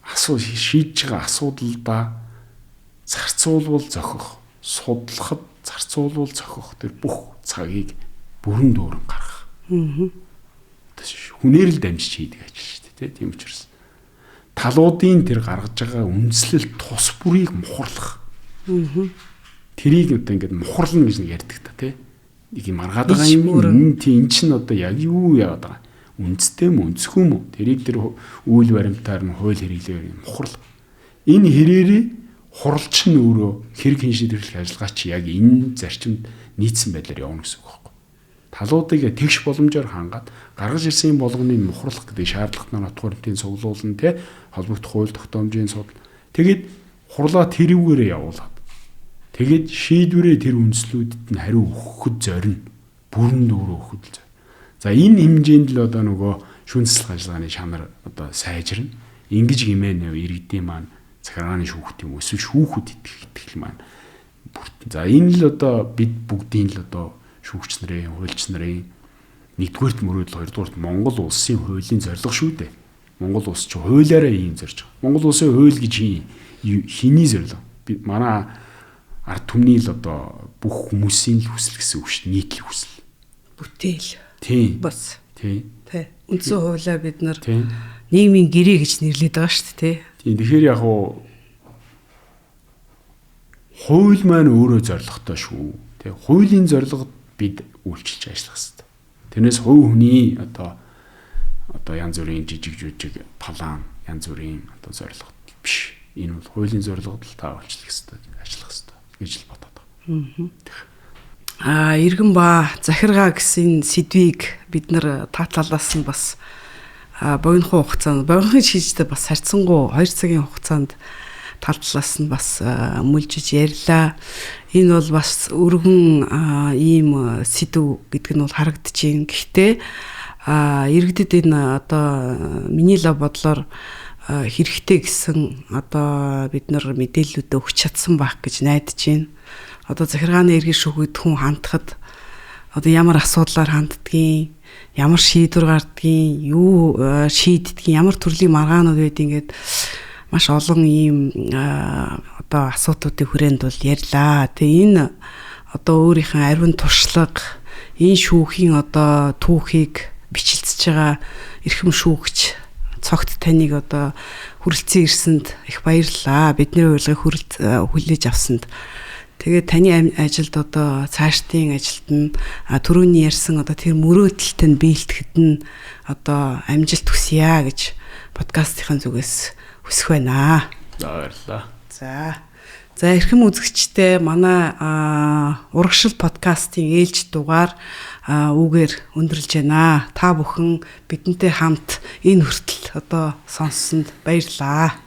шийдэж байгаа асуудалдаа зарцуулбал зохих, судлахад зарцуулбал зохих тэр бүх цагийг бүрэн дүүрэн гаргах. Хүнээр л дамжиж хийдэг ажил шүү дээ, тийм учраас талуудын тэр гаргаж байгаа үндслэл тус бүрийг мухарлах. Тэрийг одоо ингээд мухарлна гэж нэг ярьдаг та тий. Нэг юм маргаад байгаа юм тийм эн чинь одоо яг юу яваад байгаа. Үндэстэй юм үндэсгүй юм уу? Тэрийг тэр үйл баримтаар нь хууль хэрэглээр мухарл. Энэ хэрээрээ хуралч нь өөрөө хэрэг хин шийдвэрлэх ажиллагаа чи яг энэ зарчимд нийцсэн байдлаар явна гэсэн үг байхгүй. талуудыг тэгш боломжоор хангаад гаргаж ирсэн болгоныг мухарлах гэдэг шаардлагатай нотгоронтын цуглуулна те холбогдох хууль тогтоомжийн судал. Тэгээд хурлаа тэрүүгээрээ явуулаад. Тэгээд шийдвэрээ тэр үндслүүдэд нь хариу өгөхөд зорино. Бүрэн дүүрээ өгөхөд л. За энэ хэмжээнд л одоо нөгөө шүүнцлэх ажиллагааны чанар одоо сайжирна. Ингиж гимээ иргэдийн маань захиргааны шүүхт юм эсвэл шүүхүүд итгэл маань бүртэн. За энэ л одоо бид бүгдийн л одоо шүүгч нарын, хуульч нарын нэгдүгээрт мөрөөдөл, хоёрдугаарт Монгол улсын хуулийн зорилго шүү дээ. Монгол улс ч хуулиараа ийм зорж байгаа. Монгол улсын хууль гэж хиний зорилго. Би манай ард түмний л одоо бүх хүмүүсийн л хүсэл гэсэн үг шүү дээ. Нийтлэг хүсэл. Бүтээл. Тийм. Бас. Тийм. Тэ. Үндсэн хуулиа бид нар нийгмийн гэрээ гэж нэрлэдэг байгаа шүү дээ. Тийм. Тэгэхээр яг хууль маань өөрөө зорилготой шүү. Тэ. Хуулийн зорилгод бид үйлчилж ажиллах хэрэгтэй. Тэрнээс хувь хүний одоо янз бүрийн жижиг план, янз бүрийн одоо зорилго биш. Энэ бол хуулийн зорилгод л тааруулах хэрэгтэй, ажиллах хэрэгтэй гэж л бодоод байгаа. Иргэн ба захиргаа гэсэн сэдвийг бид нар та талаас нь бас богинохон хугацаанд, богинохон шийдтэй бас харьцангуй 2 цагийн хугацаанд тал талаас нь бас мөлжиж ярьлаа. Энэ бол бас өргөн ийм сэдв гэдэг нь бол харагдаж байна. Гэхдээ иргэдэд энэ одоо миний л бодлоор хэрэгтэй гэсэн одоо бид нар мэдээллүүдээ өгч чадсан байх гэж найдаж байна. Одоо захиргааны эргэн шүүхэд хүн хандхад одоо ямар асуудлаар ханддгийг, ямар шийдвэр гардгийг, юу шийддгийг, ямар төрлийн маргаанууд байдгийг ингээд маш олон ийм одоо асуудлуудыг хүрээнд бол ярьлаа. Тэгээ энэ одоо өөрийнхөө ариун туршлага, энэ шүүхийн одоо түүхийг бичлцэж байгаа эрхэм шүүгч цогт таныг одоо хүрэлцэн ирсэнд их баярлалаа. Бидний урилгыг хүлээж авсанд. Тэгээд таны ажилд одоо цаашдын ажилд нь түрүүний ярьсан одоо тэр мөрөөдөлт нь биелдэхэд нь одоо амжилт хүсье гэж подкастын зүгээс хүсэх байна. За баярлалаа. За эрхэм үзэгчтэй манай урагшил подкастын ээлж дугаар үгээр өндөрлж байна. Та бүхэн бидэнтэй хамт энэ хүртэл одоо сонссонд баярлалаа.